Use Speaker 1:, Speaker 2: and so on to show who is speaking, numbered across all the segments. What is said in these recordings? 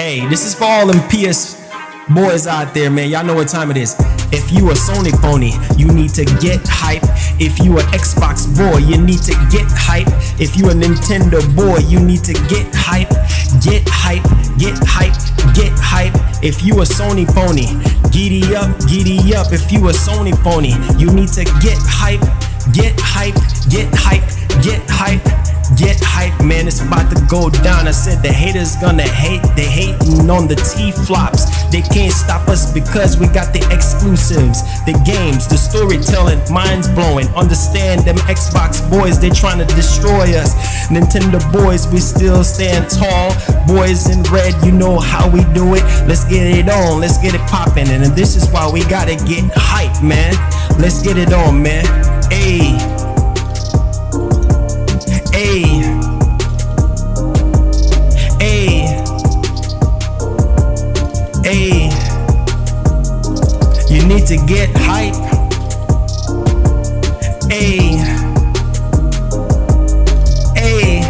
Speaker 1: Hey, this is for all them PS boys out there, man. Y'all know what time it is. If you a Sony phony, you need to get hype. If you a Xbox boy, you need to get hype. If you a Nintendo boy, you need to get hype. Get hype, get hype, get hype. If you a Sony phony, giddy up, giddy up. If you a Sony phony, you need to get hype, get hype, get hype, get hype. Get hype, man, it's about to go down. I said the haters gonna hate. They hating on the T-flops. They can't stop us because we got the exclusives, the games, the storytelling, minds blowing. Understand them Xbox boys, they trying to destroy us. Nintendo boys, we still stand tall. Boys in red, you know how we do it. Let's get it on, let's get it popping. And this is why we gotta get hype, man. Let's get it on, man. Hey. Hey, hey, hey, you need to get hype. Hey, hey, hey.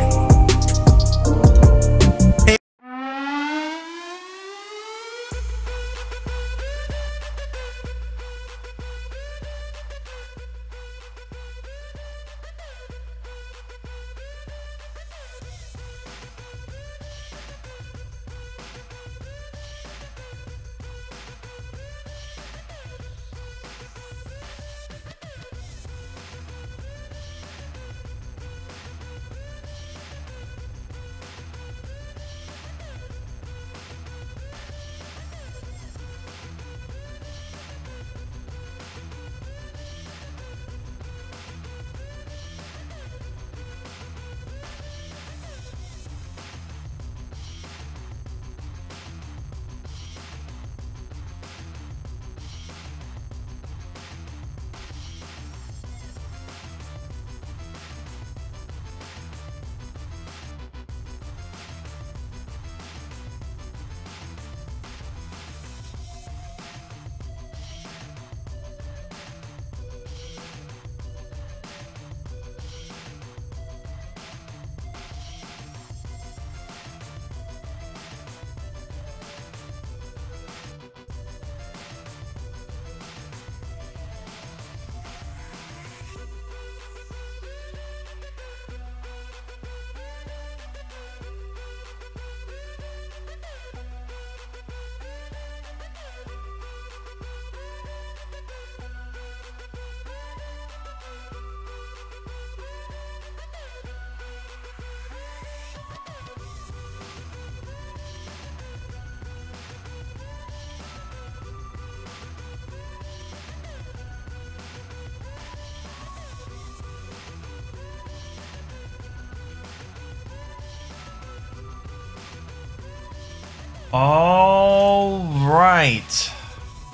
Speaker 1: All right,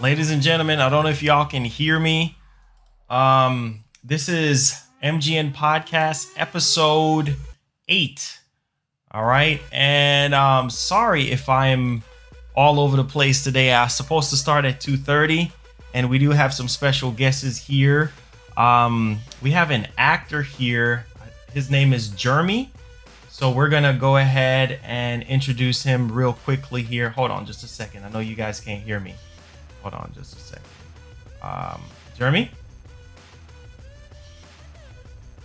Speaker 1: ladies and gentlemen, I don't know if y'all can hear me. This is MGN Podcast episode 8. All right, and sorry if I'm all over the place today. I was supposed to start at 2:30, and we do have some special guests here. We have an actor here. His name is Jeremy. So we're gonna go ahead and introduce him real quickly here. Hold on just a second. I know you guys can't hear me. Hold on just a second. Jeremy?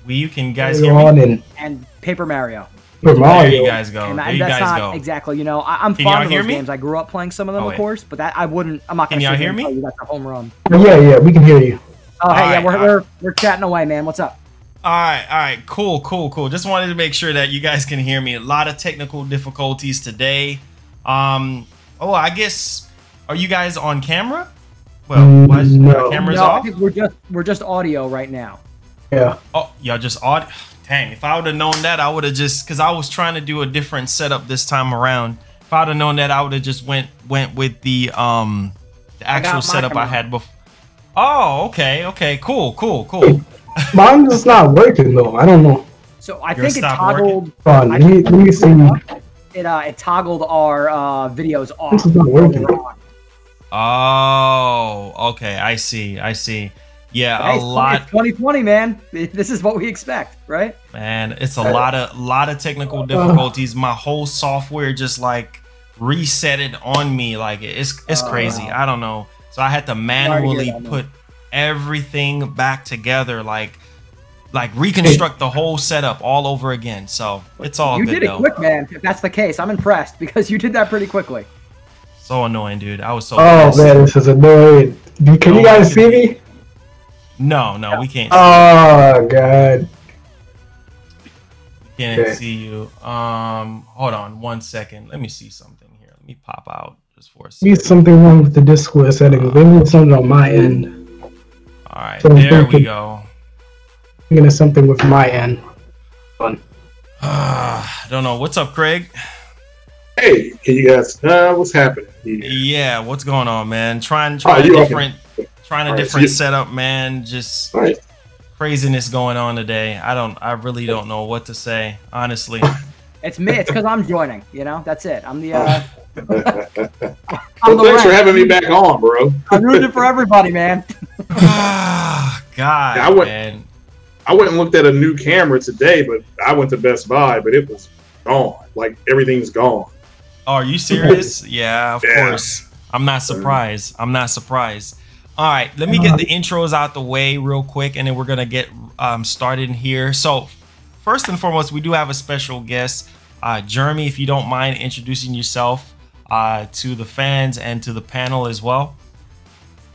Speaker 1: You can guys hear me?
Speaker 2: And Paper Mario.
Speaker 1: There you guys go. There you guys go.
Speaker 2: Exactly. You know, I'm fond of those games. I grew up playing some of them, of course, but that I'm not gonna.
Speaker 1: Can y'all hear me?
Speaker 2: You got the home run.
Speaker 3: Yeah, we can hear you.
Speaker 2: Oh, hey, yeah, we're chatting away, man. What's up?
Speaker 1: All right, cool. Just wanted to make sure that you guys can hear me. A lot of technical difficulties today. I guess, are you guys on camera? Well,
Speaker 3: no.
Speaker 1: Cameras off?
Speaker 2: I think we're just audio right now.
Speaker 3: Yeah.
Speaker 1: Oh, y'all just audio. Dang, if I would have known that, I would have just, because I was trying to do a different setup this time around. If I would have known that, I would have just went with the actual setup I had before. Oh, okay, cool.
Speaker 3: Mine's just not working though. I don't know.
Speaker 2: So I think it toggled.
Speaker 3: Let me see.
Speaker 2: It toggled our videos off.
Speaker 3: This is not working.
Speaker 1: Oh, okay. I see. Yeah,
Speaker 2: hey, a lot. 2020, man. This is what we expect, right?
Speaker 1: Man, it's a lot of technical difficulties. My whole software just like reset it on me. Like it's crazy. Wow. I don't know. So I had to manually put everything back together, like reconstruct the whole setup all over again. So it's all good.
Speaker 2: You did it quick, man. If that's the case, I'm impressed because you did that pretty quickly.
Speaker 1: So annoying, dude. I was so.
Speaker 3: Oh man, this is annoying. Can you guys see me?
Speaker 1: No, we can't.
Speaker 3: Oh god.
Speaker 1: Can't see you. Hold on 1 second. Let me see something here. Let me pop out just for a second.
Speaker 3: Maybe something wrong with the Discord settings. Maybe it's something on my end.
Speaker 1: All right, so there we go.
Speaker 3: Thinking of something with my end. Fun.
Speaker 1: I don't know. What's up, Craig?
Speaker 4: Hey, can you guys? What's happening?
Speaker 1: Yeah, what's going on, man? Trying a different setup, man. Just craziness going on today. I really don't know what to say, honestly.
Speaker 2: It's me. It's because I'm joining. You know, that's it. I'm the.
Speaker 4: Thanks for having me back on, bro.
Speaker 2: I'm rooting for everybody, man.
Speaker 1: God, man.
Speaker 4: I went and looked at a new camera today, but I went to Best Buy, but it was gone. Like everything's gone.
Speaker 1: Oh, are you serious? Yeah, of course. I'm not surprised. All right, let me get the intros out the way real quick, and then we're gonna get started in here. So, first and foremost, we do have a special guest, Jeremy. If you don't mind introducing yourself to the fans and to the panel as well.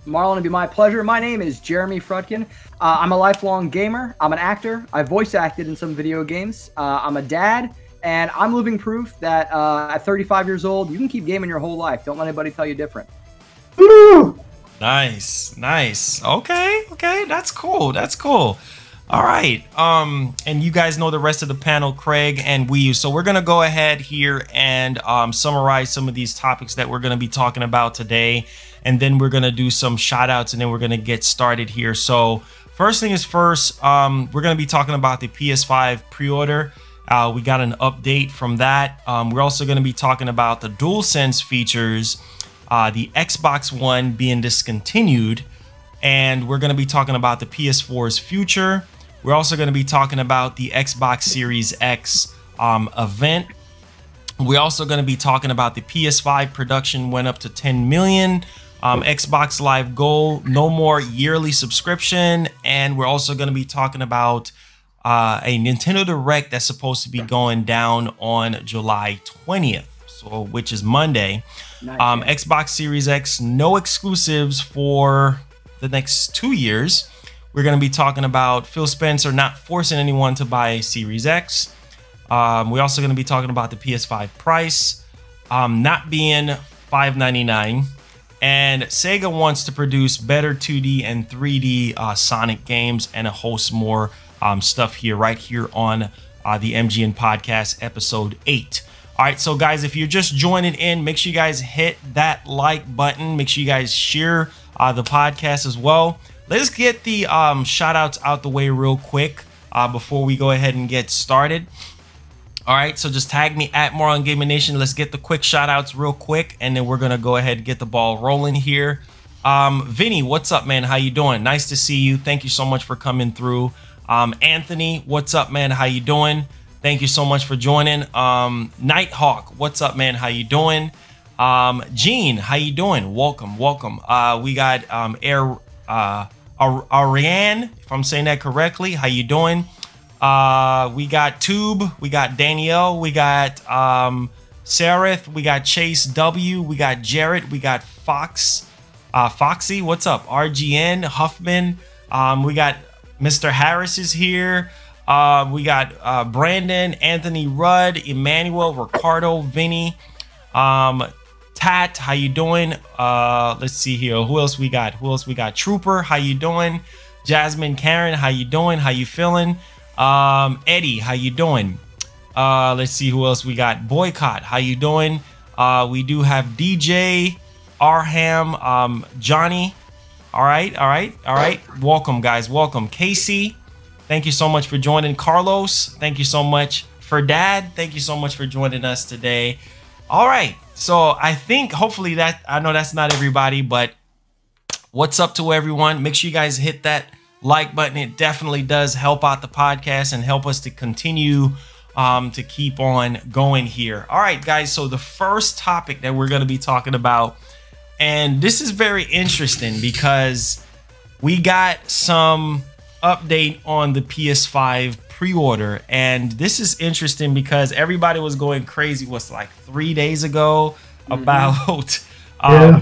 Speaker 2: Marlon, it'd be my pleasure. My name is Jeremy Frutkin. I'm a lifelong gamer. I'm an actor. I voice acted in some video games. I'm a dad, and I'm living proof that at 35 years old, you can keep gaming your whole life. Don't let anybody tell you different.
Speaker 3: Woo!
Speaker 1: Nice. Okay, that's cool. All right, and you guys know the rest of the panel, Craig and Wii U. So we're gonna go ahead here and summarize some of these topics that we're gonna be talking about today, and then we're gonna do some shout outs, and then we're gonna get started here. So first thing is first, we're gonna be talking about the PS5 pre-order. We got an update from that. We're also gonna be talking about the Dualsense features, the Xbox One being discontinued, and we're going to be talking about the PS4's future. We're also going to be talking about the Xbox Series X event. We're also going to be talking about the PS5 production went up to 10 million, Xbox Live goal, no more yearly subscription, and we're also going to be talking about a Nintendo Direct that's supposed to be going down on July 20th. Which is Monday. Nice, Xbox Series X, no exclusives for the next 2 years. We're going to be talking about Phil Spencer not forcing anyone to buy a Series X. We're also going to be talking about the PS5 price not being $599, and Sega wants to produce better 2D and 3D Sonic games, and a host more stuff here right here on the MGN Podcast episode 8. All right, so guys, if you're just joining in, make sure you guys hit that like button. Make sure you guys share the podcast as well. Let's get the shout outs out the way real quick before we go ahead and get started. All right, so just tag me at Marlongamingnation. Let's get the quick shout outs real quick, and then we're going to go ahead and get the ball rolling here. Vinny, what's up, man? How you doing? Nice to see you. Thank you so much for coming through. Anthony, what's up, man? How you doing? Thank you so much for joining. Nighthawk, what's up, man? How you doing? Gene, how you doing? Welcome. We got Ariane, if I'm saying that correctly. How you doing? We got Tube, we got Danielle, we got Sarith, we got Chase W, we got Jarrett, we got Foxy, what's up? RGN, Huffman, we got Mr. Harris is here. We got Brandon, Anthony Rudd, Emmanuel, Ricardo, Vinny, Tat, how you doing? Let's see here. Who else we got? Trooper, how you doing? Jasmine, Karen, how you doing? How you feeling? Eddie, how you doing? Let's see who else we got. Boycott, how you doing? We do have DJ, Arham, Johnny. All right. Welcome, guys. Welcome. Casey, thank you so much for joining. Carlos, thank you so much. For Dad, thank you so much for joining us today. All right. So I think hopefully that, I know that's not everybody, but what's up to everyone? Make sure you guys hit that like button. It definitely does help out the podcast and help us to continue to keep on going here. All right, guys. So the first topic that we're going to be talking about, and this is very interesting because we got some update on the PS5 pre-order, and this is interesting because everybody was going crazy like 3 days ago about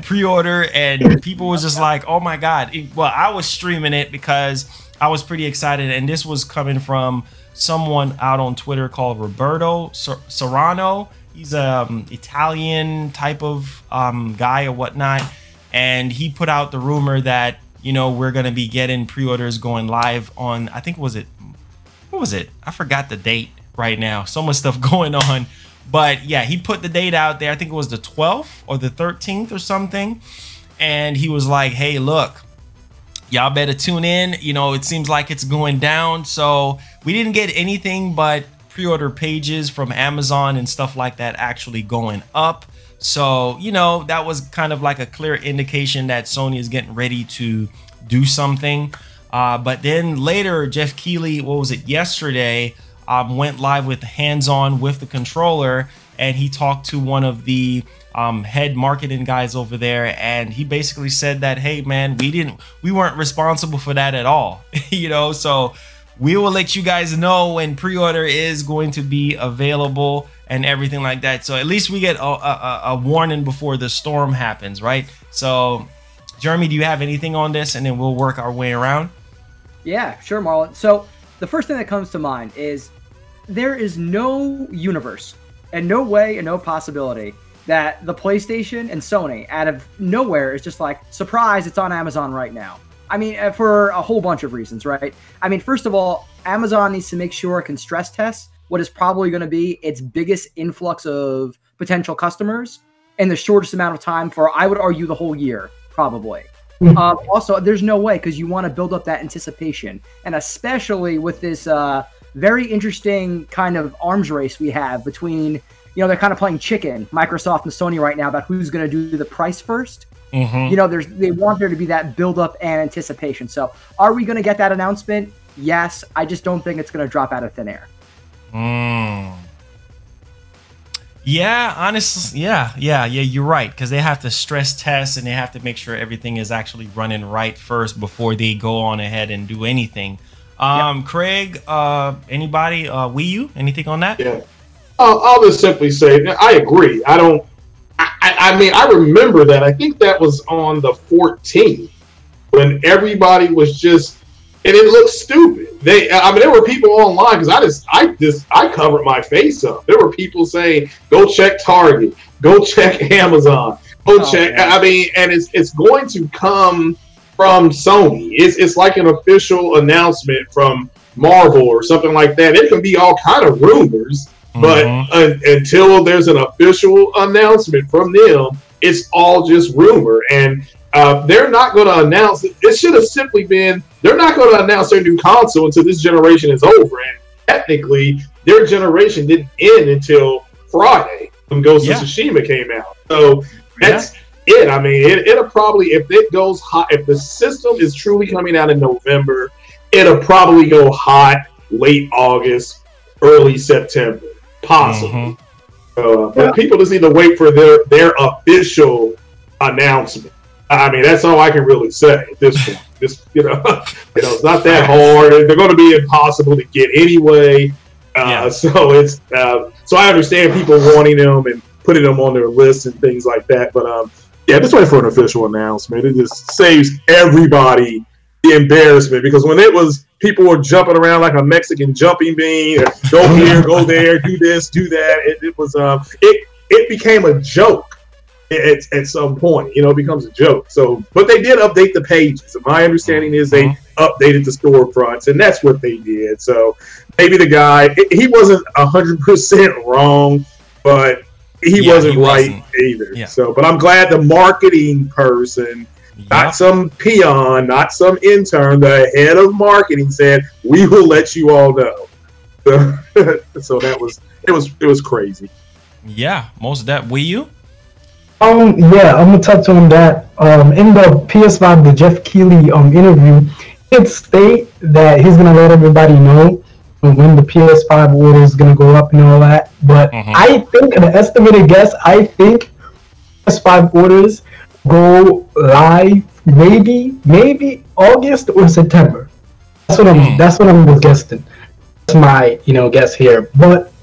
Speaker 1: pre-order, and people was just like, oh my god. Well, I was streaming it because I was pretty excited, and this was coming from someone out on Twitter called Roberto Serrano. He's a Italian type of guy or whatnot, and he put out the rumor that, you know, we're gonna be getting pre-orders going live on, I think, what was it? I forgot the date right now. So much stuff going on. But yeah, he put the date out there. I think it was the 12th or the 13th or something. And he was like, hey, look, y'all better tune in. You know, it seems like it's going down. So we didn't get anything but pre-order pages from Amazon and stuff like that actually going up. So, you know, that was kind of like a clear indication that Sony is getting ready to do something. But then later, Jeff Keighley, what was it, yesterday, went live with hands-on with the controller, and he talked to one of the head marketing guys over there, and he basically said that, hey man, we weren't responsible for that at all. You know, so we will let you guys know when pre-order is going to be available and everything like that. So at least we get a warning before the storm happens, right? So Jeremy, do you have anything on this, and then we'll work our way around? Yeah,
Speaker 2: sure, Marlon. So the first thing that comes to mind is there is no universe and no way and no possibility that the PlayStation and Sony out of nowhere is just like, surprise, it's on Amazon right now. I mean, for a whole bunch of reasons, right? I mean, first of all, Amazon needs to make sure it can stress test what is probably going to be its biggest influx of potential customers in the shortest amount of time for, I would argue, the whole year, probably. Also, there's no way, because you want to build up that anticipation. And especially with this very interesting kind of arms race we have between, you know, they're kind of playing chicken, Microsoft and Sony right now, about who's going to do the price first. You know, they want there to be that build up and anticipation. So are we going to get that announcement? Yes. I just don't think it's going to drop out of thin air.
Speaker 1: Yeah, honestly, yeah, you're right, because they have to stress test and they have to make sure everything is actually running right first before they go on ahead and do anything. Craig, anybody, Wii U, anything on that?
Speaker 4: Yeah, I'll just simply say I agree. I mean, I remember that. I think that was on the 14th when everybody was just, and it looked stupid. I mean, there were people online, because I covered my face up. There were people saying, "Go check Target, go check Amazon, go check." Man. I mean, and it's going to come from Sony. It's like an official announcement from Marvel or something like that. It can be all kind of rumors, but until there's an official announcement from them, it's all just rumor. And they're not going to announce it. It should have simply been, they're not going to announce their new console until this generation is over. And technically, their generation didn't end until Friday when Ghost of Tsushima came out. So it. I mean, it'll probably, if it goes hot, if the system is truly coming out in November, it'll probably go hot late August, early September, possibly. But people just need to wait for their official announcement. I mean, that's all I can really say at this point. Just it's not that hard. They're going to be impossible to get anyway. So it's so I understand people wanting them and putting them on their list and things like that. But just wait for an official announcement. It just saves everybody the embarrassment, because when it was people were jumping around like a Mexican jumping bean, go here, go there, do this, do that. It was it became a joke at some point. It becomes a joke. So, but they did update the pages. And my understanding is they updated the storefronts, and that's what they did. So maybe the guy, he wasn't 100% wrong, but he wasn't right either. Yeah. So, but I'm glad the marketing person, not some peon, not some intern, the head of marketing said, "We will let you all know." So that was it was crazy.
Speaker 1: Yeah, most of that. Will you?
Speaker 3: Yeah, I'm gonna touch on that. In the PS5, the Jeff Keighley interview, it state that he's gonna let everybody know when the PS5 order is gonna go up and all that. But I think, an estimated guess, I think PS5 orders go live maybe August or September. That's what I'm guessing. That's my guess here. But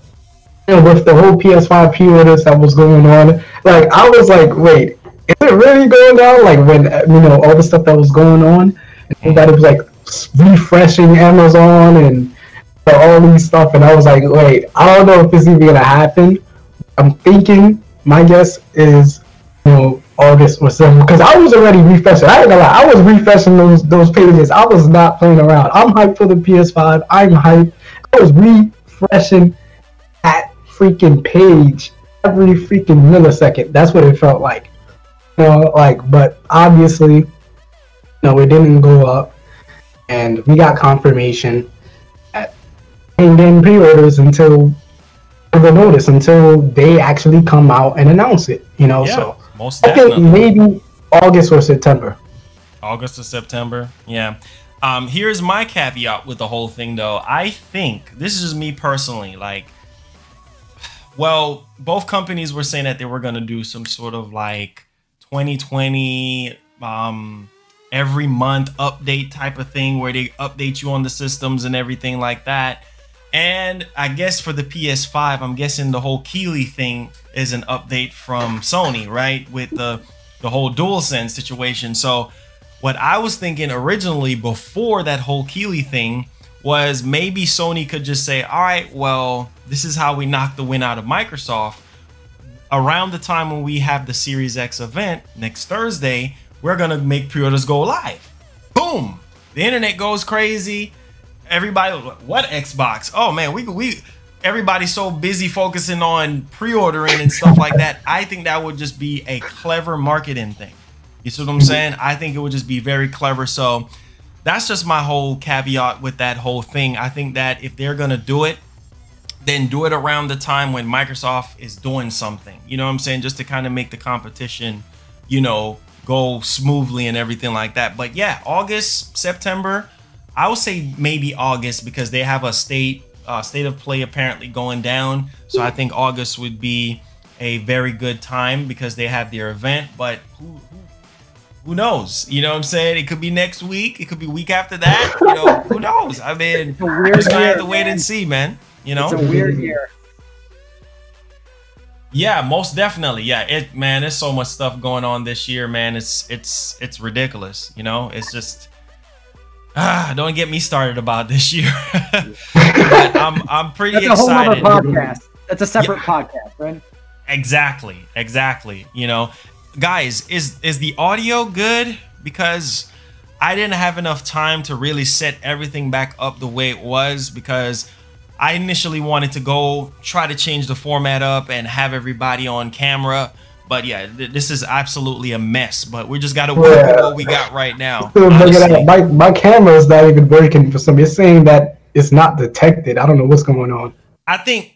Speaker 3: with the whole PS5 pre-orders that was going on, like I was like, wait, is it really going down? Like when all the stuff that was going on, and everybody was like refreshing Amazon and all these stuff, and I was like, wait, I don't know if this is even gonna happen. I'm thinking, my guess is August or September, because I was already refreshing. I ain't gonna lie, I was refreshing those pages. I was not playing around. I'm hyped for the PS5. I'm hyped. I was refreshing that freaking page every freaking millisecond. That's what it felt like. But obviously, it didn't go up, and we got confirmation that ain't getting pre-orders until the notice, until they actually come out and announce it. So
Speaker 1: most
Speaker 3: I think maybe August or September.
Speaker 1: August or September, yeah. Here's my caveat with the whole thing, though. I think, this is just me personally, both companies were saying that they were going to do some sort of 2020 every month update type of thing where they update you on the systems and everything like that. And I guess for the PS5, I'm guessing the whole Keighley thing is an update from Sony, right? With the whole Dualsense situation. So what I was thinking originally before that whole Keighley thing was maybe Sony could just say, all right, well, this is how we knock the win out of Microsoft. Around the time when we have the Series X event next Thursday, we're going to make pre-orders go live. Boom. The internet goes crazy. Everybody, what Xbox? Oh man, everybody's so busy focusing on pre-ordering and stuff like that. I think that would just be a clever marketing thing. You see what I'm saying? I think it would just be very clever. So that's just my whole caveat with that whole thing. I think that if they're gonna do it, then do it around the time when Microsoft is doing something. You know what I'm saying? Just to kind of make the competition, go smoothly and everything like that. But yeah, August, September. I would say maybe August, because they have a state of play apparently going down. So I think August would be a very good time because they have their event. But who knows? You know what I'm saying? It could be next week. It could be week after that. Who knows? I mean, we're just gonna have to wait and see, man.
Speaker 2: It's a weird year.
Speaker 1: Yeah, most definitely. Yeah, there's so much stuff going on this year, man. It's ridiculous. It's just. Don't get me started about this year. But I'm pretty excited.
Speaker 2: That's a whole other podcast. That's a separate podcast, right?
Speaker 1: Exactly. Guys, is the audio good? Because I didn't have enough time to really set everything back up the way it was, because I initially wanted to go try to change the format up and have everybody on camera. But yeah, this is absolutely a mess. But we just got to work with what we got right now.
Speaker 3: My camera is not even working for some. It's saying that it's not detected. I don't know what's going on.
Speaker 1: I think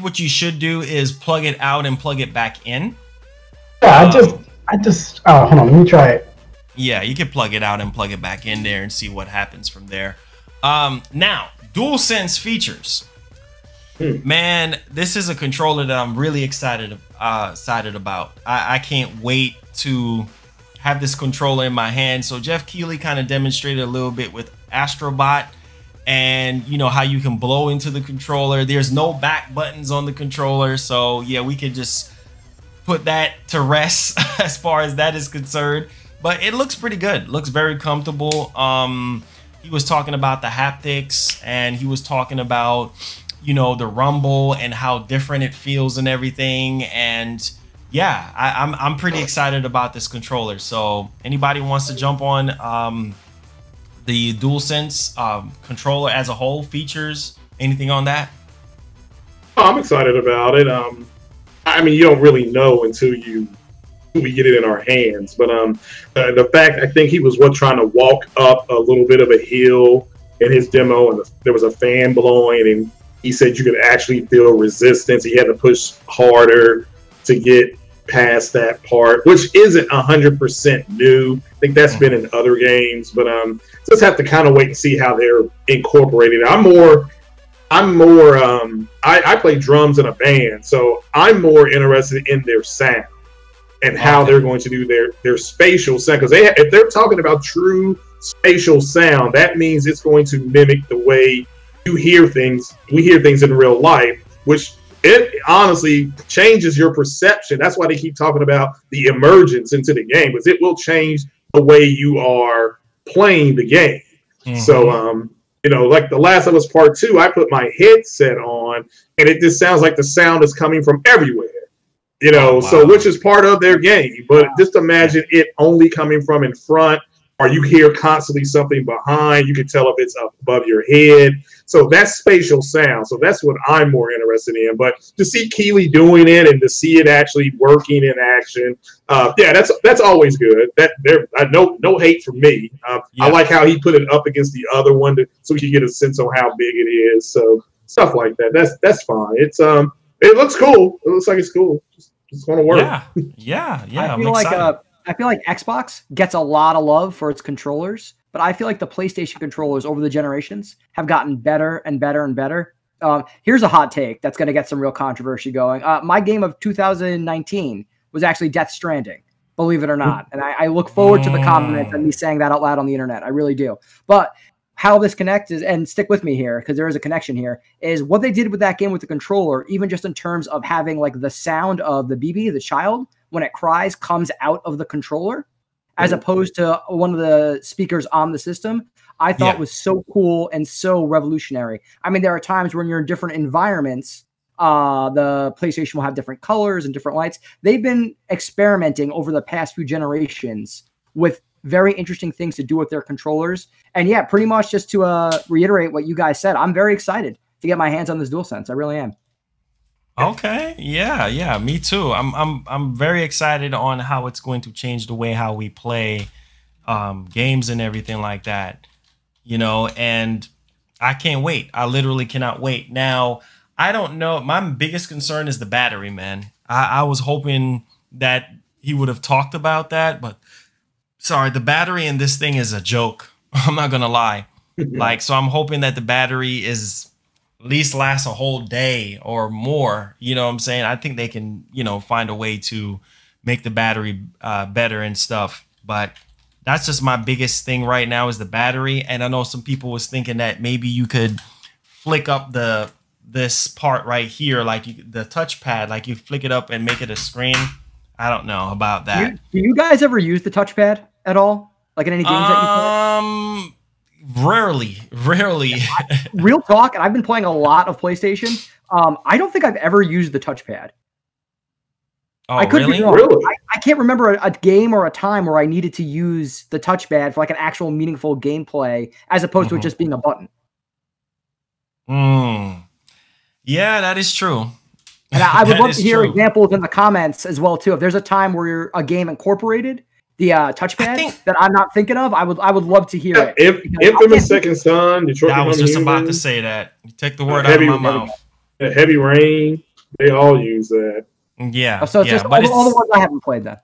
Speaker 1: what you should do is plug it out and plug it back in.
Speaker 3: Yeah, hold on, let me try it.
Speaker 1: Yeah, you can plug it out and plug it back in there and see what happens from there. Now, Dualsense features. Man, this is a controller that I'm really excited about. I can't wait to have this controller in my hand. So Jeff Keighley kind of demonstrated a little bit with Astrobot, and you know how you can blow into the controller. There's no back buttons on the controller, so yeah, we could just put that to rest as far as that is concerned. But it looks pretty good. Looks very comfortable. He was talking about the haptics, and he was talking about, you know, the rumble and how different it feels and everything. And yeah, I'm pretty excited about this controller. So anybody wants to jump on the DualSense controller as a whole, features, anything on that?
Speaker 4: Oh, I'm excited about it. I mean, you don't really know until we get it in our hands. But the fact, I think he was trying to walk up a little bit of a hill in his demo, and there was a fan blowing, and he said you could actually feel resistance. He had to push harder to get past that part, which isn't 100% new. I think that's been in other games, but just have to kind of wait and see how they're incorporated. I play drums in a band, so I'm more interested in their sound and how they're going to do their spatial sound. Because if they're talking about true spatial sound, that means it's going to mimic the way you hear things. We hear things in real life, which it honestly changes your perception. That's why they keep talking about the emergence into the game, because it will change the way you are playing the game. So, you know, like The Last of Us Part 2, I put my headset on, and it just sounds like the sound is coming from everywhere. You know, so which is part of their game. But just imagine it only coming from in front, or you hear constantly something behind. You can tell if it's up above your head. So that's spatial sound. So that's what I'm more interested in. But to see Keighley doing it and to see it actually working in action, yeah, that's always good. No hate from me. I like how he put it up against the other one so we can get a sense on how big it is. So stuff like that. That's fine. It's it looks cool. It looks like it's cool. It's going to work.
Speaker 1: Yeah.
Speaker 2: I feel like Xbox gets a lot of love for its controllers, but I feel like the PlayStation controllers over the generations have gotten better and better and better. Here's a hot take that's going to get some real controversy going. My game of 2019 was actually Death Stranding, believe it or not. And I look forward to the comments and me saying that out loud on the internet. I really do. But how this connects is, and stick with me here because there is a connection here, is what they did with that game with the controller, even just in terms of having like the sound of the BB, the child, when it cries, comes out of the controller, as opposed to one of the speakers on the system, I thought was so cool and so revolutionary. I mean, there are times when you're in different environments, the PlayStation will have different colors and different lights. They've been experimenting over the past few generations with very interesting things to do with their controllers. And yeah, pretty much just to reiterate what you guys said, I'm very excited to get my hands on this DualSense. I really am.
Speaker 1: Okay. Yeah, me too. I'm very excited on how it's going to change the way how we play games and everything like that. You know, and I can't wait. I literally cannot wait. Now, I don't know. My biggest concern is the battery, man. I was hoping that he would have talked about that, but sorry, the battery in this thing is a joke. I'm not gonna lie. So I'm hoping that the battery is at least lasts a whole day or more. You know what I'm saying? I think they can, you know, find a way to make the battery better and stuff. But that's just my biggest thing right now is the battery. And I know some people was thinking that maybe you could flick up this part right here, like the touchpad, like you flick it up and make it a screen. I don't know about that.
Speaker 2: Do you guys ever use the touchpad at all? Like in any games that you play?
Speaker 1: Rarely.
Speaker 2: Real talk, and I've been playing a lot of PlayStation. I don't think I've ever used the touchpad.
Speaker 1: Oh,
Speaker 2: I could
Speaker 1: really?
Speaker 2: be wrong. I can't remember a game or a time where I needed to use the touchpad for like an actual meaningful gameplay as opposed to it just being a button.
Speaker 1: Yeah, that is true.
Speaker 2: And I would love to hear examples in the comments as well too. If there's a time where a game incorporated the touchpad that I'm not thinking of, I would love to hear it.
Speaker 4: Infamous Second Son, Detroit.
Speaker 1: I was just about to say that. You take the word out of my mouth.
Speaker 4: Heavy Rain, they all use that.
Speaker 1: Yeah.
Speaker 2: So it's just all the ones I haven't played then.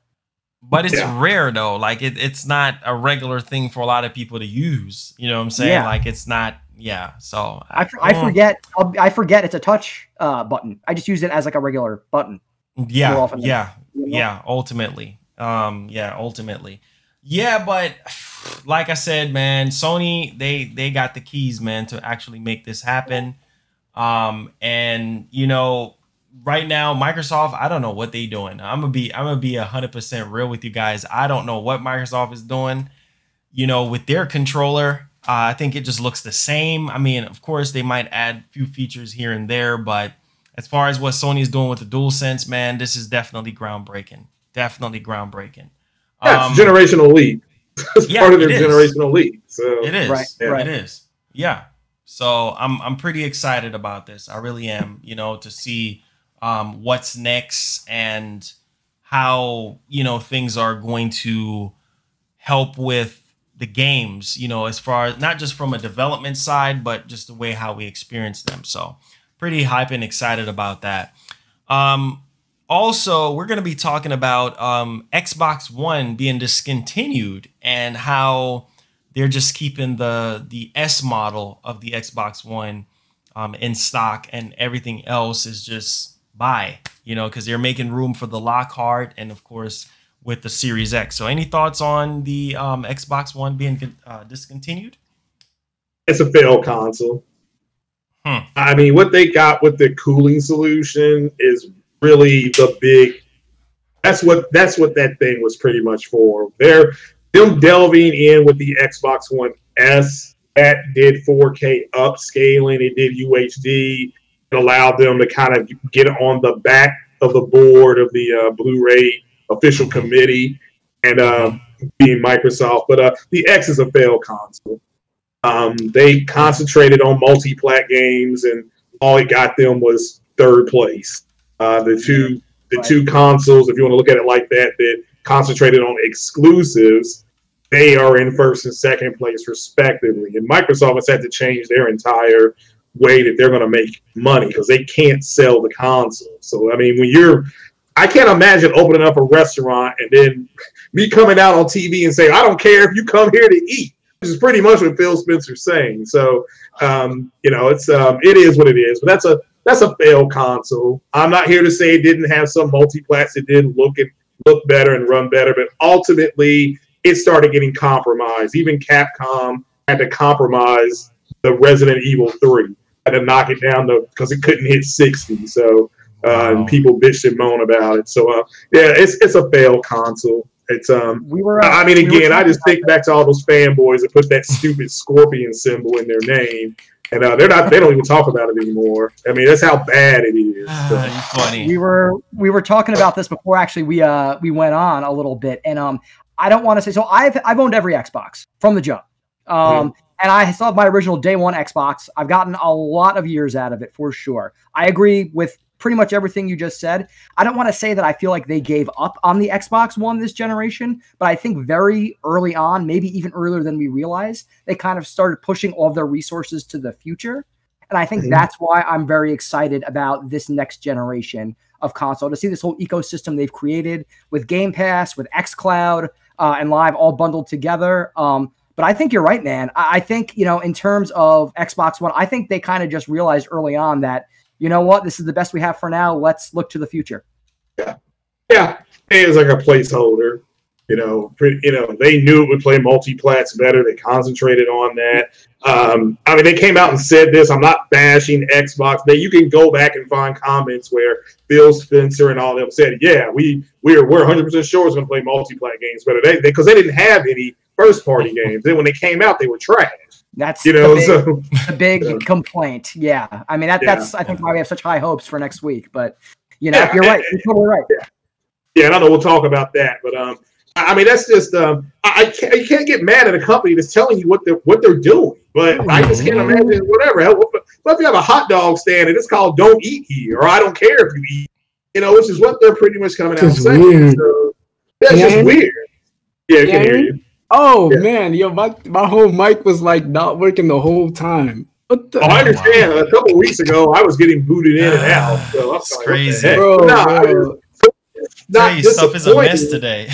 Speaker 1: But it's rare though. Like it's not a regular thing for a lot of people to use. You know what I'm saying?
Speaker 2: Yeah.
Speaker 1: Like it's not. Yeah. So
Speaker 2: I forget. I forget it's a touch button. I just use it as like a regular button.
Speaker 1: Yeah.
Speaker 2: More often than
Speaker 1: Yeah.
Speaker 2: you know?
Speaker 1: Yeah. Ultimately. Ultimately. Yeah. But like I said, man, Sony, they got the keys, man, to actually make this happen. And you know, right now, Microsoft, I don't know what they doing. I'm gonna be 100% real with you guys. I don't know what Microsoft is doing, you know, with their controller. I think it just looks the same. I mean, of course, they might add a few features here and there, but as far as what Sony is doing with the DualSense, man, this is definitely groundbreaking. Definitely groundbreaking.
Speaker 4: Yeah, it's generational leap. It's part of their generational leap. So
Speaker 1: it is.
Speaker 2: Right.
Speaker 1: It is. Yeah. So I'm pretty excited about this. I really am, you know, to see what's next and how, you know, things are going to help with the games, you know, as far as not just from a development side, but just the way how we experience them. So pretty hype and excited about that. Also, we're going to be talking about Xbox One being discontinued and how they're just keeping the S model of the Xbox One in stock, and everything else is just buy, you know, because they're making room for the Lockhart and, of course, with the Series X. So any thoughts on the Xbox One being discontinued?
Speaker 4: It's a failed console. I mean, what they got with the cooling solution is really the big. That's what that thing was pretty much for. Them delving in with the Xbox One S, that did 4K upscaling. It did UHD. It allowed them to kind of get on the back of the board of the Blu-ray official committee, and being Microsoft. But the X is a failed console. They concentrated on multi-plat games, and all it got them was third place. The two consoles, if you want to look at it like that, that concentrated on exclusives, they are in first and second place respectively. And Microsoft has had to change their entire way that they're going to make money because they can't sell the console. So I mean, I can't imagine opening up a restaurant and then me coming out on TV and saying, I don't care if you come here to eat, which is pretty much what Phil Spencer's saying. So, you know, it is what it is, but that's a failed console. I'm not here to say it didn't have some multi-plats that did look better and run better, but ultimately it started getting compromised. Even Capcom had to compromise the Resident Evil 3, had to knock it down because it couldn't hit 60. So, and people bitched and moaned about it. So yeah, it's a failed console. It's I mean, again, I just think back to all those fanboys that put that stupid scorpion symbol in their name, and they don't even talk about it anymore. I mean, that's how bad it is. So.
Speaker 1: Funny.
Speaker 2: We were talking about this before. Actually, we went on a little bit, and I don't want to say so. I've owned every Xbox from the jump. And I still have my original day one Xbox. I've gotten a lot of years out of it for sure. I agree with pretty much everything you just said. I don't want to say that I feel like they gave up on the Xbox One this generation, but I think very early on, maybe even earlier than we realized, they kind of started pushing all of their resources to the future. And I think that's why I'm very excited about this next generation of console, to see this whole ecosystem they've created with Game Pass, with xCloud, and Live all bundled together. But I think you're right, man. I think, you know, in terms of Xbox One, I think they kind of just realized early on that, you know what, this is the best we have for now. Let's look to the future.
Speaker 4: Yeah. It was like a placeholder. You know, they knew it would play multi-plats better. They concentrated on that. I mean, they came out and said this. I'm not bashing Xbox. You can go back and find comments where Phil Spencer and all them said, yeah, we're 100% sure it's going to play multi-plat games better. Because they didn't have any first-party games. Then when they came out, they were trash.
Speaker 2: That's
Speaker 4: the
Speaker 2: big complaint. Yeah, I mean that's I think why we have such high hopes for next week. But you know, you're right. You're totally right.
Speaker 4: Yeah, and I know we'll talk about that. But I mean, that's just you can't get mad at a company that's telling you what they're doing. But I just can't imagine whatever. What if you have a hot dog stand and it's called "Don't Eat Here" or "I don't care if you eat"? You know, which is what they're pretty much coming out and saying. So, that's just weird. Yeah, I can hear you.
Speaker 5: Oh man, yo, my whole mic was like not working the whole time. What the?
Speaker 4: Oh, I understand. A couple of weeks ago, I was getting booted in and out. So
Speaker 1: that's crazy,
Speaker 5: bro.
Speaker 4: not
Speaker 1: you, stuff is a mess
Speaker 4: disappointing.
Speaker 1: today.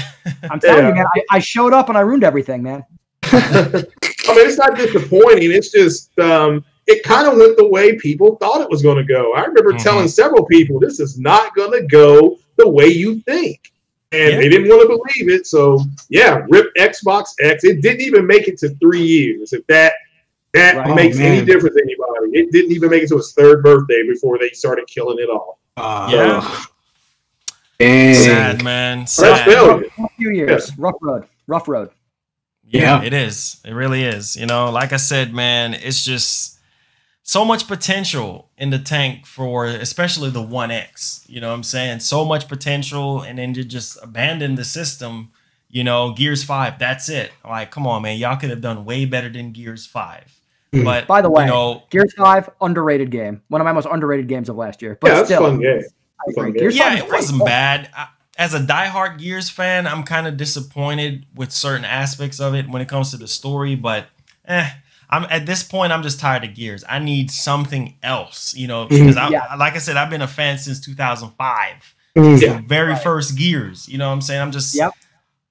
Speaker 2: I'm telling you, man. I showed up and I ruined everything, man.
Speaker 4: I mean, it's not disappointing. It's just it kind of went the way people thought it was going to go. I remember telling several people, "This is not going to go the way you think," and they didn't want to believe it. So, yeah, rip Xbox X. It didn't even make it to 3 years. If that makes any difference to anybody, it didn't even make it to his 3rd birthday before they started killing it off.
Speaker 1: Sad, man. Sad.
Speaker 2: A few years. Rough road. Rough road.
Speaker 1: Yeah, it is. It really is. You know, like I said, man, it's just so much potential in the tank for especially the 1X. You know what I'm saying? So much potential, and then you just abandon the system. You know, Gears 5, that's it. Like, come on, man. Y'all could have done way better than Gears 5. But
Speaker 2: by the way,
Speaker 1: you know,
Speaker 2: Gears 5, underrated game. One of my most underrated games of last year. But
Speaker 4: yeah,
Speaker 2: still,
Speaker 4: fun game.
Speaker 1: It wasn't bad. As a diehard Gears fan, I'm kind of disappointed with certain aspects of it when it comes to the story. But I'm at this point, I'm just tired of Gears. I need something else, you know, because like I said, I've been a fan since 2005. The very first Gears. You know what I'm saying? I'm just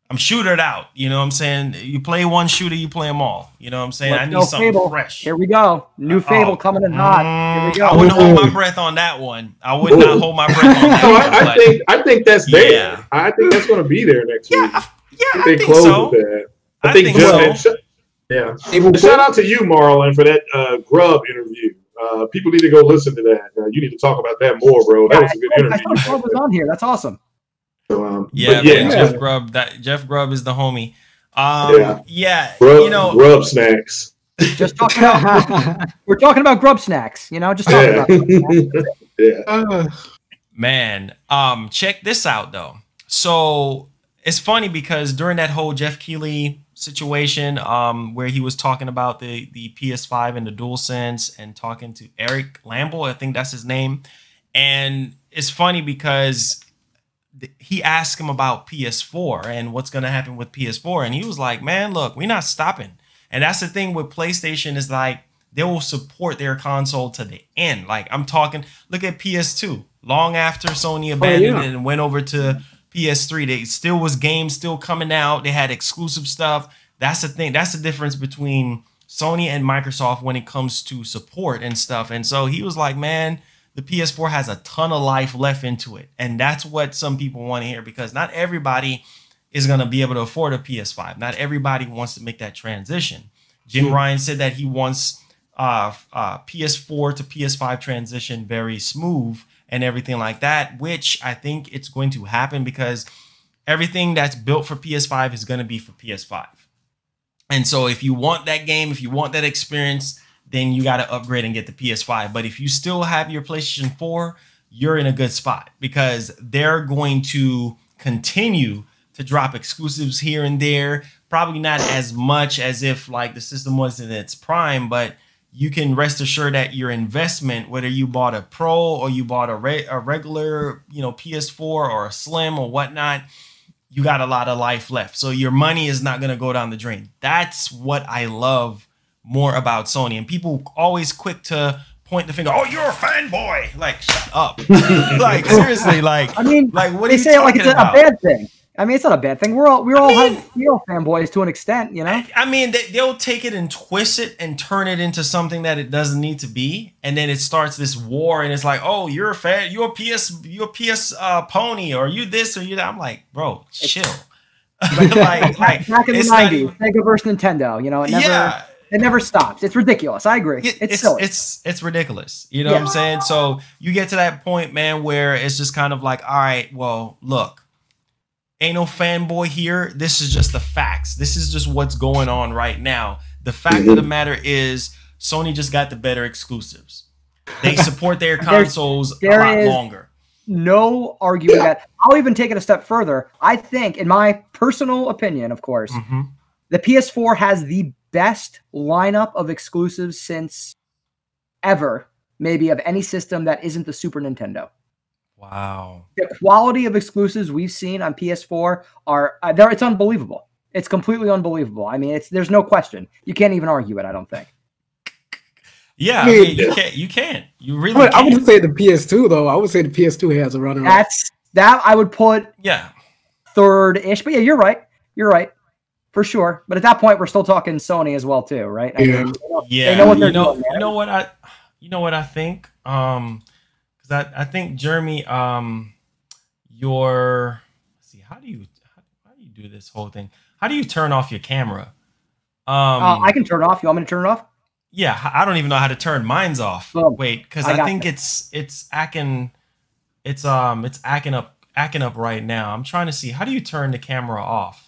Speaker 1: I'm shootered out. You know what I'm saying? You play one shooter, you play them all. You know what I'm saying? I need something fresh.
Speaker 2: Here we go. New Fable coming in hot. Here we go.
Speaker 1: I wouldn't hold my breath on that one. I would not hold my breath on that one.
Speaker 4: I think that's there. I think that's going to be there next week.
Speaker 1: I think so.
Speaker 4: I think so. Shout out to you, Marlon, for that Grub interview. People need to go listen to that. You need to talk about that more, bro. That was a good interview.
Speaker 2: I thought Grub was on here. That's awesome.
Speaker 4: So,
Speaker 1: Jeff Grubb. Jeff Grubb is the homie.
Speaker 4: Grub snacks.
Speaker 2: Just talking about we're talking about grub snacks. You know, just talking about.
Speaker 1: Man, check this out though. So it's funny because during that whole Jeff Keighley situation, where he was talking about the PS5 and the DualSense and talking to Eric Lamble, I think that's his name, and it's funny because he asked him about PS4 and what's going to happen with PS4. And he was like, man, look, we're not stopping. And that's the thing with PlayStation is like, they will support their console to the end. Like I'm talking, look at PS2. Long after Sony abandoned it and went over to PS3, they still was games still coming out. They had exclusive stuff. That's the thing. That's the difference between Sony and Microsoft when it comes to support and stuff. And so he was like, man, the PS4 has a ton of life left into it. And that's what some people want to hear because not everybody is going to be able to afford a PS5. Not everybody wants to make that transition. Jim Ryan said that he wants PS4 to PS5 transition very smooth and everything like that, which I think it's going to happen because everything that's built for PS5 is going to be for PS5. And so if you want that game, if you want that experience, then you got to upgrade and get the PS5. But if you still have your PlayStation 4, you're in a good spot because they're going to continue to drop exclusives here and there. Probably not as much as if like the system was in its prime, but you can rest assured that your investment, whether you bought a Pro or you bought a regular, you know, PS4 or a Slim or whatnot, you got a lot of life left. So your money is not going to go down the drain. That's what I love more about Sony, and people always quick to point the finger. Oh, you're a fanboy! Like, shut up! Like, seriously, like,
Speaker 2: I mean,
Speaker 1: like, what
Speaker 2: they
Speaker 1: are you
Speaker 2: say it like
Speaker 1: talking
Speaker 2: it's a bad thing. I mean, it's not a bad thing. We're all fanboys to an extent, you know.
Speaker 1: I mean, they'll take it and twist it and turn it into something that it doesn't need to be, and then it starts this war, and it's like, oh, you're a fan, you're a PS pony, or you this or you that. I'm like, bro, chill. like
Speaker 2: back in the 90s, Sega versus Nintendo, you know, it never stops. It's ridiculous. I agree. It's silly.
Speaker 1: It's ridiculous. You know what I'm saying? So you get to that point, man, where it's just kind of like, all right, well, look, ain't no fanboy here. This is just the facts. This is just what's going on right now. The fact of the matter is Sony just got the better exclusives. They support their consoles a lot longer.
Speaker 2: No arguing that. I'll even take it a step further. I think, in my personal opinion, of course, the PS4 has the best lineup of exclusives since ever, maybe, of any system that isn't the Super Nintendo.
Speaker 1: Wow.
Speaker 2: The quality of exclusives we've seen on PS4 are there. It's unbelievable. It's completely unbelievable. I mean, there's no question. You can't even argue it, I don't think.
Speaker 1: Yeah, I mean, you can't. You really can't.
Speaker 5: I would say the PS2 though. I would say the PS2 has a runner.
Speaker 2: That I would put
Speaker 1: Yeah.
Speaker 2: third-ish. But yeah, you're right. You're right. For sure. But at that point, we're still talking Sony as well, too, right? I mean,
Speaker 1: yeah.
Speaker 2: They know what they're doing, man.
Speaker 1: You know what I think? Because I think Jeremy, your how do you do this whole thing? How do you turn off your camera?
Speaker 2: I can turn it off. You want me to turn it off?
Speaker 1: Yeah, I don't even know how to turn mine's off. Wait, because I think it's acting up right now. I'm trying to see, how do you turn the camera off?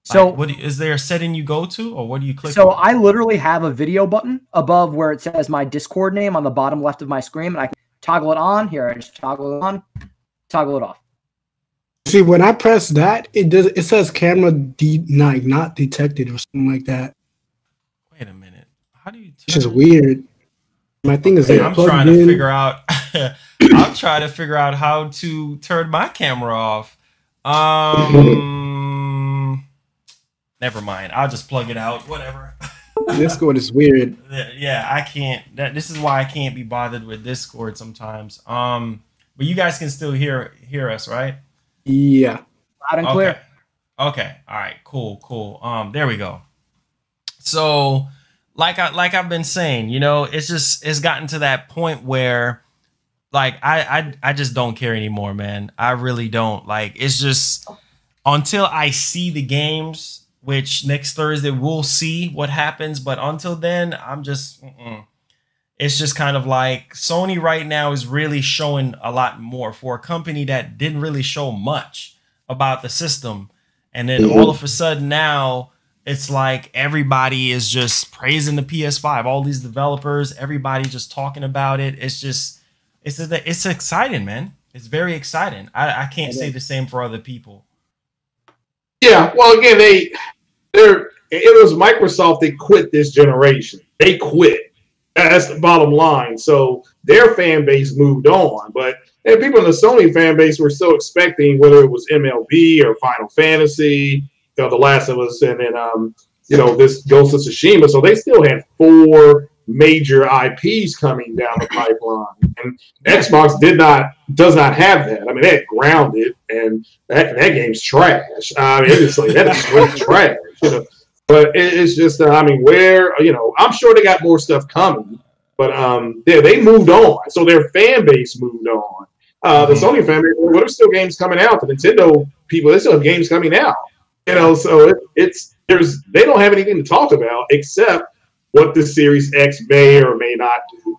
Speaker 2: So
Speaker 1: is there a setting you go to, or what do you click?
Speaker 2: So
Speaker 1: on?
Speaker 2: I literally have a video button above where it says my Discord name on the bottom left of my screen, and I can toggle it on. Here, I just toggle it on, toggle it off.
Speaker 5: See, when I press that, it says camera not detected or something like that.
Speaker 1: Wait a minute. How do you?
Speaker 5: It's just weird. My thing is
Speaker 1: I'm trying to figure out. I'm trying to figure out how to turn my camera off. Never mind. I'll just plug it out. Whatever.
Speaker 5: Discord is weird.
Speaker 1: Yeah, I can't. This is why I can't be bothered with Discord sometimes. But you guys can still hear us, right?
Speaker 5: Yeah.
Speaker 2: Loud and clear.
Speaker 1: Okay. All right. Cool. There we go. So, like I've been saying, it's gotten to that point where, like, I just don't care anymore, man. I really don't. Like, it's just until I see the games. Which next Thursday we'll see what happens, but until then, I'm just, it's just kind of like Sony right now is really showing a lot more for a company that didn't really show much about the system. And then all of a sudden now it's like everybody is just praising the PS5, all these developers, everybody just talking about it. It's just, it's exciting, man. It's very exciting. I can't say the same for other people.
Speaker 4: Yeah, well, again, it was Microsoft that quit this generation. They quit. That's the bottom line. So their fan base moved on, but people in the Sony fan base were still expecting, whether it was MLB or Final Fantasy, The Last of Us, and then this Ghost of Tsushima. So they still had 4 major IPs coming down the pipeline, and Xbox does not have that. I mean, they had Grounded, and that game's trash. I mean, it's like that is straight trash, But it's just, I mean, I'm sure they got more stuff coming, but they moved on, so their fan base moved on. The Sony fan base, well, there's still games coming out. The Nintendo people, they still have games coming out. So they don't have anything to talk about except what the Series X may or may not do.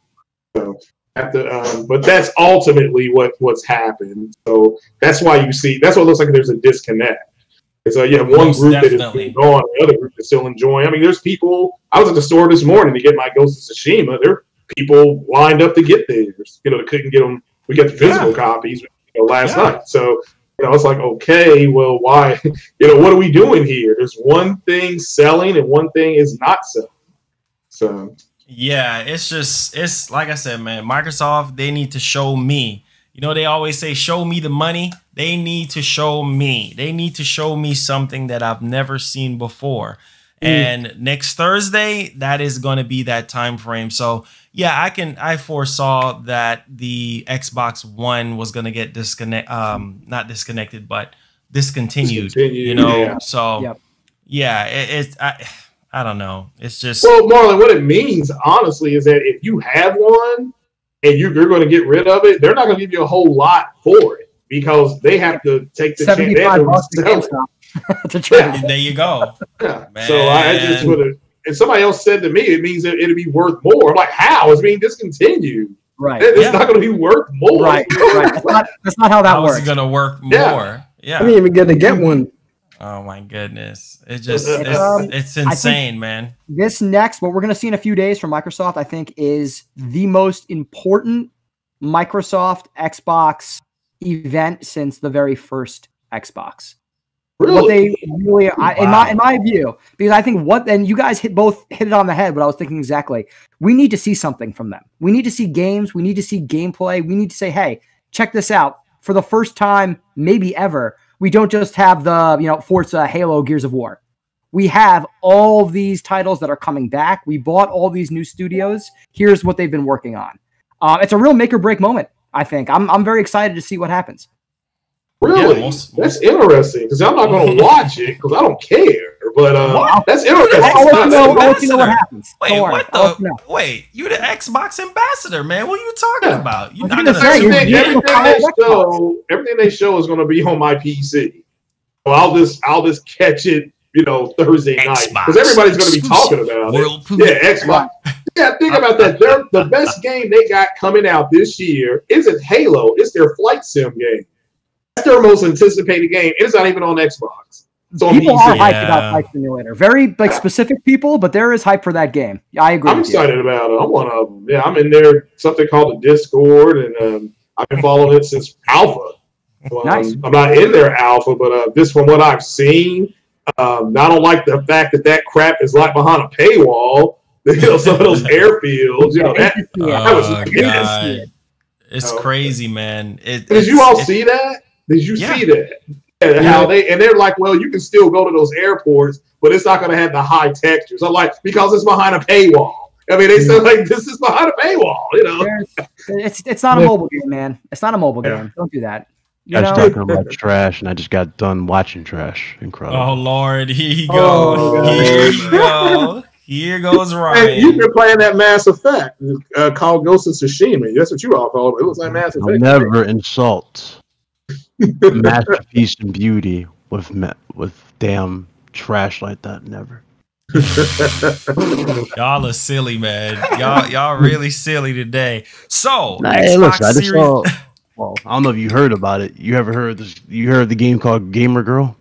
Speaker 4: So but that's ultimately what's happened. So that's why that's what it looks like there's a disconnect. So you have one group that is moving on, the other group is still enjoying. I mean, there's people. I was at the store this morning to get my Ghost of Tsushima. There are people lined up to get theirs. They couldn't get them. We got the physical copies last night. So it's like, okay, well, why? What are we doing here? There's one thing selling and one thing is not selling. So
Speaker 1: yeah, it's like I said, man. Microsoft, they need to show me. They always say, show me the money. They need to show me. They need to show me something that I've never seen before. And next Thursday, that is going to be that time frame. So yeah, I foresaw that the Xbox One was going to get not disconnected, but discontinued.
Speaker 4: Yeah.
Speaker 1: So yeah, I don't know. It's just,
Speaker 4: well, Marlon, what it means honestly is that if you have one and you're going to get rid of it, they're not going to give you a whole lot for it because they have to take the chance
Speaker 2: to trade.
Speaker 1: There you go.
Speaker 4: Yeah. So I just would have. If somebody else said to me, it means that it'd be worth more. I'm like, how? It's being discontinued.
Speaker 2: Right.
Speaker 4: It's not going to be worth more.
Speaker 2: Right. That's not how that works.
Speaker 1: It's going to work more. Yeah.
Speaker 5: I mean, even going to get one.
Speaker 1: Oh my goodness. It's insane, man.
Speaker 2: This next, what we're going to see in a few days from Microsoft, I think is the most important Microsoft Xbox event since the very first Xbox.
Speaker 4: Really?
Speaker 2: What they really, in my view, because I think and you guys both hit it on the head, but I was thinking exactly. We need to see something from them. We need to see games. We need to see gameplay. We need to say, hey, check this out. For the first time, maybe ever, we don't just have the, Forza, Halo, Gears of War. We have all these titles that are coming back. We bought all these new studios. Here's what they've been working on. It's a real make or break moment, I think. I'm very excited to see what happens.
Speaker 4: Really?
Speaker 1: Yeah,
Speaker 4: that's interesting because I'm not going to watch it because I don't care. But that's interesting.
Speaker 2: I'll let you know what happens.
Speaker 1: Wait, what the? Wait, you the Xbox ambassador, man? What are you talking about? You're not
Speaker 4: everything they show is going to be on my PC. So I'll just catch it, Thursday night because everybody's going to be talking about it. Yeah, Xbox. Yeah, think about that. The best game they got coming out this year isn't Halo. It's their flight sim game. That's their most anticipated game. It's not even on Xbox. It's on
Speaker 2: people
Speaker 4: PC.
Speaker 2: are hyped about Flight Simulator. Very specific people, but there is hype for that game. I agree.
Speaker 4: I'm excited about it. I'm one of them. Yeah, I'm in there. Something called the Discord, and I've been following it since Alpha.
Speaker 2: Nice.
Speaker 4: I'm not in their Alpha, but just from what I've seen, I don't like the fact that crap is like behind a paywall. Some of those airfields. That was
Speaker 1: God. It's crazy, man.
Speaker 4: Did you all see that? Did you see that? Yeah, how they're like, well, you can still go to those airports, but it's not going to have the high textures. I'm like, because it's behind a paywall. I mean, they said like this is behind a paywall.
Speaker 2: It's not a mobile game, man. It's not a mobile game. Don't do that.
Speaker 6: I was talking about trash, and I just got done watching trash. Incredible.
Speaker 1: Oh Lord, here you go. Here you go. Here goes Ryan.
Speaker 4: Hey, you've been playing that Mass Effect called Ghost of Tsushima. That's what you all call it. It was like Mass Effect.
Speaker 6: I'll never insult masterpiece and beauty with damn trash like that. Never.
Speaker 1: Y'all are silly, man. Y'all really silly today. So
Speaker 6: hey, listen, I just saw. Well, I don't know if you heard about it. You ever heard this? You heard the game called Gamer Girl?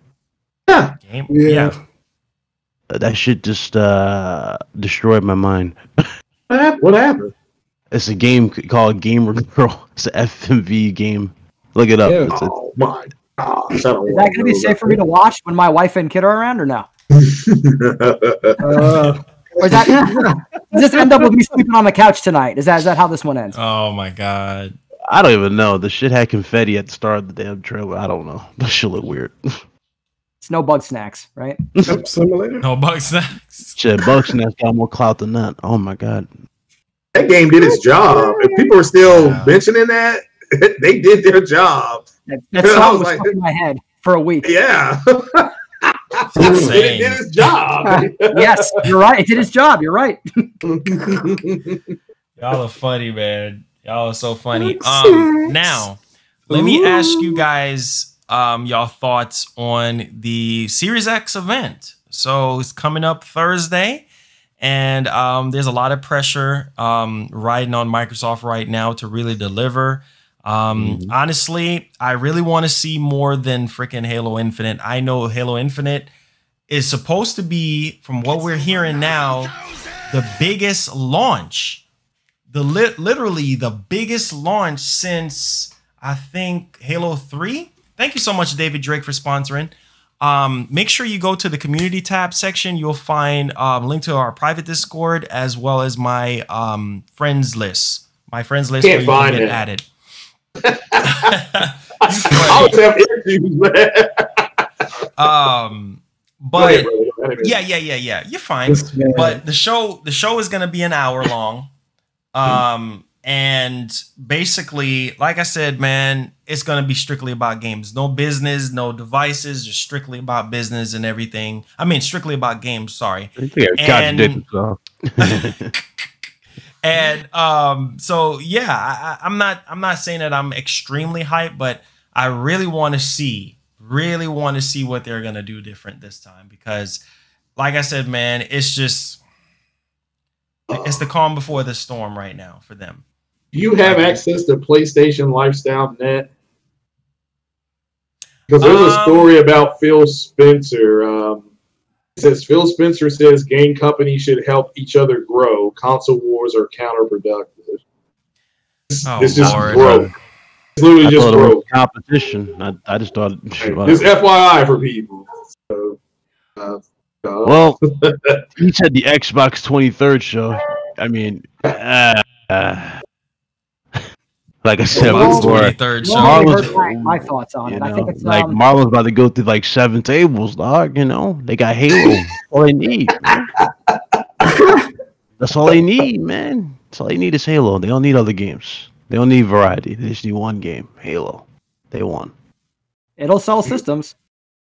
Speaker 4: Yeah.
Speaker 1: Yeah.
Speaker 6: That shit just destroyed my mind.
Speaker 4: What happened?
Speaker 6: It's a game called Gamer Girl. It's an FMV game. Look it up.
Speaker 4: Yeah. Oh my gosh! Is that
Speaker 2: going to be safe for me to watch when my wife and kid are around, or no? Or does this end up with me sleeping on the couch tonight? Is that how this one ends?
Speaker 1: Oh my God!
Speaker 6: I don't even know. The shit had confetti at the start of the damn trailer. I don't know. That shit look weird.
Speaker 2: It's no bug snacks, right?
Speaker 5: Simulator.
Speaker 1: No bug snacks.
Speaker 6: Shit, bug snacks got more clout than that. Oh my God.
Speaker 4: That game did its job. If people are still mentioning that, they did their job.
Speaker 2: That song was stuck in my head for a week.
Speaker 4: Yeah. It did its job.
Speaker 2: Yes, you're right. It did its job. You're right.
Speaker 1: Y'all are funny, man. Y'all are so funny. Now, let me ask you guys y'all thoughts on the Series X event. So it's coming up Thursday, and there's a lot of pressure riding on Microsoft right now to really deliver. Honestly, I really want to see more than freaking Halo Infinite. I know Halo Infinite is supposed to be, from what we're hearing now, the biggest launch. Literally the biggest launch since, I think, Halo 3. Thank you so much, David Drake, for sponsoring. Make sure you go to the community tab section. You'll find a link to our private Discord as well as my friends list. My friends list
Speaker 4: Can't
Speaker 1: where you
Speaker 4: find
Speaker 1: can get
Speaker 4: it.
Speaker 1: added.
Speaker 4: I always have issues, man.
Speaker 1: But yeah. You're fine. But the show is gonna be an hour long. And basically, like I said, man, it's gonna be strictly about games. No business, no devices, just strictly about business and everything. I mean, strictly about games. Sorry. And so yeah, I'm not saying that I'm extremely hyped, but I really want to see what they're gonna do different this time, because like I said, man, it's the calm before the storm right now for them.
Speaker 4: Do you have access to PlayStation Lifestyle Net? Because there's a story about Phil Spencer. It says Phil Spencer says game companies should help each other grow. Console wars are counterproductive. It's just broke. It's literally just broke.
Speaker 6: Competition. I just thought.
Speaker 4: Just FYI for people. So,
Speaker 6: well, he said the Xbox 23rd show. I mean, like I said before,
Speaker 2: my thoughts on it. I think it's
Speaker 6: like Marlon's about to go through like 7 tables, dog. You know, they got Halo. That's all they need. That's all they need, man. That's all they need is Halo. They don't need other games. They don't need variety. They just need one game, Halo. They won.
Speaker 2: It'll sell systems.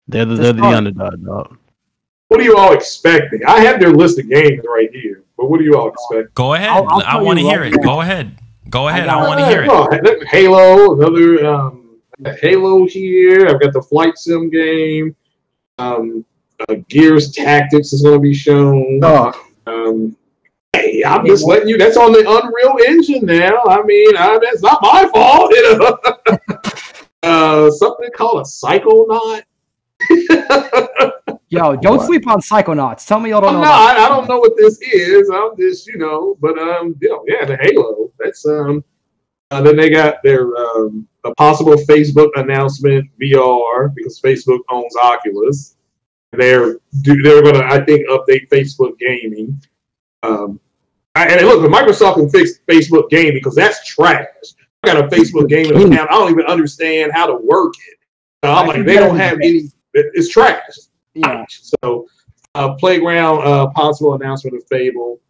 Speaker 6: They're the underdog, dog.
Speaker 4: What are you all expecting? I have their list of games right here, but what do you all expect?
Speaker 7: Go ahead. I want to hear it. Go ahead. Go ahead. I want to hear it.
Speaker 4: Halo, another Halo here. I've got the Flight Sim game. Gears Tactics is going to be shown. Hey, I'm just letting you. That's on the Unreal Engine now. I mean, that's not my fault. You know? Something called a Psychonaut.
Speaker 2: Yo, don't sleep on Psychonauts. Tell me y'all don't know.
Speaker 4: I don't know what this is. I'm just, but the Halo. That's then they got their a possible Facebook announcement VR because Facebook owns Oculus. They're gonna, I think, update Facebook gaming. And look, Microsoft can fix Facebook gaming because that's trash. I got a Facebook gaming account. I don't even understand how to work it. I'm like, they don't have any. It's trash. Yeah. So, Playground, possible announcement of Fable.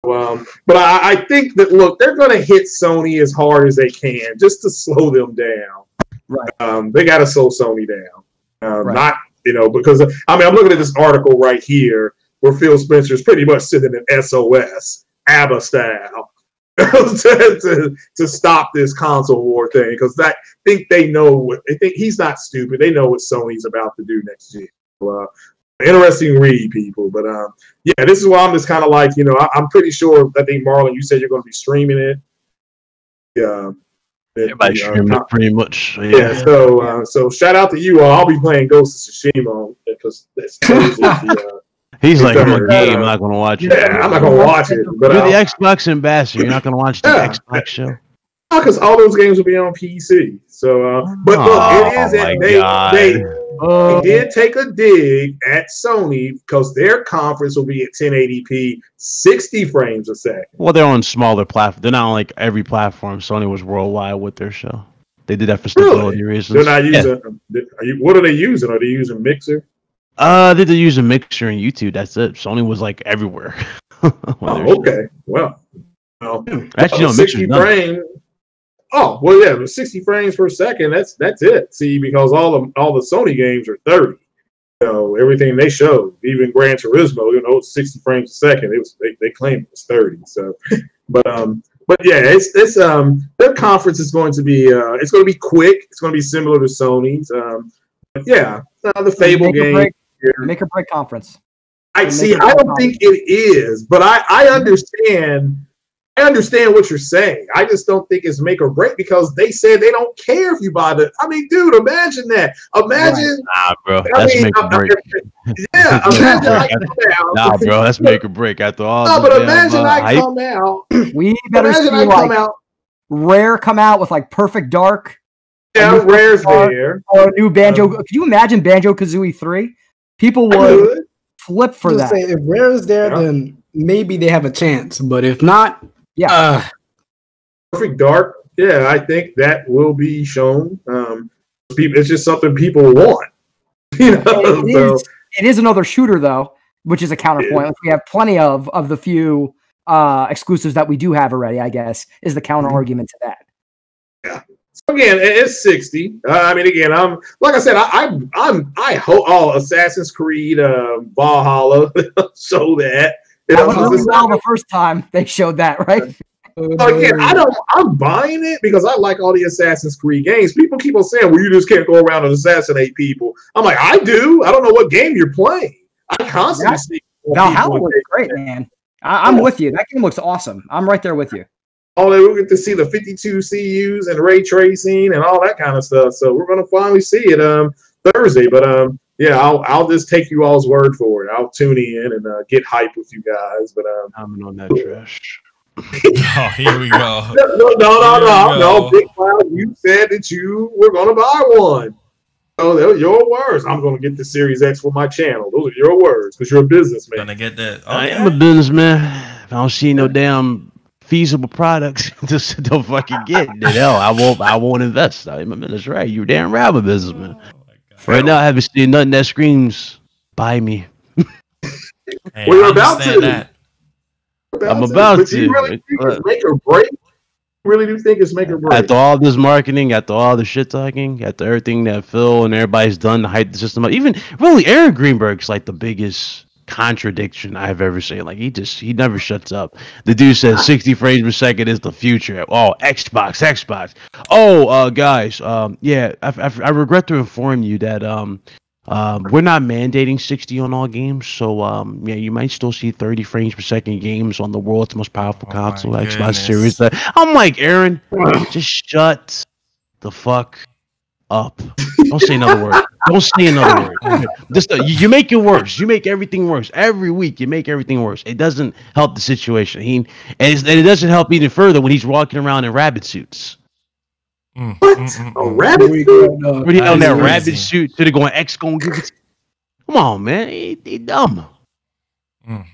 Speaker 4: But I think that, look, they're going to hit Sony as hard as they can just to slow them down.
Speaker 2: Right.
Speaker 4: They got to slow Sony down.
Speaker 2: Right.
Speaker 4: Not, because, I'm looking at this article right here where Phil Spencer's pretty much sitting in SOS, ABBA style, to stop this console war thing. Because I think they know, he's not stupid. They know what Sony's about to do next year. Interesting read, people. But this is why I'm just kind of like, I'm pretty sure. I think Marlon, you said you're going to be streaming it. Yeah,
Speaker 6: everybody streaming it pretty much.
Speaker 4: Yeah. So shout out to you all. I'll be playing Ghost of Tsushima because that's
Speaker 6: he's like, I'm a game. I'm not going to watch it.
Speaker 4: Yeah, I'm not going to watch it. But
Speaker 6: you're the Xbox ambassador. You're not going to watch the Xbox show.
Speaker 4: Because all those games will be on PC. So, but look, it is they did take a dig at Sony because their conference will be at 1080p, 60 frames a second.
Speaker 6: Well, they're on smaller platforms. They're not on like every platform. Sony was worldwide with their show. They did that for stability reasons.
Speaker 4: They're not using. What are they using? Are they using Mixer?
Speaker 6: They're using Mixer and YouTube. That's it. Sony was like everywhere.
Speaker 4: Okay. Well,
Speaker 6: actually, no,
Speaker 4: 60 frames. Oh, well, yeah, but 60 frames per second, that's it. See, because all the Sony games are 30. Everything they showed, even Gran Turismo, it's 60 frames a second. It was they claimed it was 30. So, but yeah, it's their conference is going to be it's going to be quick. It's going to be similar to Sony's. But yeah, the Fable game,
Speaker 2: make or break conference.
Speaker 4: I don't think it is, but I understand. I understand what you're saying. I just don't think it's make or break because they said they don't care if you buy the. I mean, dude, imagine that. Imagine.
Speaker 6: Nah, bro, that's make or break.
Speaker 4: Yeah, imagine I come out.
Speaker 6: Nah, bro, that's make or break. After all.
Speaker 4: No, but imagine I come out.
Speaker 2: We better see like Rare come out with like Perfect Dark.
Speaker 4: Yeah, Rare's there.
Speaker 2: Or a new Banjo. Could you imagine Banjo-Kazooie 3? People would flip for that.
Speaker 5: Say, if Rare is there, then maybe they have a chance. But if not.
Speaker 2: Yeah,
Speaker 4: Perfect Dark. Yeah, I think that will be shown. It's just something people want.
Speaker 2: It is another shooter though, which is a counterpoint. We have plenty of the few exclusives that we do have already. I guess is the counter argument to that.
Speaker 4: Yeah. So again, it's 60. Again, I'm like I said, I hope Assassin's Creed Valhalla show that.
Speaker 2: That was really well the first time they showed that, right?
Speaker 4: Again, I'm buying it because I like all the Assassin's Creed games. People keep on saying, well, you just can't go around and assassinate people. I'm like, I do. I don't know what game you're playing. I constantly see
Speaker 2: Valhalla was great, man. I'm with you. That game looks awesome. I'm right there with you.
Speaker 4: We get to see the 52 CUs and ray tracing and all that kind of stuff. So we're going to finally see it Thursday. But yeah, I'll just take you all's word for it. I'll tune in and get hype with you guys. But
Speaker 6: I'm on that trash.
Speaker 7: Oh, here we go.
Speaker 4: No, Big Cloud. You said that you were going to buy one. Oh, those are your words. I'm going to get the Series X for my channel. Those are your words because you're a businessman.
Speaker 7: Gonna get that. Okay.
Speaker 6: I am a businessman. If I don't see no damn feasible products, just don't fucking get it. Hell, I won't invest. I'm a business, right? You're damn right, I'm a businessman. Right now, I haven't seen nothing that screams "buy me."
Speaker 7: Hey, we're about to.
Speaker 6: I'm about to.
Speaker 4: You really think it's make or break? really do think it's make or break.
Speaker 6: After all this marketing, after all the shit talking, after everything that Phil and everybody's done to hype the system up, even really Aaron Greenberg's like the biggest contradiction I've ever seen. Like he never shuts up. The dude says 60 frames per second is the future. Oh, Xbox. Oh, guys, yeah, I regret to inform you that we're not mandating 60 on all games, so yeah, you might still see 30 frames per second games on the world's most powerful console, Xbox Series. I'm like, Aaron, just shut the fuck up. Don't say another word. Don't say another word. Just you make it worse. You make everything worse. Every week you make everything worse. It doesn't help the situation. And it doesn't help even further when he's walking around in rabbit suits.
Speaker 4: What? A rabbit suit?
Speaker 6: Where he on that rabbit suit to the going X gonna give it. Come on, man. He dumb.
Speaker 7: Like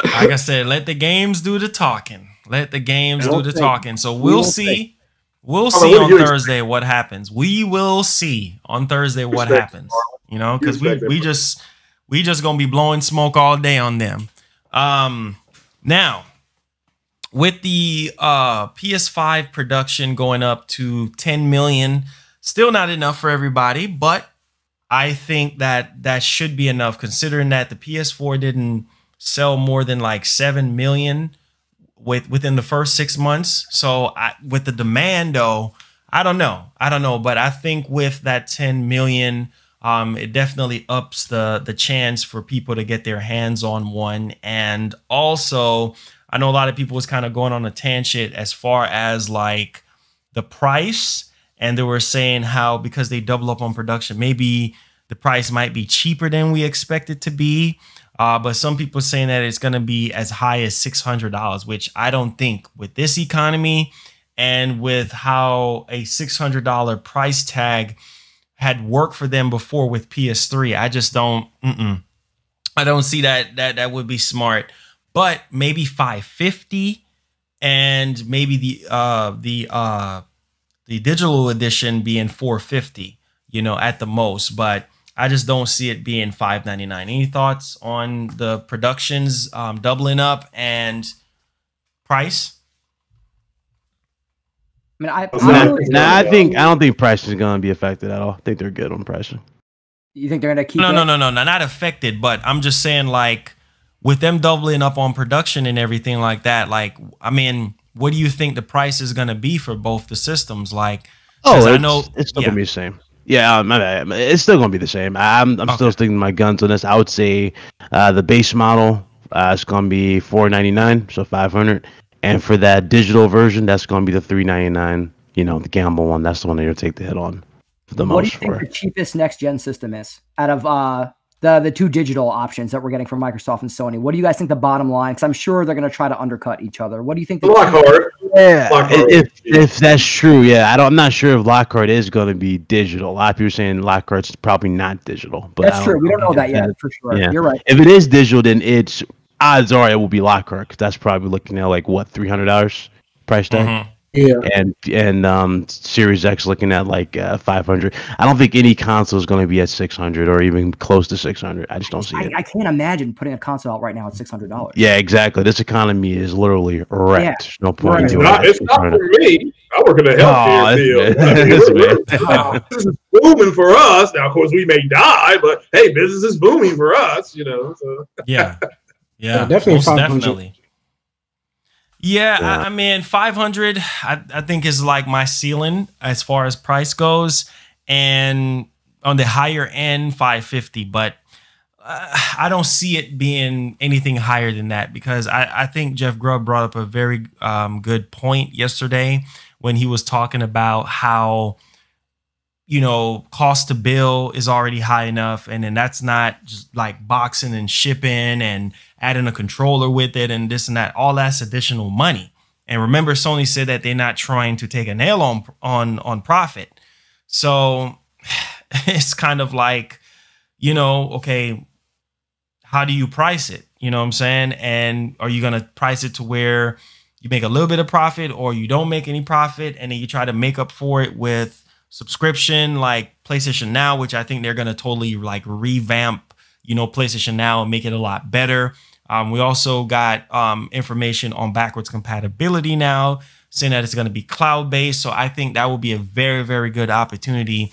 Speaker 7: I said, let the games do the talking. Let the games do the talking. So we'll see. We'll see on Thursday what happens. We will see on Thursday what happens. You know, because we just gonna be blowing smoke all day on them. Now, with the PS5 production going up to 10 million, still not enough for everybody, but I think that should be enough considering that the PS4 didn't sell more than like 7 million within the first 6 months. So with the demand though, I don't know, but I think with that 10 million, it definitely ups the chance for people to get their hands on one. And also, I know a lot of people was kind of going on a tangent as far as like the price, and they were saying how because they double up on production, maybe the price might be cheaper than we expect it to be. But some people saying that it's going to be as high as $600, which I don't think with this economy and with how a $600 price tag had worked for them before with PS3. I just don't. I don't see that would be smart. But maybe 550, and maybe the digital edition being 450, you know, at the most. But I just don't see it being $599. Any thoughts on the productions doubling up and price?
Speaker 2: I mean, I
Speaker 6: don't think price is going to be affected at all. I think they're good on pricing.
Speaker 2: You think they're going to keep?
Speaker 7: No, not affected. But I'm just saying, like, with them doubling up on production and everything like that, like, I mean, what do you think the price is going to be for both the systems? Like, I know
Speaker 6: it's still going to be the same. Yeah, my bad. It's still going to be the same. I'm still sticking my guns on this. I would say the base model is going to be $499, so $500, and for that digital version, that's going to be the $399. You know, the gamble one. That's the one that you'll take the hit on for the most.
Speaker 2: What do you think the cheapest next gen system is out of the two digital options that we're getting from Microsoft and Sony? What do you guys think the bottom line? Because I'm sure they're going to try to undercut each other. What do you think?
Speaker 4: Lockhart.
Speaker 6: Yeah, if that's true, yeah. I'm not sure if Lockhart is going to be digital. A lot of people are saying Lockhart's probably not digital. But
Speaker 2: that's true. We don't know that yet for sure. Yeah. You're right.
Speaker 6: If it is digital, then it's odds are it will be Lockhart, because that's probably looking at like what, $300 price tag.
Speaker 5: Yeah,
Speaker 6: and Series X looking at like 500. I don't think any console is going to be at 600 or even close to 600. I just don't see it.
Speaker 2: I can't imagine putting a console out right now at $600.
Speaker 6: Yeah, exactly. This economy is literally wrecked.
Speaker 2: Yeah.
Speaker 6: There's no point in doing
Speaker 4: it. It's not for me. I work in the healthcare field. This is booming for us. Now, of course, we may die, but hey, business is booming for us. You know. So.
Speaker 7: Yeah,
Speaker 5: definitely,
Speaker 7: definitely. Yeah, I mean, 500, I think is like my ceiling as far as price goes, and on the higher end, 550. But I don't see it being anything higher than that, because I think Jeff Grubb brought up a very good point yesterday when he was talking about how, you know, cost to build is already high enough, and then that's not just like boxing and shipping and adding a controller with it and this and that. All that's additional money. And remember, Sony said that they're not trying to take a nail on profit. So it's kind of like, you know, okay, how do you price it? You know what I'm saying? And are you going to price it to where you make a little bit of profit, or you don't make any profit, and then you try to make up for it with subscription like PlayStation Now, which I think they're going to totally like revamp, you know, PlayStation Now and make it a lot better. We also got information on backwards compatibility now, saying that it's going to be cloud-based. So I think that will be a very, very good opportunity.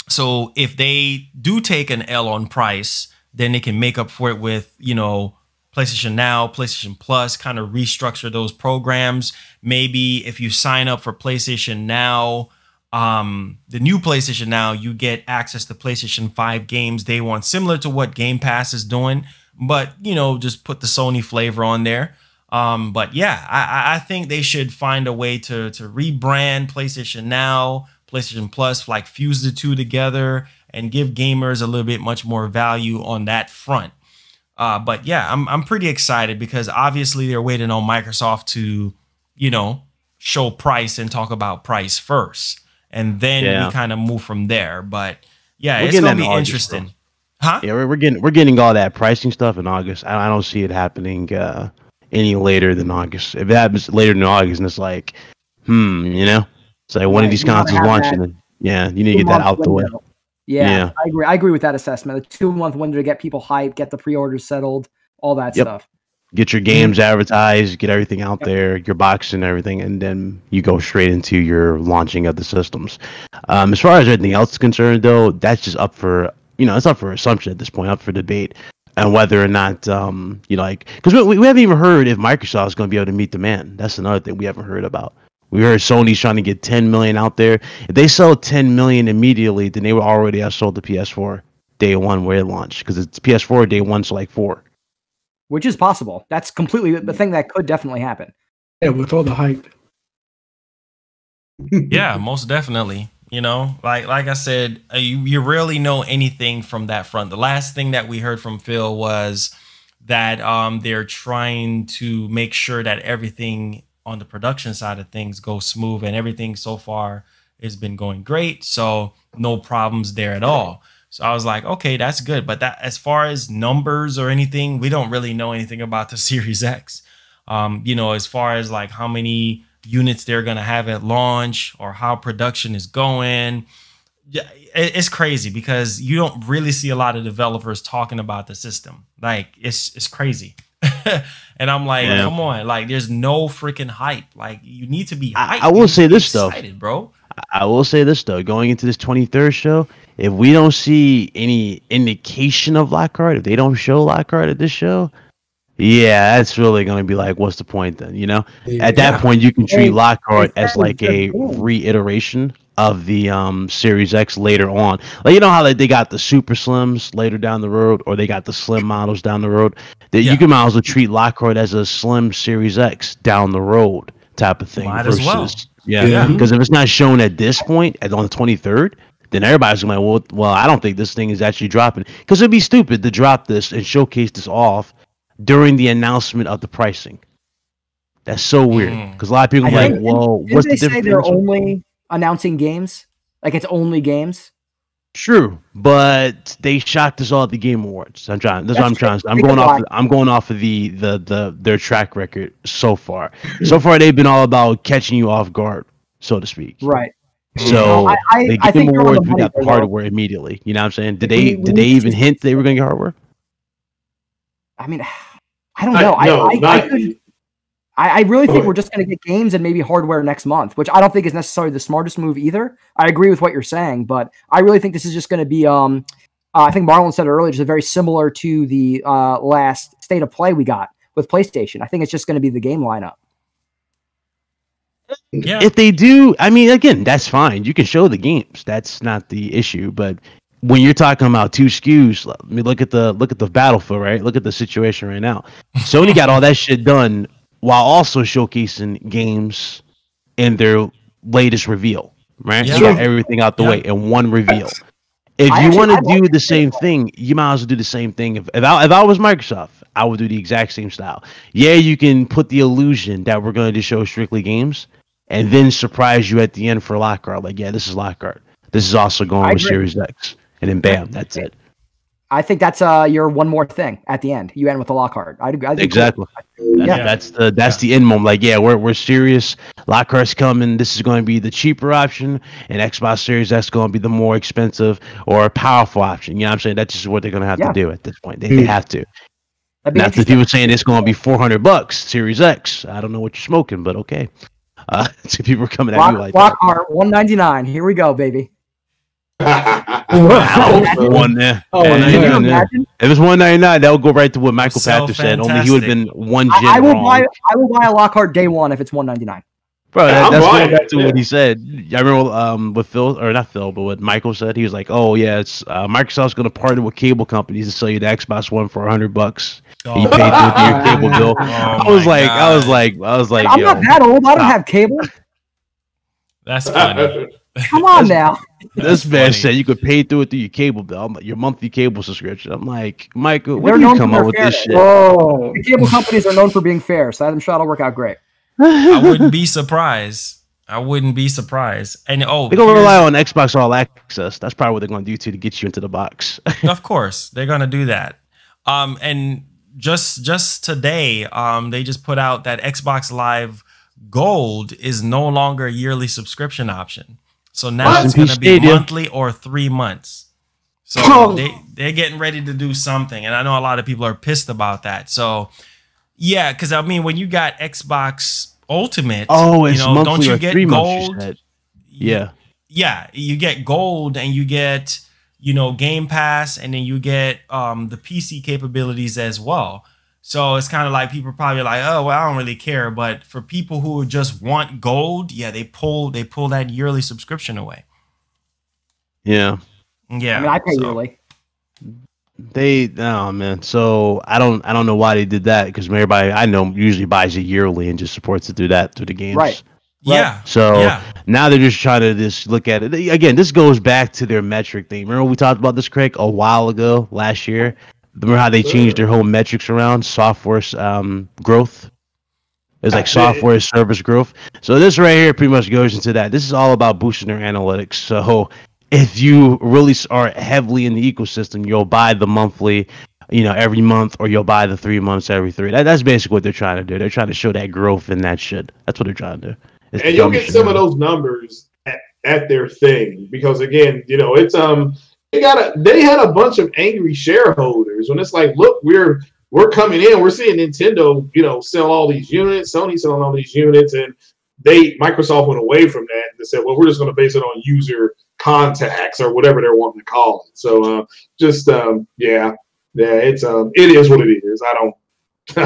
Speaker 7: So if they do take an L on price, then they can make up for it with, you know, PlayStation Now, PlayStation Plus, kind of restructure those programs. Maybe if you sign up for PlayStation Now, the new PlayStation Now, you get access to PlayStation 5 games day one, similar to what Game Pass is doing, but, you know, just put the Sony flavor on there. But yeah, I think they should find a way to rebrand PlayStation Now, PlayStation Plus, like fuse the two together and give gamers a little bit much more value on that front. But yeah, I'm pretty excited because obviously they're waiting on Microsoft to, you know, show price and talk about price first. And then we kind of move from there. But yeah, it's going to be interesting. Huh?
Speaker 6: Yeah, we're getting all that pricing stuff in August. I don't see it happening any later than August. If it happens later than August, and it's like, you know, it's like one of these consoles launching. You need to get that out the way.
Speaker 2: Yeah, I agree with that assessment. A 2-month window to get people hyped, get the pre-orders settled, all that stuff.
Speaker 6: Get your games advertised, get everything out there, your box and everything, and then you go straight into your launching of the systems. As far as everything else is concerned, though, that's just up for, you know, it's up for assumption at this point, up for debate, and whether or not, you know, like, because we haven't even heard if Microsoft is going to be able to meet demand. That's another thing we haven't heard about. We heard Sony's trying to get 10 million out there. If they sell 10 million immediately, then they would already have sold the PS4 day one where it launched, because it's PS4 day one, so like 4.
Speaker 2: Which is possible. That's completely the thing that could definitely happen.
Speaker 5: Yeah, with all the hype.
Speaker 7: Yeah, most definitely. You know, like I said, you rarely know anything from that front. The last thing that we heard from Phil was that they're trying to make sure that everything on the production side of things goes smooth, and everything so far has been going great. So no problems there at all. So I was like, okay, that's good. But that, as far as numbers or anything, we don't really know anything about the Series X. You know, as far as like how many units they're going to have at launch or how production is going. It's crazy because you don't really see a lot of developers talking about the system. Like it's crazy. And I'm like, come on, like there's no freaking hype. Like you need to be hyped.
Speaker 6: I will say this though,
Speaker 7: bro.
Speaker 6: I will say this though, going into this 23rd show, if we don't see any indication of Lockhart, if they don't show Lockhart at this show, yeah, that's really going to be like, what's the point then? You know, at that point, you can treat Lockhart as like a reiteration of the Series X later on. Like, you know how like they got the super slims later down the road, or they got the slim models down the road. That you can might as well treat Lockhart as a slim Series X down the road type of thing.
Speaker 7: Might as well.
Speaker 6: Yeah, because if it's not shown at this point, on the 23rd, then everybody's going to be like, well, I don't think this thing is actually dropping. Because it'd be stupid to drop this and showcase this off during the announcement of the pricing. That's so weird. Because a lot of people are like, well, what's the difference?
Speaker 2: Did they say they're only announcing games? Like it's only games?
Speaker 6: True, but they shocked us all at the Game Awards. I'm going off of their track record so far. So far, they've been all about catching you off guard, so to speak.
Speaker 2: Right.
Speaker 6: So the Game Awards, we got the hardware immediately. You know what I'm saying? Did they even hint they were going to get hardware?
Speaker 2: I mean, I don't know. I really think we're just going to get games and maybe hardware next month, which I don't think is necessarily the smartest move either. I agree with what you're saying, but I really think this is just going to be, I think Marlon said it earlier, just very similar to the last State of Play we got with PlayStation. I think it's just going to be the game lineup.
Speaker 6: Yeah. If they do, I mean, again, that's fine. You can show the games. That's not the issue. But when you're talking about two SKUs, I mean, look at the Battlefield, right? Look at the situation right now. Sony got all that shit done while also showcasing games in their latest reveal, right? You got everything out the way in one reveal. If you want to do the same thing, you might as well do the same thing. If I was Microsoft, I would do the exact same style. Yeah, you can put the illusion that we're going to show strictly games, and then surprise you at the end for Lockhart. Like, yeah, this is Lockhart. This is also going with Series X. And then bam, that's it.
Speaker 2: I think that's your one more thing at the end. You end with the Lockhart.
Speaker 6: Exactly. That's the end moment. Like, yeah, we're serious. Lockhart's coming. This is going to be the cheaper option, and Xbox Series X going to be the more expensive or powerful option. You know what I'm saying? That's just what they're going to have to do at this point. They have to. Not that people saying it's going to be $400 Series X. I don't know what you're smoking, but okay. So people are coming at you like
Speaker 2: Lockhart, $199. Here we go, baby.
Speaker 6: One there. If it's $199, that would go right to what Michael Pachter said. Only he would have been one gen
Speaker 2: I will
Speaker 6: wrong.
Speaker 2: I will buy a Lockhart day one if it's $199.
Speaker 6: Bro, that's going back to what he said. I remember with Phil, or not Phil, but what Michael said. He was like, "Oh yeah, it's Microsoft's going to partner with cable companies to sell you the Xbox One for $100. You pay through your cable bill." I was like,
Speaker 2: I'm not that old. I don't have cable.
Speaker 7: That's funny.
Speaker 2: Come on now.
Speaker 6: This man said you could pay through your cable bill, your monthly cable subscription. I'm like, Michael, where do you come up with this shit?
Speaker 2: Oh, the cable companies are known for being fair, so I'm sure it'll work out great.
Speaker 7: I wouldn't be surprised. And they're
Speaker 6: gonna rely on Xbox All Access. That's probably what they're gonna do to get you into the box.
Speaker 7: Of course, they're gonna do that. And just today, they just put out that Xbox Live Gold is no longer a yearly subscription option. So now it's gonna be monthly or 3 months. So they're getting ready to do something, and I know a lot of people are pissed about that. So yeah, because I mean, when you got Xbox Ultimate,
Speaker 6: it's monthly
Speaker 7: don't you
Speaker 6: or
Speaker 7: get
Speaker 6: 3
Speaker 7: gold?
Speaker 6: months, yeah,
Speaker 7: you get gold, and you get Game Pass, and then you get the PC capabilities as well. So it's kind of like people are probably like, oh well, I don't really care. But for people who just want gold, yeah, they pull that yearly subscription away.
Speaker 6: Yeah.
Speaker 2: I mean, I pay yearly.
Speaker 6: Man. So I don't know why they did that, because everybody I know usually buys it yearly and just supports it through the games.
Speaker 2: Right.
Speaker 7: Yeah.
Speaker 6: So now they're just trying to just look at it again. This goes back to their metric thing. Remember we talked about this, Craig, a while ago last year. Remember how they changed their whole metrics around software growth? It's like software service growth. So this right here pretty much goes into that. This is all about boosting their analytics. So if you really are heavily in the ecosystem, you'll buy the monthly, every month, or you'll buy the 3 months every 3. That's basically what they're trying to do. They're trying to show that growth in that shit. That's what they're trying to do.
Speaker 4: And you'll get some of those numbers at their thing, because again, it's they had a bunch of angry shareholders when it's like, look, we're coming in, we're seeing Nintendo, sell all these units, Sony selling all these units, and Microsoft went away from that and said, well, we're just going to base it on user contacts or whatever they're wanting to call it. So it is what it is. I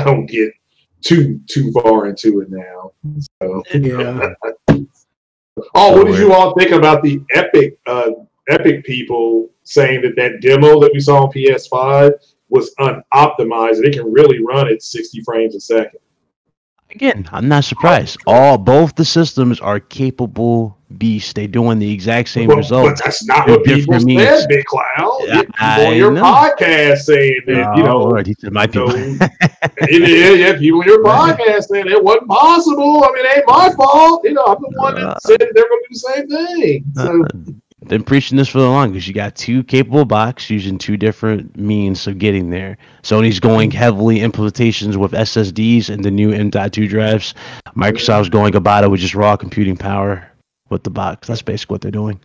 Speaker 4: don't get too far into it now. So what did you all think about the Epic people saying that demo that we saw on PS5 was unoptimized and it can really run at 60 frames a second?
Speaker 6: Again, I'm not surprised. Both the systems are capable beasts. They're doing the exact same results.
Speaker 4: But that's not what people said, Big Cloud. People on your podcast saying that,
Speaker 6: Lord, he said my people.
Speaker 4: people on your podcast saying it wasn't possible. I mean, it ain't my fault. I'm the one that said they're going to do the same thing. So.
Speaker 6: Been preaching this for the long, because you got two capable box using two different means of getting there. Sony's going heavily implementations with SSDs and the new M.2 drives. Microsoft's going about it with just raw computing power with the box. That's basically what they're doing.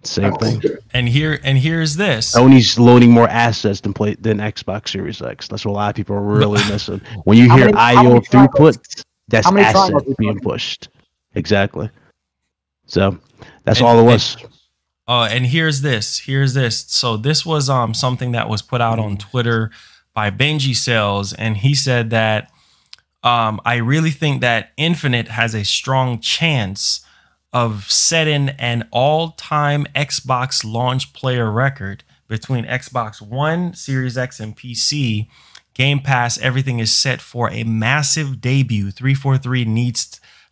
Speaker 6: Same thing.
Speaker 7: And here's this.
Speaker 6: Sony's loading more assets than Xbox Series X. That's what a lot of people are really missing. When you hear I/O throughput, that's assets being pushed. Exactly. So that's all it was.
Speaker 7: And here's this. So this was something that was put out on Twitter by Benji Sales, and he said that I really think that Infinite has a strong chance of setting an all-time Xbox launch player record between Xbox One, Series X, and PC. Game Pass, everything is set for a massive debut. 343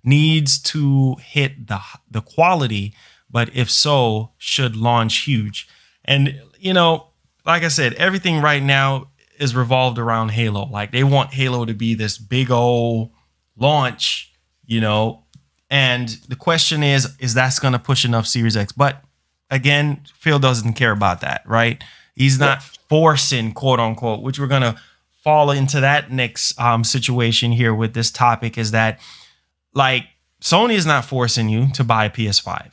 Speaker 7: needs to hit the quality, but if so, should launch huge. And, like I said, everything right now is revolved around Halo. Like, they want Halo to be this big old launch, and the question is that's going to push enough Series X? But again, Phil doesn't care about that, right? He's not forcing, quote unquote, which we're going to fall into that next situation here with this topic, is that, like, Sony is not forcing you to buy a PS5.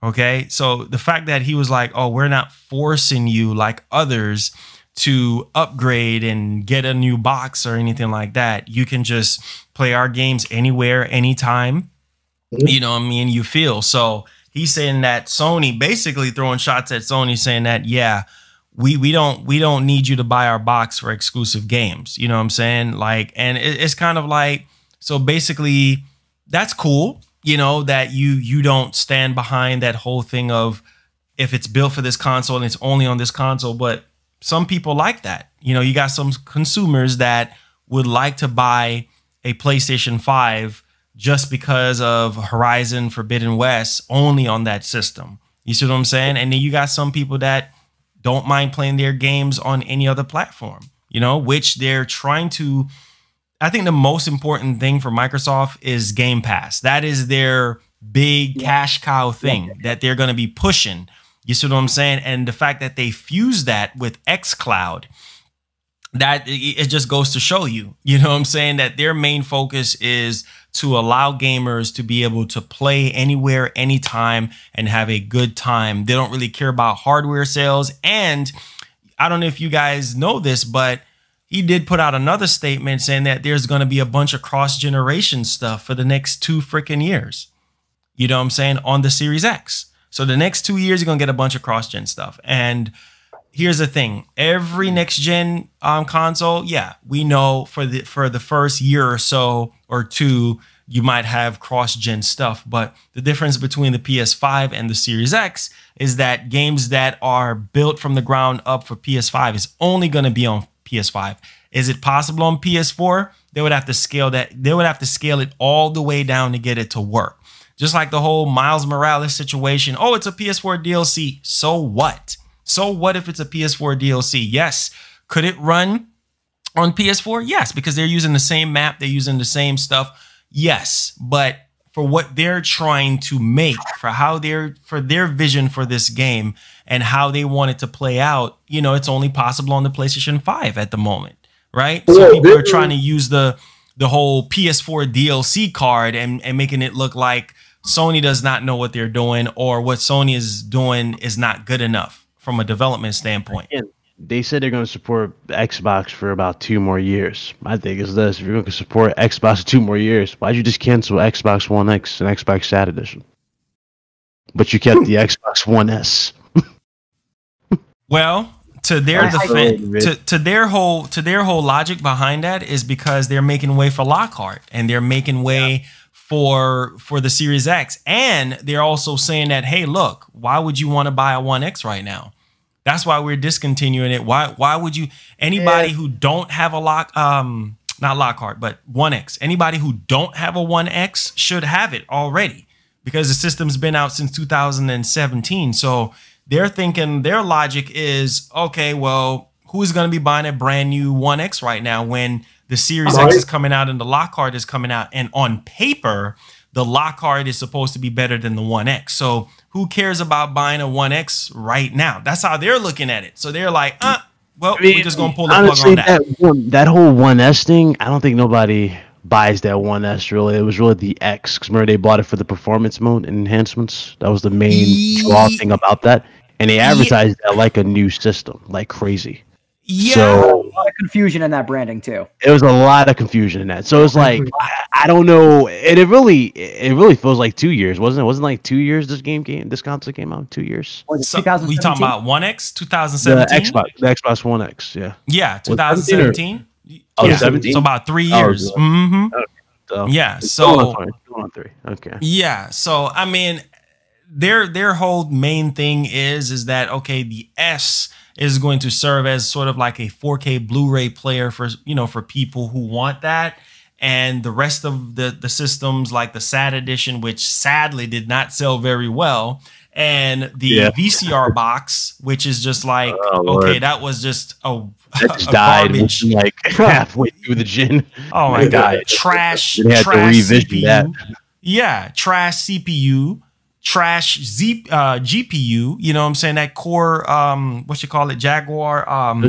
Speaker 7: Okay, so the fact that he was like, oh, we're not forcing you like others to upgrade and get a new box or anything like that. You can just play our games anywhere, anytime. You know what I mean? You feel. So he's saying that Sony, basically throwing shots at Sony, saying that, yeah, we don't need you to buy our box for exclusive games. You know what I'm saying? Like, and it's kind of like, so basically that's cool, you know, that you don't stand behind that whole thing of if it's built for this console and it's only on this console. But some people like that. You know, you got some consumers that would like to buy a PlayStation 5 just because of Horizon Forbidden West only on that system. You see what I'm saying? And then you got some people that don't mind playing their games on any other platform, you know, which they're trying to. I think the most important thing for Microsoft is Game Pass. That is their big cash cow thing that they're going to be pushing. You see what I'm saying? And the fact that they fuse that with xCloud, that it just goes to show you, you know what I'm saying, that their main focus is to allow gamers to be able to play anywhere, anytime, and have a good time. They don't really care about hardware sales. And I don't know if you guys know this, but he did put out another statement saying that there's going to be a bunch of cross-generation stuff for the next 2 freaking years. You know what I'm saying? On the Series X. So the next 2 years, you're going to get a bunch of cross-gen stuff. And here's the thing. Every next-gen console, yeah, we know for the first year or so or two, you might have cross-gen stuff. But the difference between the PS5 and the Series X is that games that are built from the ground up for PS5 is only going to be on PS5. Is it possible on PS4? They would have to scale that. They would have to scale it all the way down to get it to work. Just like the whole Miles Morales situation. Oh, it's a PS4 DLC. So what? So what if it's a PS4 DLC? Yes. Could it run on PS4? Yes, because they're using the same map. They're using the same stuff. Yes. But for what they're trying to make, for their vision for this game and how they want it to play out, you know, it's only possible on the PlayStation 5 at the moment, right? So people are trying to use the whole PS4 DLC card and making it look like Sony does not know what they're doing, or what Sony is doing is not good enough from a development standpoint.
Speaker 6: They said they're going to support Xbox for about 2 more years. My thing is this: if you're going to support Xbox for 2 more years, why'd you just cancel Xbox One X and Xbox Sat Edition? But you kept the Xbox One S.
Speaker 7: Well, to their defense, to their whole logic behind that is because they're making way for Lockhart and they're making way for the Series X, and they're also saying that, hey, look, why would you want to buy a One X right now? That's why we're discontinuing it. Why would you? Anybody who don't have a not Lockhart, but One X. Anybody who don't have a One X should have it already because the system's been out since 2017. So they're thinking, their logic is, okay, well, who's going to be buying a brand new One X right now when the Series X is coming out and the Lockhart is coming out? And on paper, the Lockhart is supposed to be better than the One X. So who cares about buying a One X right now? That's how they're looking at it. So they're like, well, I mean, we're just going to pull the plug on that.
Speaker 6: That whole One S thing, I don't think nobody buys that One S really. It was really the X. Because remember, they bought it for the performance mode and enhancements. That was the main draw thing about that. And they advertised that like a new system, like crazy.
Speaker 2: Yeah,
Speaker 6: so,
Speaker 2: a lot of confusion in that branding too.
Speaker 6: It was a lot of confusion in that. So it's like, I don't know. And it really feels like 2 years, wasn't it? Wasn't like 2 years this console came out? 2 years.
Speaker 7: So we talking about One X, 2017?
Speaker 6: The Xbox One X, yeah.
Speaker 7: Yeah, 2017.
Speaker 6: Oh, 17?
Speaker 7: So about 3 years. Yeah. So
Speaker 6: going on 3. Okay.
Speaker 7: Yeah. So I mean, their whole main thing is that, okay, the S is going to serve as sort of like a 4K Blu-ray player for, you know, for people who want that. And the rest of the systems, like the SAT edition, which sadly did not sell very well, and the VCR box, which is just like, okay, that was just
Speaker 6: that just died garbage. Like halfway through the gen.
Speaker 7: Oh my god, trash CPU. That. Yeah, trash CPU. Trash GPU, you know what I'm saying? That Core, what you call it, Jaguar,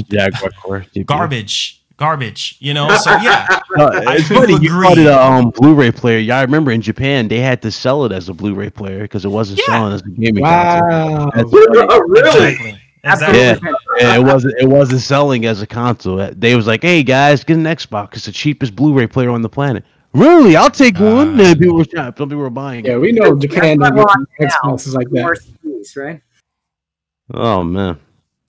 Speaker 6: Jaguar Core GPU.
Speaker 7: Garbage, you know. So yeah,
Speaker 6: it's funny you called it a Blu-ray player. Yeah, I remember in Japan they had to sell it as a Blu-ray player because it wasn't selling as a gaming console.
Speaker 4: Really?
Speaker 7: Exactly.
Speaker 6: Yeah, it wasn't selling as a console. They was like, "Hey guys, get an Xbox. It's the cheapest Blu-ray player on the planet." Really, I'll take one. And people were buying.
Speaker 5: Yeah, we know Japan
Speaker 2: That's
Speaker 5: don't
Speaker 2: why
Speaker 5: get Xboxes like that.
Speaker 2: Worst piece, right?
Speaker 6: Oh man,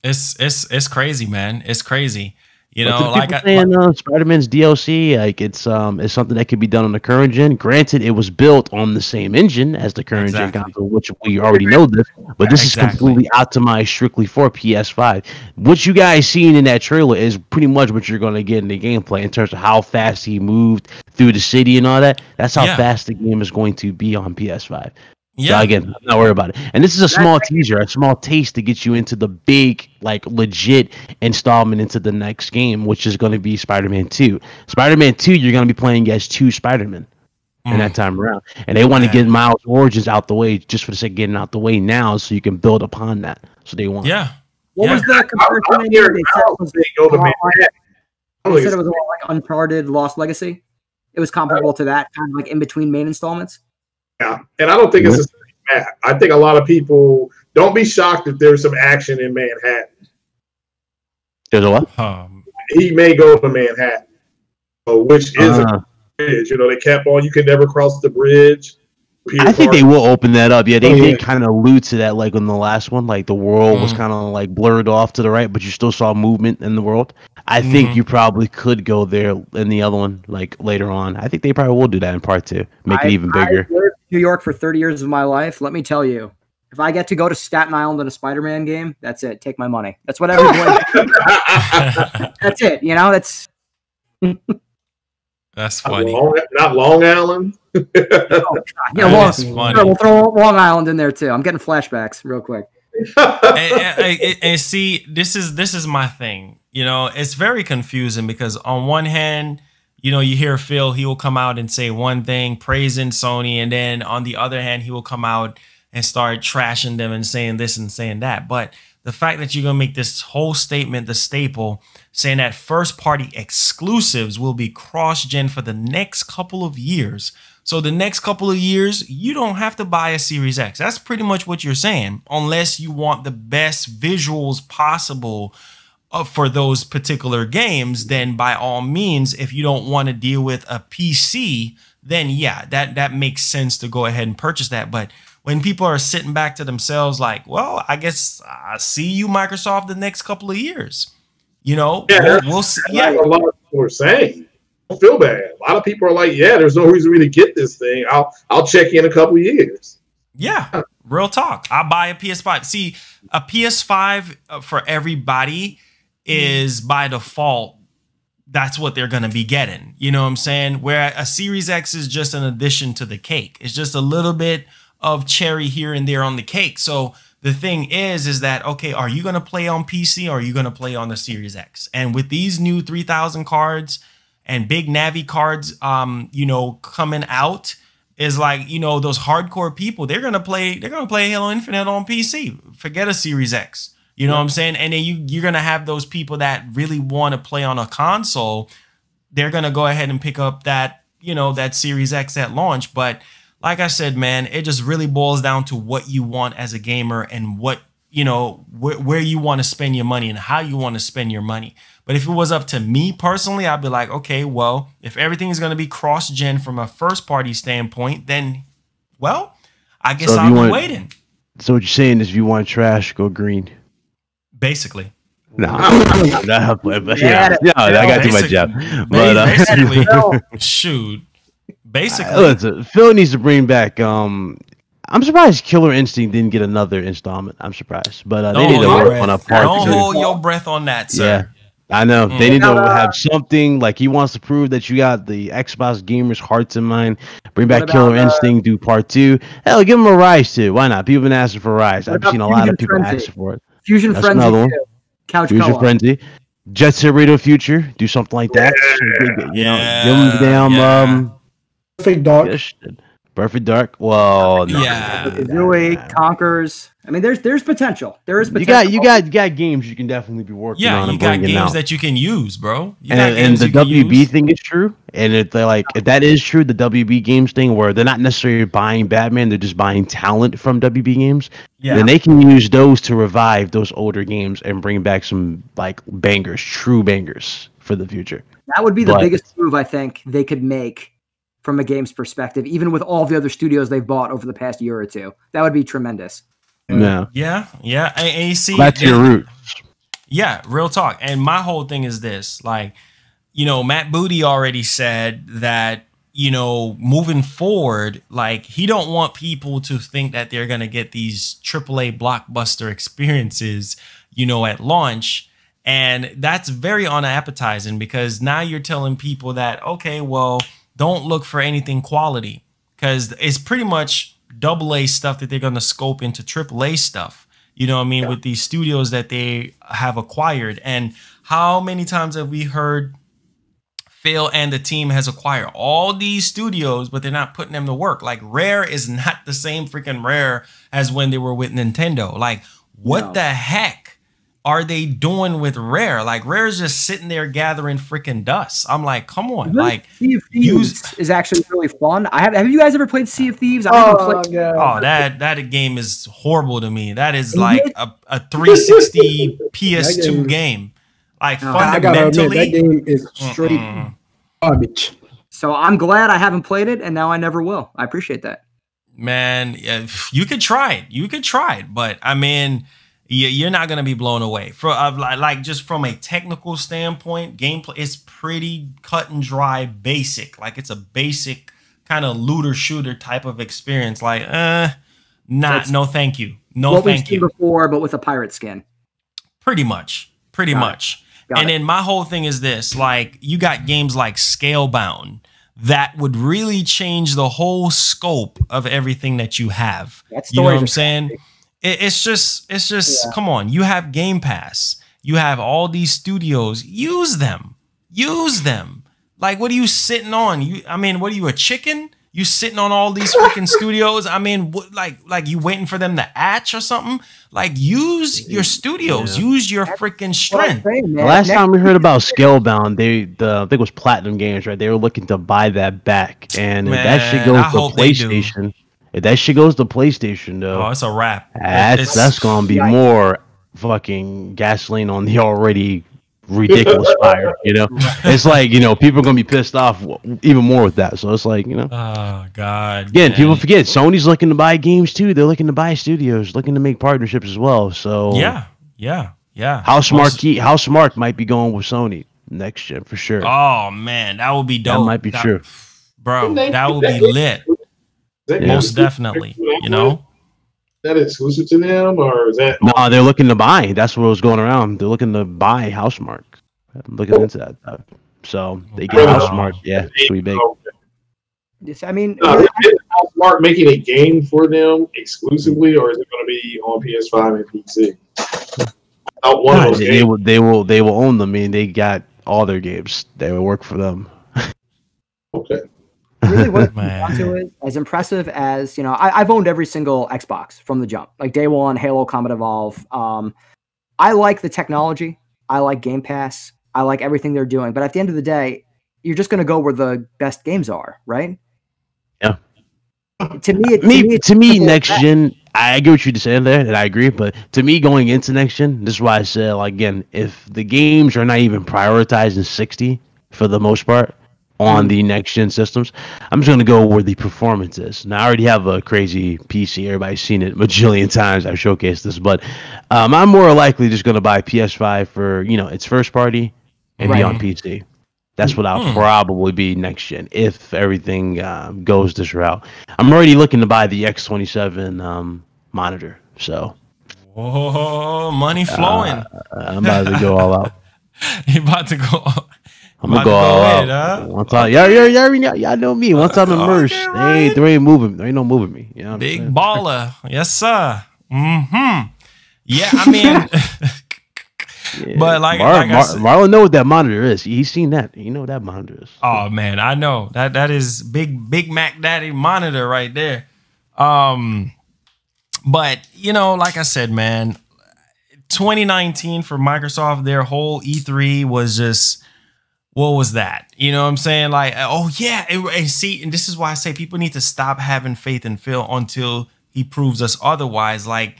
Speaker 7: it's crazy, man. It's crazy. You
Speaker 6: but
Speaker 7: know, like
Speaker 6: saying Spider-Man's DLC, like it's something that could be done on the current gen. Granted, it was built on the same engine as the current gen console, which we already know this. But this is completely optimized strictly for PS5. What you guys seen in that trailer is pretty much what you're going to get in the gameplay in terms of how fast he moved through the city and all that. That's how fast the game is going to be on PS5.
Speaker 7: Yeah.
Speaker 6: So again, I'm not worried about it. And this is a small teaser, a small taste to get you into the big, like legit installment into the next game, which is going to be Spider-Man 2. Spider-Man 2, you're going to be playing as 2 Spider-Men in that time around. And they want to get Miles' origins out the way just for the sake of getting out the way now so you can build upon that. So they want.
Speaker 7: Yeah.
Speaker 2: What was the comparison in here? They said it was like Uncharted Lost Legacy. It was comparable to that, kind of like in between main installments.
Speaker 4: Yeah, and I don't think it's the same map. I think a lot of people don't be shocked if there's some action in Manhattan.
Speaker 6: There's a what?
Speaker 4: He may go to Manhattan, which is a bridge. You know, they kept on. You can never cross the bridge.
Speaker 6: I think they will open that up. Yeah, they did kind of allude to that, like on the last one. Like the world was kind of like blurred off to the right, but you still saw movement in the world. I think you probably could go there in the other one, like later on. I think they probably will do that in part 2, make it even bigger.
Speaker 2: I lived in New York for 30 years of my life. Let me tell you, if I get to go to Staten Island in a Spider-Man game, that's it. Take my money. That's what everyone. That's it. You know, that's.
Speaker 7: That's funny.
Speaker 4: Not Long Island.
Speaker 7: That's funny.
Speaker 2: We'll throw Long Island in there too. I'm getting flashbacks real quick.
Speaker 7: and see, this is my thing. You know, it's very confusing because on one hand, you know, you hear Phil, he will come out and say one thing, praising Sony, and then on the other hand, he will come out and start trashing them and saying this and saying that. But the fact that you're gonna make this whole statement the staple, saying that first-party exclusives will be cross-gen for the next couple of years. So the next couple of years, you don't have to buy a Series X. That's pretty much what you're saying, unless you want the best visuals possible for those particular games. Then by all means, if you don't want to deal with a PC, then yeah, that makes sense to go ahead and purchase that. But when people are sitting back to themselves like, well, I guess I see you, Microsoft, the next couple of years. You know, we'll see. Yeah,
Speaker 4: a lot of people are saying. Don't feel bad. A lot of people are like, yeah, there's no reason for me to get this thing. I'll check in a couple of years.
Speaker 7: Yeah, real talk. I'll buy a PS5. See, a PS5 for everybody is by default. That's what they're going to be getting. You know what I'm saying? Where a Series X is just an addition to the cake. It's just a little bit of cherry here and there on the cake. So the thing is that, okay, are you going to play on PC or are you going to play on the Series X? And with these new 3000 cards and big Navi cards, you know, coming out, is like, you know, those hardcore people, they're going to play Halo Infinite on PC. Forget a Series X. You know what I'm saying? And then you're going to have those people that really want to play on a console. They're going to go ahead and pick up that, you know, that Series X at launch. But like I said, man, it just really boils down to what you want as a gamer and what, you know, where you want to spend your money and how you want to spend your money. But if it was up to me personally, I'd be like, okay, well, if everything is going to be cross-gen from a first-party standpoint, then, well, I guess I'll be waiting.
Speaker 6: So what you're saying is if you want trash, go green.
Speaker 7: Basically.
Speaker 6: No, I got too much job. But
Speaker 7: basically, shoot. Basically,
Speaker 6: listen, Phil needs to bring back. I'm surprised Killer Instinct didn't get another installment. I'm surprised, but they need to work on a part 2.
Speaker 7: Don't hold your breath on that, sir. Yeah,
Speaker 6: I know they need to have something like he wants to prove that you got the Xbox gamers' hearts in mind. Bring back Killer Instinct, do part 2. Hell, give them a Rise too. Why not? People have been asking for Rise. I've seen a lot of people asking for it.
Speaker 2: Fusion Frenzy, Couch
Speaker 6: Fusion Frenzy, Jet Set Radio Future. Do something like that. You know, give them the damn.
Speaker 5: Perfect Dark.
Speaker 6: Perfect Dark. Well, no.
Speaker 7: Yeah.
Speaker 2: Dewey, Conquers. I mean, there's potential. There is potential.
Speaker 6: You got games you can definitely be working on.
Speaker 7: Yeah, you got games that you can use, bro.
Speaker 6: And the WB thing is true. And if that is true, the WB games thing where they're not necessarily buying Batman, they're just buying talent from WB games.
Speaker 7: Yeah.
Speaker 6: Then they can use those to revive those older games and bring back some like bangers, true bangers for the future.
Speaker 2: That would be the biggest move I think they could make from a game's perspective, even with all the other studios they've bought over the past year or two. That would be tremendous.
Speaker 6: Yeah.
Speaker 7: And you see,
Speaker 6: that's your root.
Speaker 7: Yeah, real talk. And my whole thing is this, like, you know, Matt Booty already said that, you know, moving forward, like, he don't want people to think that they're going to get these AAA blockbuster experiences, you know, at launch. And that's very unappetizing because now you're telling people that, okay, well, don't look for anything quality because it's pretty much AA stuff that they're going to scope into AAA stuff. You know what I mean? With these studios that they have acquired. And how many times have we heard Phil and the team has acquired all these studios, but they're not putting them to work? Like, Rare is not the same freaking Rare as when they were with Nintendo. Like, what the heck are they doing with Rare? Like, Rare's just sitting there gathering freaking dust. I'm like, come on. Like,
Speaker 2: Sea of Thieves is actually really fun. Have you guys ever played Sea of Thieves? That
Speaker 7: game is horrible to me. That is like a 360 PS2 game. Like, fundamentally,
Speaker 5: I gotta admit, that game is straight garbage.
Speaker 2: So I'm glad I haven't played it, and now I never will. I appreciate that.
Speaker 7: Man, you could try it. You could try it, but I mean, you're not gonna be blown away. Like just from a technical standpoint, gameplay is pretty cut and dry, basic. Like it's a basic kind of looter shooter type of experience. Like, no, thank you, no,
Speaker 2: what
Speaker 7: thank
Speaker 2: we've
Speaker 7: you.
Speaker 2: seen before, but with a pirate skin.
Speaker 7: Pretty much. And then my whole thing is this: like, you got games like Scalebound that would really change the whole scope of everything that you have. You know what I'm saying? It's just come on. You have Game Pass. You have all these studios. Use them. Like, what are you sitting on? I mean, what are you, a chicken? You sitting on all these freaking studios? I mean, like you waiting for them to hatch or something? Like, use your studios. Use your freaking strength.
Speaker 6: The last time we heard about Scalebound, I think it was Platinum Games, right? They were looking to buy that back, and if that shit goes to PlayStation. If that shit goes to PlayStation, though,
Speaker 7: oh, it's a wrap.
Speaker 6: That's gonna be more fucking gasoline on the already ridiculous fire. You know, it's like, you know, people are gonna be pissed off even more with that. So it's like, you know,
Speaker 7: oh god.
Speaker 6: Again, people forget Sony's looking to buy games too. They're looking to buy studios, looking to make partnerships as well. So
Speaker 7: yeah.
Speaker 6: Housemarque might be going with Sony next gen for sure.
Speaker 7: Oh man, that would be dope.
Speaker 6: That might be true,
Speaker 7: bro. That would be lit. Most definitely, you know.
Speaker 4: That exclusive to them, or is that?
Speaker 6: No, they're looking to buy. That's what was going around. They're looking to buy Housemarque. I'm looking into that. So they get Housemarque. Yeah, pretty big.
Speaker 2: Yes, I mean,
Speaker 4: is Housemarque making a game for them exclusively, or is it going to be on PS5 and PC? One of those games.
Speaker 6: They will own them. I mean, they got all their games. They will work for them.
Speaker 4: Okay.
Speaker 2: Really, what it comes down to is, as impressive as, you know, I've owned every single Xbox from the jump, like day one, Halo, Combat Evolve. I like the technology. I like Game Pass. I like everything they're doing. But at the end of the day, you're just going to go where the best games are, right?
Speaker 6: Yeah.
Speaker 2: To me,
Speaker 6: next gen, I get what you're saying there, and I agree. But to me, going into next gen, this is why I said, like, again, if the games are not even prioritizing 60 for the most part on the next gen systems, I'm just gonna go where the performance is. Now I already have a crazy PC. Everybody's seen it a bajillion times. I've showcased this, but I'm more likely just gonna buy PS5 for, you know, its first party and be on PC. That's what I'll probably be next gen if everything goes this route. I'm already looking to buy the X27 monitor. So,
Speaker 7: whoa, money flowing.
Speaker 6: I'm about to go all out.
Speaker 7: You about to go?
Speaker 6: I'm gonna go all out. Once y'all know me. Once I'm immersed, there ain't moving. There ain't no moving me. You know
Speaker 7: Big baller, yes sir. Yeah, I mean,
Speaker 6: Yeah.
Speaker 7: But like I said,
Speaker 6: Marlon know what that monitor is. He's seen that. You know what that monitor is.
Speaker 7: Oh man, I know that is Big Mac Daddy monitor right there. But you know, like I said, man, 2019 for Microsoft, their whole E3 was just, what was that? You know what I'm saying? Like, oh yeah, see, and this is why I say people need to stop having faith in Phil until he proves us otherwise. Like,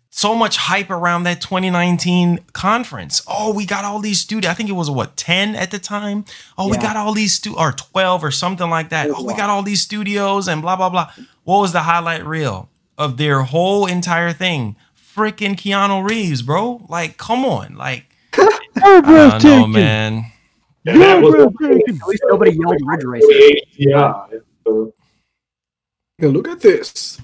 Speaker 7: so much hype around that 2019 conference. Oh, we got all these studios. I think it was what, 10 at the time. Oh, we got all these or 12 or something like that. Oh, we got all these studios and blah blah blah. What was the highlight reel of their whole entire thing? Freaking Keanu Reeves, bro. Like, come on. Like, I don't know, man.
Speaker 4: And that was
Speaker 2: at least nobody yelled Ridge Racer.
Speaker 4: Yeah.
Speaker 5: Look at this.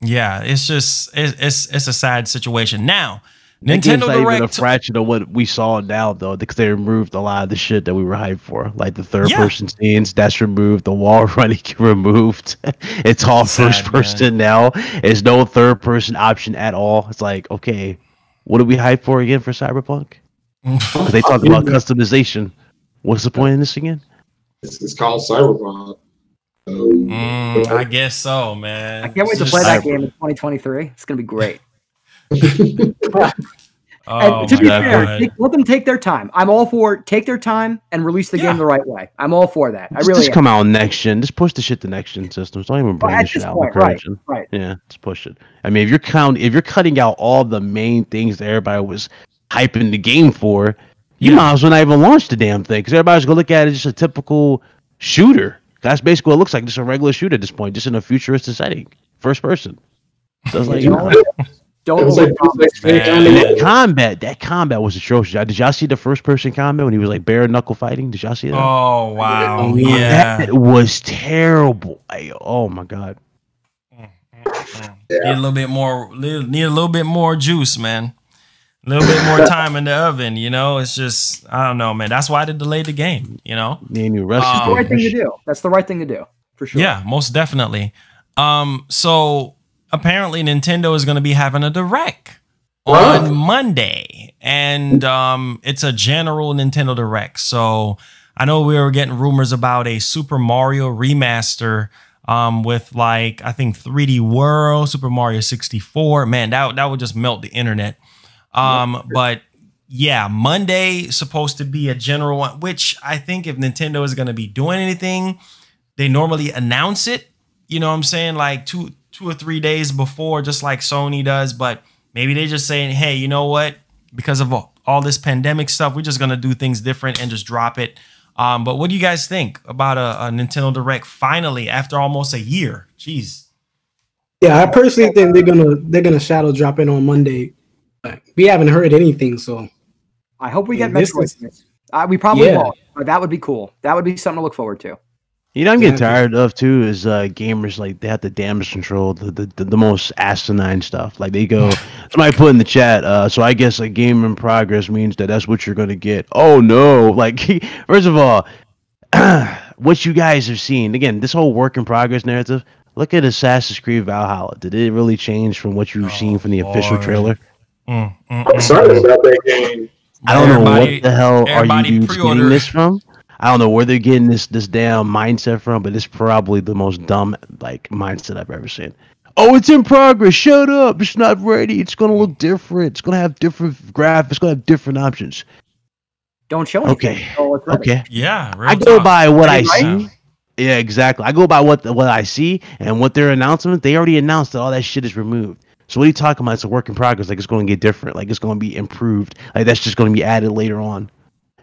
Speaker 7: Yeah, it's just it's a sad situation. Now,
Speaker 6: That
Speaker 7: Nintendo
Speaker 6: game's not even a
Speaker 7: Direct.
Speaker 6: fraction of what we saw now, though, because they removed a lot of the shit that we were hyped for, like the third-person scenes. That's removed. The wall running removed. It's all first-person now. There's no third-person option at all. It's like, okay, what are we hyped for again for Cyberpunk? Because they talk about customization. What's the point in this again?
Speaker 4: It's called Cyberpunk.
Speaker 7: I guess so, man.
Speaker 2: I can't wait to play that game in 2023. It's gonna be great.
Speaker 7: Oh,
Speaker 2: and to be fair, let them take their time. I'm all for take their time and release the game the right way. I'm all for that. I really
Speaker 6: just come out next gen. Just push the shit to next gen systems. Don't even bring this shit out.
Speaker 2: Right.
Speaker 6: Yeah, just push it. I mean, if you're cutting out all the main things that everybody was hyping the game for, you might as well not even launch the damn thing, because everybody's gonna look at it as just a typical shooter. That's basically what it looks like, just a regular shooter at this point, just in a futuristic setting, first person. So it's like, that combat was atrocious. Did y'all see the first person combat when he was like bare knuckle fighting? Did y'all see that?
Speaker 7: Oh wow, yeah,
Speaker 6: that was terrible. Oh my god.
Speaker 7: Need a little bit more. Need a little bit more juice, man. A little bit more time in the oven, you know. It's just, I don't know, man. That's why they delayed the game, you know.
Speaker 2: That's the right thing to do. That's the right thing to do, for sure.
Speaker 7: Yeah, most definitely. So apparently Nintendo is going to be having a direct on Monday, and it's a general Nintendo Direct. So I know we were getting rumors about a Super Mario remaster with, like, I think 3D World, Super Mario 64. Man, that would just melt the internet. But yeah, Monday supposed to be a general one, which I think if Nintendo is going to be doing anything, they normally announce it, you know what I'm saying? Like two or 3 days before, just like Sony does. But maybe they're just saying, hey, you know what? Because of all this pandemic stuff, we're just going to do things different and just drop it. But what do you guys think about a Nintendo Direct finally after almost a year? Jeez.
Speaker 5: Yeah, I personally think they're gonna shadow drop in on Monday. We haven't heard anything, so
Speaker 2: I hope we get Metroid. We probably won't, but that would be cool. That would be something to look forward to.
Speaker 6: You know, I'm getting tired of too is gamers, like, they have to damage control the most asinine stuff. Like, they go, somebody put in the chat, so I guess a game in progress means that's what you're gonna get. Oh no! Like, first of all, what you guys have seen, again, this whole work in progress narrative. Look at Assassin's Creed Valhalla. Did it really change from what you've seen from the official trailer?
Speaker 4: I'm excited about that game.
Speaker 6: I don't know what the hell are you dudes getting this from. I don't know where they're getting this damn mindset from, but it's probably the most dumb, like, mindset I've ever seen. Oh, it's in progress. Shut up. It's not ready. It's gonna look different. It's gonna have different graphics. It's gonna have different options.
Speaker 2: Don't show anything.
Speaker 6: Okay.
Speaker 7: Yeah.
Speaker 6: I go by what I see. Yeah, exactly. I go by what I see and what their announcement. They already announced that all that shit is removed. So what are you talking about? It's a work in progress. Like, it's going to get different. Like, it's going to be improved. Like, that's just going to be added later on.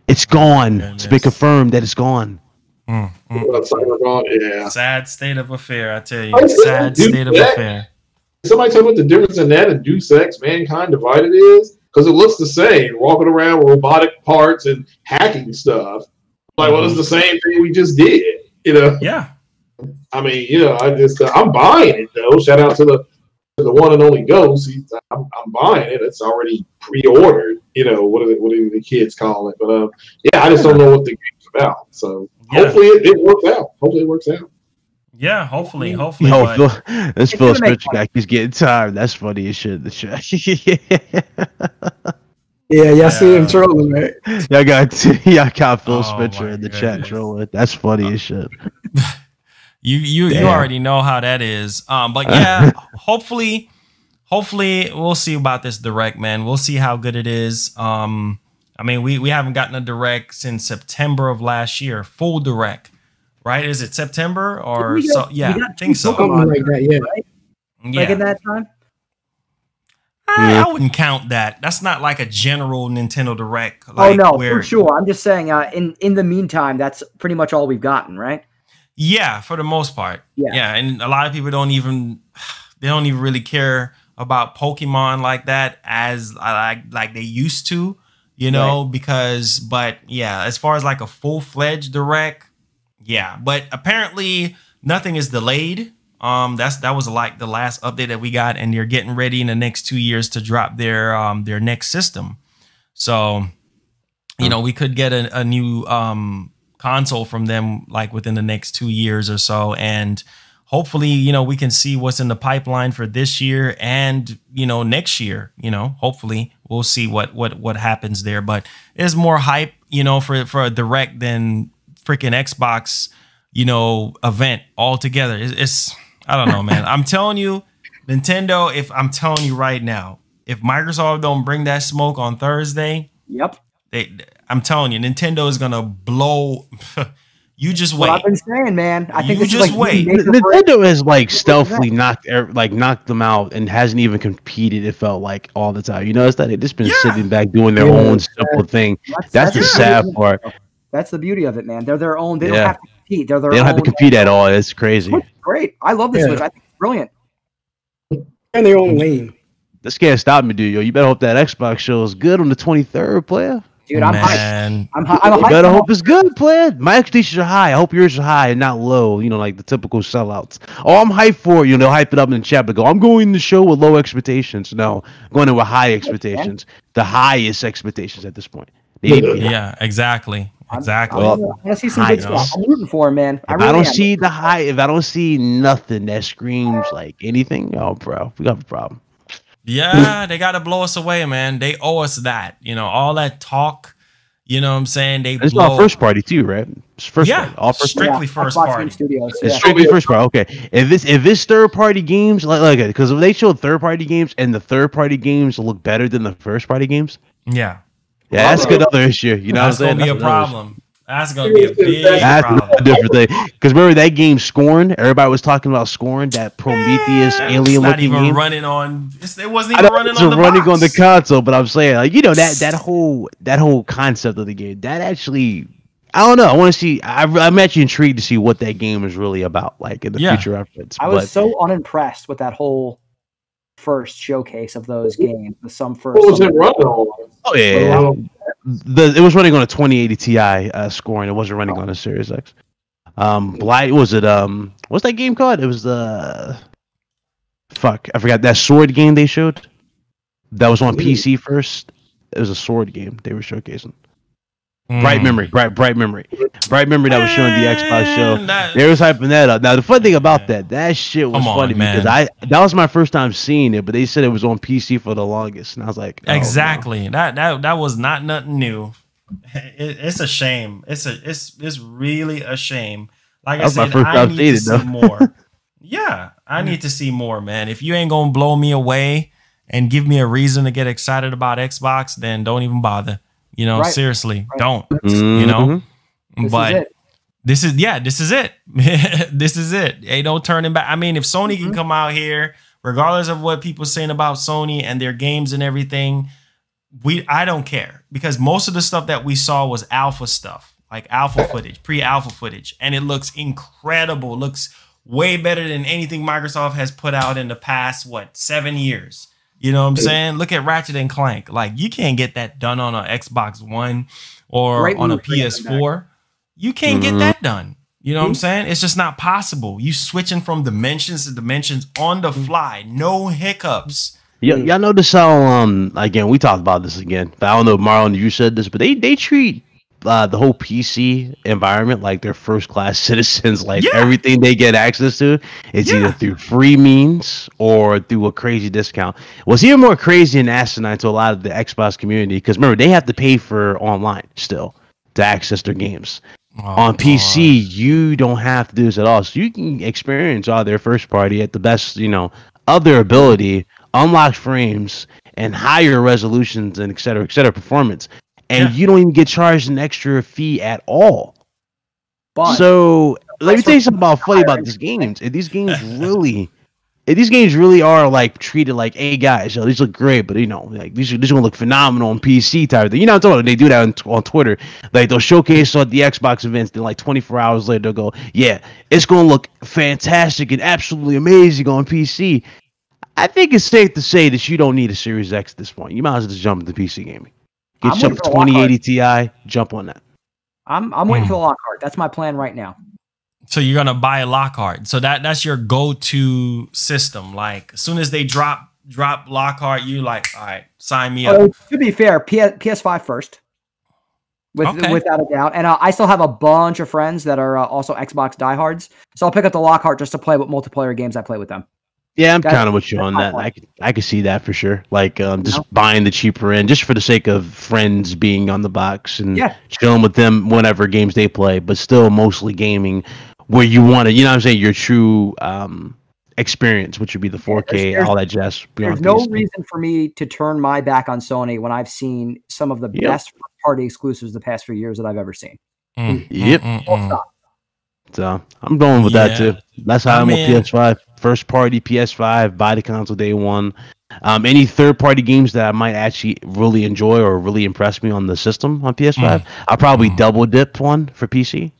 Speaker 6: It's gone. It's been confirmed that it's gone.
Speaker 4: Yeah.
Speaker 7: Sad state of affair, I tell you. Sad state of affair.
Speaker 4: Somebody tell me what the difference in that and Deus Ex Mankind Divided is? Because it looks the same. Walking around with robotic parts and hacking stuff. Like, well, it's the same thing we just did. You know?
Speaker 7: Yeah.
Speaker 4: I mean, you know, I'm buying it, though. Shout out to the one and only Ghost. I'm buying it. It's already pre-ordered. You know, what do the kids call it? But yeah, I just don't know what the game's about. So hopefully it works out. Hopefully it works out.
Speaker 7: Yeah, hopefully.
Speaker 6: Yo, this Phil Spencer guy keeps getting tired. That's funny as shit.
Speaker 5: Yeah, y'all see him trolling, right?
Speaker 6: Y'all got Phil Spencer in the chat trolling. That's funny as shit.
Speaker 7: You already know how that is. But yeah, hopefully we'll see about this direct, man. We'll see how good it is. I mean, we haven't gotten a direct since September of last year, full direct, right? Is it September or so? Yeah, I think so.
Speaker 5: Something like that, yeah.
Speaker 2: Right?
Speaker 7: Yeah.
Speaker 2: Like in that time.
Speaker 7: I wouldn't count that. That's not like a general Nintendo Direct.
Speaker 2: Like, oh no, for sure. I'm just saying. In the meantime, that's pretty much all we've gotten, right?
Speaker 7: Yeah, for the most part. Yeah, and a lot of people don't even really care about Pokemon like that as like they used to, you know, because but yeah, as far as like a full-fledged Direct, yeah, but apparently nothing is delayed. That was like the last update that we got, and they're getting ready in the next 2 years to drop their next system. So, you know, we could get a new console from them like within the next 2 years or so, and hopefully, you know, we can see what's in the pipeline for this year and, you know, next year. You know, hopefully we'll see what happens there. But it's more hype, you know, for a Direct than freaking Xbox, you know, event altogether. It's I don't know, man. I'm telling you, Nintendo, if I'm telling you right now, if Microsoft don't bring that smoke on Thursday, I'm telling you, Nintendo is gonna blow. You just wait.
Speaker 2: I've been saying, man. I think
Speaker 7: you just wait.
Speaker 6: Nintendo has like stealthily knocked them out and hasn't even competed. It felt like all the time. You notice that they've just been sitting back doing their own simple thing. That's the sad part.
Speaker 2: That's the beauty of it, man. They're their own. They don't have to compete. They don't
Speaker 6: have to compete at all. It's crazy.
Speaker 2: Great. I love this Switch. I think it's brilliant.
Speaker 5: And their own lane.
Speaker 6: This can't stop me, dude. Yo, you better hope that Xbox show is good on the 23rd, player.
Speaker 2: Dude, I'm hyped. I'm hyped.
Speaker 6: You better hope it's good, player. My expectations are high. I hope yours are high and not low, you know, like the typical sellouts. Oh, I'm hyped for it. You know, hype it up in the chat, but go, I'm going to the show with low expectations. No, I'm going in with high expectations. The highest expectations at this point.
Speaker 7: Yeah, exactly. Exactly.
Speaker 2: I want to see some good stuff. I'm rooting for him, man.
Speaker 6: If I don't see the high, if I don't see nothing that screams like anything, oh, bro, we got a problem.
Speaker 7: Yeah, they got to blow us away, man. They owe us that. You know, all that talk. You know what I'm saying?
Speaker 6: It's all first party too, right? It's first party. All first
Speaker 7: strictly first party.
Speaker 2: Studios,
Speaker 6: it's strictly first party. Okay. If it's third party games, like because if they show third party games and the third party games look better than the first party games,
Speaker 7: yeah,
Speaker 6: that's another issue. You know,
Speaker 7: that's gonna be a problem. That's gonna be a big problem.
Speaker 6: A different thing. Because remember that game Scorn? Everybody was talking about Scorn, that Prometheus alien looking game.
Speaker 7: Running on. It wasn't even running on the box.
Speaker 6: On the console. But I'm saying, like, you know, that whole concept of the game. That actually, I don't know. I want to see. I'm actually intrigued to see what that game is really about, like in the future reference.
Speaker 2: I was so unimpressed with that whole first showcase of those games. What
Speaker 4: was it running on?
Speaker 6: Oh yeah. It was running on a 2080 Ti Scoring. It wasn't running on a Series X. What's that game called? It was the I forgot that sword game they showed. That was on PC first. It was a sword game they were showcasing. Bright Memory. That was showing the Xbox show. They was hyping that up. Now the fun thing about that shit was funny because that was my first time seeing it, but they said it was on PC for the longest, and I was like,
Speaker 7: exactly. No. That was not nothing new. It's a shame. It's really a shame. Like I said, I need to see more. Yeah, I need to see more, man. If you ain't gonna blow me away and give me a reason to get excited about Xbox, then don't even bother. You know, seriously, don't. You know, but this is it. This is it. Ain't no turning back. I mean, if Sony can come out here, regardless of what people saying about Sony and their games and everything, I don't care, because most of the stuff that we saw was alpha stuff, like alpha footage, pre-alpha footage, and it looks incredible. It looks way better than anything Microsoft has put out in the past 7 years. You know what I'm saying? Look at Ratchet and Clank. Like, you can't get that done on an Xbox One or on a PS4. You can't get that done. You know what I'm saying? It's just not possible. You switching from dimensions to dimensions on the fly. No hiccups.
Speaker 6: Y'all notice how, again, we talked about this again, but I don't know if Marlon, you said this, but they treat whole PC environment like they're first class citizens. Like everything they get access to is either through free means or through a crazy discount. What's even more crazy and asinine to a lot of the Xbox community, because remember they have to pay for online still to access their games. On PC, you don't have to do this at all, so you can experience all their first party at the best, of their ability, unlock frames and higher resolutions and et cetera performance. And you don't even get charged an extra fee at all. But so let me tell you something funny about these games. These games really are like treated like, hey guys, these look great, but like these are gonna look phenomenal on PC type of thing. I'm talking about, they do that on Twitter. Like they'll showcase on the Xbox events, then like 24 hours later they'll go, yeah, it's gonna look fantastic and absolutely amazing on PC. I think it's safe to say that you don't need a Series X at this point. You might as well just jump into PC gaming. Get yourself a 2080 Ti, jump on that.
Speaker 2: I'm waiting for the Lockhart. That's my plan right now. So
Speaker 7: you're gonna buy a Lockhart. So that's your go-to system. Like as soon as they drop Lockhart, you like, all right, sign me up.
Speaker 2: To be fair, PS5 first, without a doubt. And I still have a bunch of friends that are also Xbox diehards. So I'll pick up the Lockhart just to play with multiplayer games I play with them.
Speaker 6: Yeah, I'm kind of with you on that. I could see that for sure. Like just buying the cheaper end, just for the sake of friends being on the box and chilling with them whenever games they play, but still mostly gaming where you want to, your true experience, which would be the 4K, all that jazz.
Speaker 2: There's no reason for me to turn my back on Sony when I've seen some of the best party exclusives the past few years that I've ever seen.
Speaker 6: So I'm going with that too. That's how I'm with PS5. First party PS5, buy the console day one. Any third party games that I might actually really enjoy or really impress me on the system on PS5, I'll probably double dip one for PC.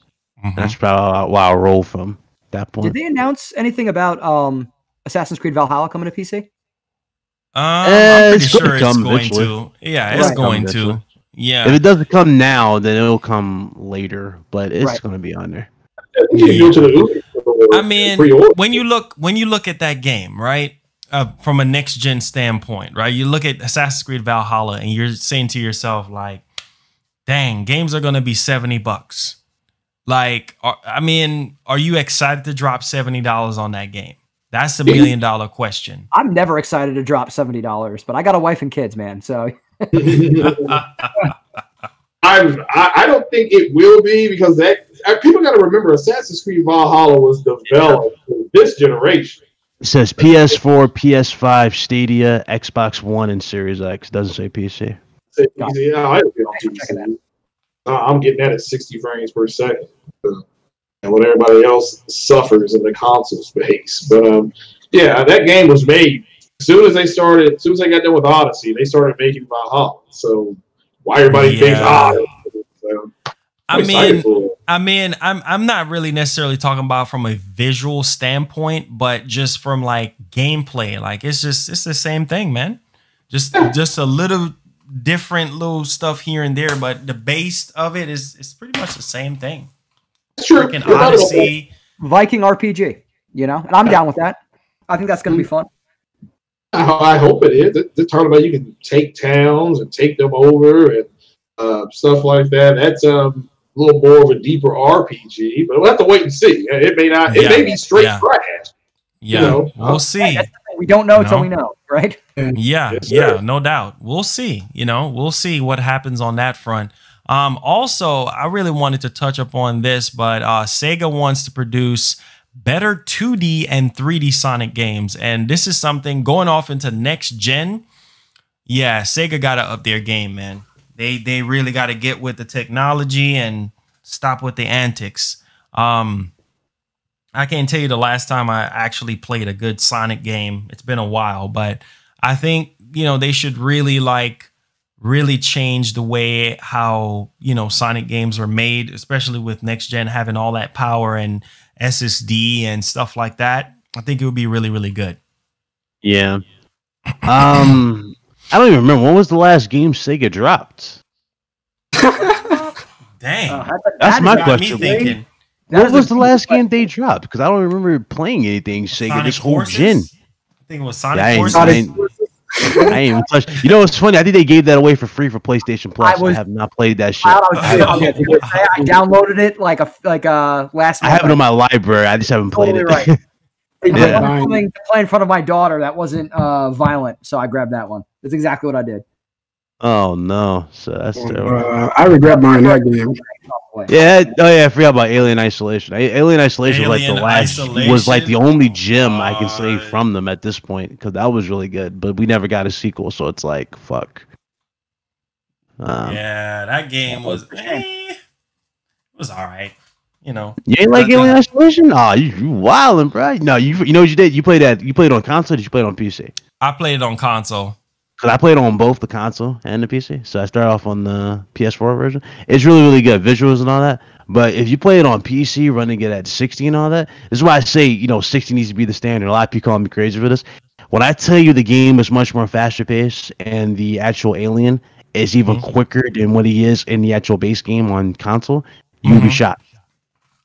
Speaker 6: That's probably why I'll roll from that point.
Speaker 2: Did they announce anything about Assassin's Creed Valhalla coming to PC?
Speaker 7: I'm pretty sure it's going to. Yeah, it's going to. Yeah.
Speaker 6: If it doesn't come now, then it'll come later, but it's going to be on there.
Speaker 7: I mean, when you look at that game, right, from a next gen standpoint, right, you look at Assassin's Creed Valhalla and you're saying to yourself, like, dang, games are gonna be $70. Like, are you excited to drop $70 on that game? That's the $1 million question.
Speaker 2: I'm never excited to drop $70, but I got a wife and kids, man. So
Speaker 4: I don't think it will be, because people got to remember Assassin's Creed Valhalla was developed for this generation.
Speaker 6: It says PS4, PS5, Stadia, Xbox One, and Series X. It doesn't say PC.
Speaker 4: I'm getting that at 60 frames per second, and when everybody else suffers in the console space. But that game was made as soon as they got done with Odyssey. They started making Valhalla. So why everybody thinks
Speaker 7: I'm not really necessarily talking about from a visual standpoint, but just from like gameplay. Like it's the same thing, man. Just a little different little stuff here and there, but the base of it is pretty much the same thing.
Speaker 4: Sure.
Speaker 2: Odyssey, Viking RPG, and I'm down with that. I think that's going to be fun.
Speaker 4: I hope it is. They're talking about you can take towns and take them over and stuff like that. That's a little more of a deeper RPG, but we'll have to wait and see. It may not. It may be straight trash.
Speaker 7: We'll see.
Speaker 2: We don't know until we know, right?
Speaker 7: No doubt. We'll see. We'll see what happens on that front. Also, I really wanted to touch upon this, but Sega wants to produce better 2D and 3D Sonic games, and this is something going off into next gen. Yeah, Sega got to up their game, man. They really got to get with the technology and stop with the antics. I can't tell you the last time I actually played a good Sonic game. It's been a while, but I think, they should really change the way how, Sonic games are made, especially with next gen having all that power and SSD and stuff like that. I think it would be really, really good.
Speaker 6: Yeah. I don't even remember. When was the last game Sega dropped?
Speaker 7: Dang.
Speaker 6: That's my question. What was the last game they dropped? Because I don't remember playing anything Sega
Speaker 7: Sonic
Speaker 6: this whole
Speaker 7: Forces?
Speaker 6: gen.
Speaker 7: I think it was Sonic Forces.
Speaker 6: I ain't even touched. You know what's funny? I think they gave that away for free for PlayStation Plus. I have not played that shit.
Speaker 2: I downloaded it like last month.
Speaker 6: I have it in my library. I just haven't played it.
Speaker 2: Right. To play in front of my daughter that wasn't violent, so I grabbed that one. That's exactly what I did.
Speaker 6: Oh no, so that's terrible.
Speaker 5: I regret buying that game.
Speaker 6: Yeah, I forgot about Alien Isolation. Alien Isolation was like the only gem I can say from them at this point, because that was really good. But we never got a sequel, so it's like fuck.
Speaker 7: Yeah, that game was it was all right. You know,
Speaker 6: you ain't like Alien Isolation? Oh, you wildin', bro. No, you know what you did? You played that. You played it on console. Or did you play it on PC?
Speaker 7: I played it on console.
Speaker 6: Cause I played on both the console and the PC, so I started off on the PS4 version. It's really, really good, visuals and all that. But if you play it on PC, running it at 60 and all that, this is why I say 60 needs to be the standard. A lot of people call me crazy for this. When I tell you the game is much more faster paced and the actual Alien is even quicker than what he is in the actual base game on console, you'll be shocked.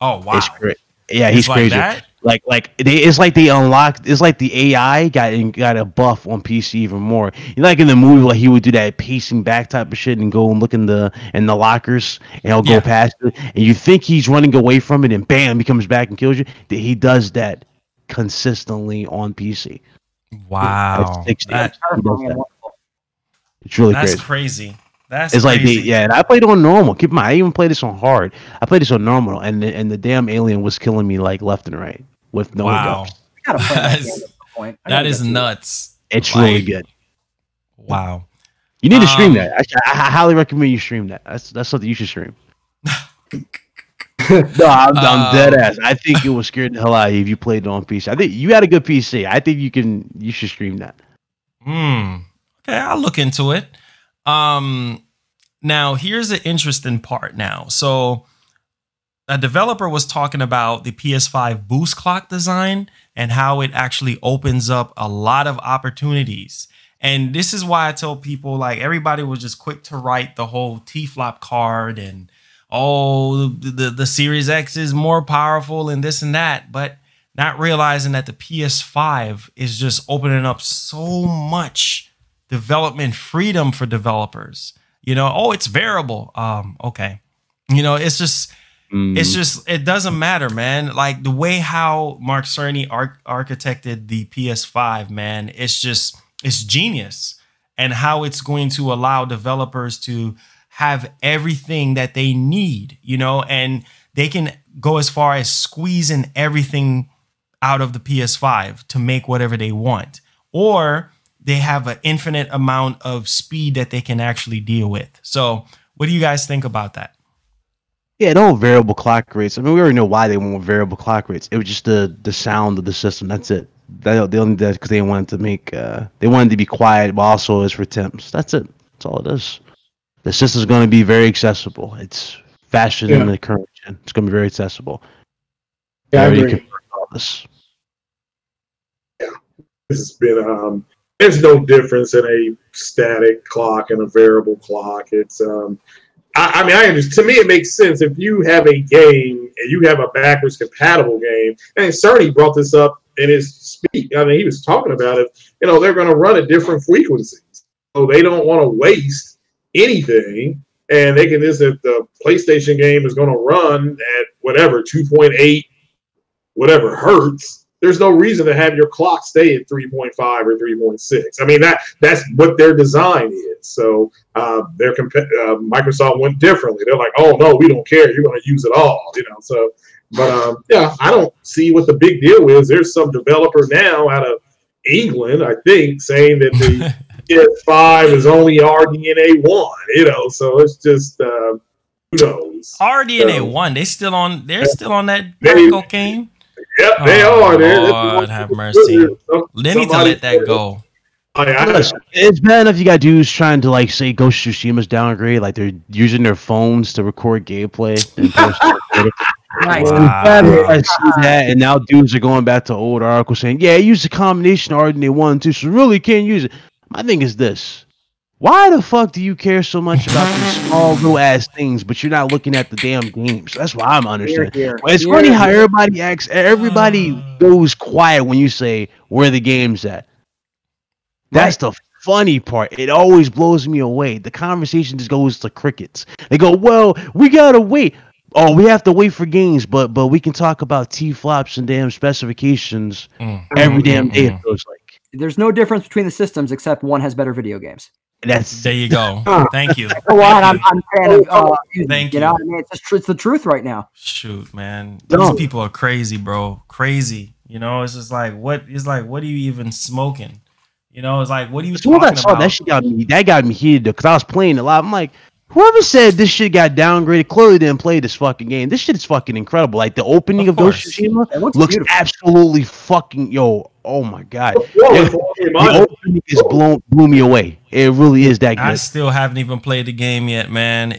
Speaker 7: Oh wow,
Speaker 6: it's great. Yeah, he's crazy.
Speaker 7: That?
Speaker 6: It's like they unlocked. It's like the AI got a buff on PC even more. Like in the movie, like he would do that pacing back type of shit and go and look in the lockers, and he'll go past it, and you think he's running away from it, and bam, he comes back and kills you. He does that consistently on PC.
Speaker 7: Wow,
Speaker 6: it's really crazy. It's crazy. Like and I played on normal. Keep in mind, I even played this on hard. I played this on normal, and the damn Alien was killing me like left and right with no hiccups.
Speaker 7: That is nuts.
Speaker 6: It's really good.
Speaker 7: Wow.
Speaker 6: You need to stream that. I highly recommend you stream that. That's something you should stream. No, I'm dead ass. I think it would scare the hell out of you if you played it on PC. I think you got a good PC. I think you should stream that.
Speaker 7: Okay, I'll look into it. Now here's an interesting part now. So a developer was talking about the PS5 boost clock design and how it actually opens up a lot of opportunities. And this is why I tell people, like, everybody was just quick to write the whole T-flop card and, oh, the Series X is more powerful and this and that, but not realizing that the PS5 is just opening up so much development freedom for developers. Oh, it's variable. Okay. It's just it doesn't matter, man. Like the way how Mark Cerny architected the PS5, man, it's genius. And how it's going to allow developers to have everything that they need, and they can go as far as squeezing everything out of the PS5 to make whatever they want. Or they have an infinite amount of speed that they can actually deal with. So what do you guys think about that?
Speaker 6: Yeah, no variable clock rates. I mean, we already know why they want variable clock rates. It was just the sound of the system. That's it. They only did that because they wanted to make they wanted to be quiet, but also is for temps. That's it. That's all it is. The system's going to be very accessible. It's faster than the current gen. It's going to be very accessible.
Speaker 5: Yeah, I agree.
Speaker 6: This.
Speaker 4: Yeah, this has been there's no difference in a static clock and a variable clock. It's I mean, to me, it makes sense if you have a game and you have a backwards compatible game. And Cerny brought this up in his speech. I mean, he was talking about it. They're going to run at different frequencies, so they don't want to waste anything. And they can if the PlayStation game is going to run at whatever 2.8 whatever hertz. There's no reason to have your clock stay at 3.5 or 3.6. I mean, that's what their design is. So Microsoft went differently. They're like, oh no, we don't care. You're going to use it all, So, but I don't see what the big deal is. There's some developer now out of England, I think, saying that the PS5 is only RDNA 1. So it's just who knows.
Speaker 7: RDNA 1. They're still on that cocaine.
Speaker 4: Yep, they are.
Speaker 7: Lord have mercy. They need to let that go.
Speaker 6: It's bad enough you got dudes trying to say Ghost of Tsushima's downgrade, like they're using their phones to record gameplay.
Speaker 2: Nice.
Speaker 6: I see that, and now dudes are going back to old articles saying, "Yeah, use a combination of RDNA 1 and 2, so really can't use it." My thing is this: why the fuck do you care so much about these small little ass things, but you're not looking at the damn games? That's why I'm understanding. It's funny how everybody goes quiet when you say where the game's at. That's the funny part. It always blows me away. The conversation just goes to crickets. They go, well, we gotta wait. Oh, we have to wait for games, but we can talk about T-flops and damn specifications every damn day. It feels like
Speaker 2: there's no difference between the systems except one has better video games.
Speaker 7: There you go. Thank you.
Speaker 2: I'm a fan of.
Speaker 7: Thank you.
Speaker 2: Know, I mean, it's the truth right now.
Speaker 7: Shoot, man, these people are crazy, bro. Crazy. You know, it's just like what is like. What are you even smoking? You know, it's like what are you talking about?
Speaker 6: That shit got me heated because I was playing a lot. I'm like, whoever said this shit got downgraded clearly didn't play this fucking game. This shit is fucking incredible. Like the opening of Ghost of Tsushima looks beautiful. Absolutely fucking oh my god. The opening is blew me away. It really is that good.
Speaker 7: I still haven't even played the game yet, man.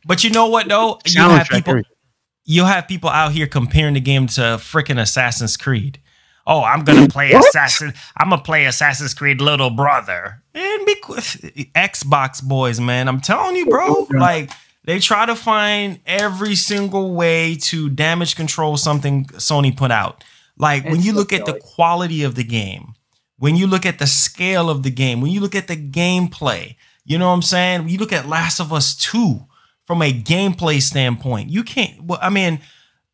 Speaker 7: But you know what though? You have people out here comparing the game to freaking Assassin's Creed. Oh, I'm gonna play I'm gonna play Assassin's Creed Little Brother. And Xbox boys, man. I'm telling you, bro. Like they try to find every single way to damage control something Sony put out. Like when you look at the quality of the game, when you look at the scale of the game, when you look at the gameplay, you know what I'm saying? When you look at Last of Us 2 from a gameplay standpoint, you can't. Well, I mean,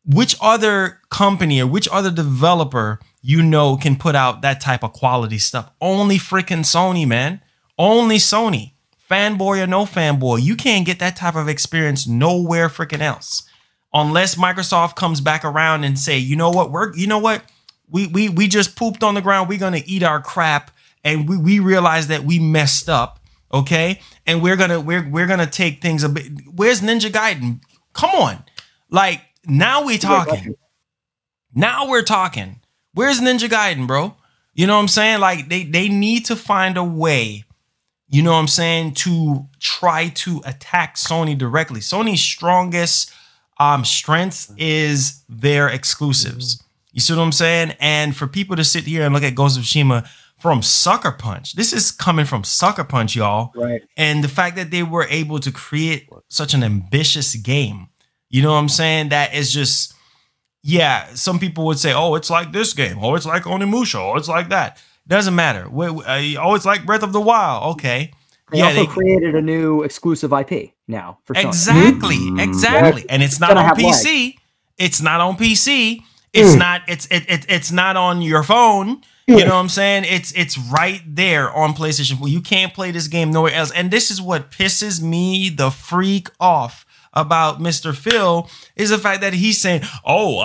Speaker 7: which other company or which other developer can put out that type of quality stuff? Only freaking Sony, man. Only Sony. Fanboy or no fanboy, you can't get that type of experience nowhere freaking else. Unless Microsoft comes back around and say, you know what, we just pooped on the ground. We're gonna eat our crap, and we realize that we messed up, okay? And we're gonna take things a bit. Where's Ninja Gaiden? Come on, like now we're talking. Now we're talking. Where's Ninja Gaiden, bro? You know what I'm saying? Like they need to find a way, you know what I'm saying, to try to attack Sony directly. Sony's strongest strength is their exclusives. You see what I'm saying? And for people to sit here and look at Ghost of Tsushima from Sucker Punch, this is coming from Sucker Punch, y'all.
Speaker 2: Right.
Speaker 7: And the fact that they were able to create such an ambitious game, you know what I'm saying? That is just, yeah, some people would say, oh, it's like this game. Oh, it's like Onimusha. Oh, it's like that. Doesn't matter. Oh, it's like Breath of the Wild. Okay.
Speaker 2: They also created a new exclusive IP now for Sony.
Speaker 7: Exactly. And it's not on PC. It's not on PC. It's not on your phone. You know what I'm saying? It's right there on PlayStation 4. You can't play this game nowhere else. And this is what pisses me the freak off about Mr. Phil is the fact that he's saying, oh,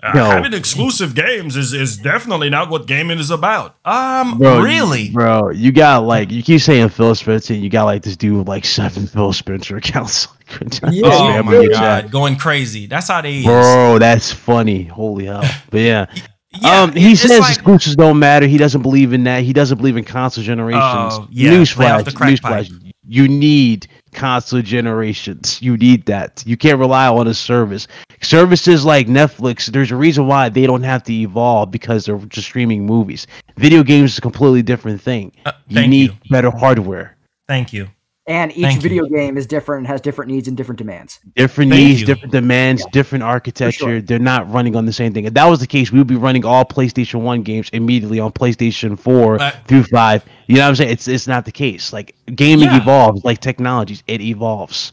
Speaker 7: having exclusive games is definitely not what gaming is about.
Speaker 6: Bro,
Speaker 7: really?
Speaker 6: Bro, you got like, you keep saying Phil Spencer, and you got like this dude with like 7 Phil Spencer accounts.
Speaker 7: Oh my God, going crazy. That's how they
Speaker 6: Bro, that's funny. Holy hell. But yeah. He says
Speaker 7: like,
Speaker 6: exclusives don't matter. He doesn't believe in that. He doesn't believe in console generations. Newsflash. You need console generations. You need that. You can't rely on a service. Services like Netflix, there's a reason why they don't have to evolve because they're just streaming movies. Video games is a completely different thing. You need better hardware.
Speaker 7: Thank you.
Speaker 2: And each video game is different and has different needs and different demands.
Speaker 6: Different needs, different demands, different architecture. Sure. They're not running on the same thing. If that was the case, we would be running all PlayStation 1 games immediately on PlayStation 4 through 5. You know what I'm saying? It's not the case. Like gaming evolves, like technologies, it evolves.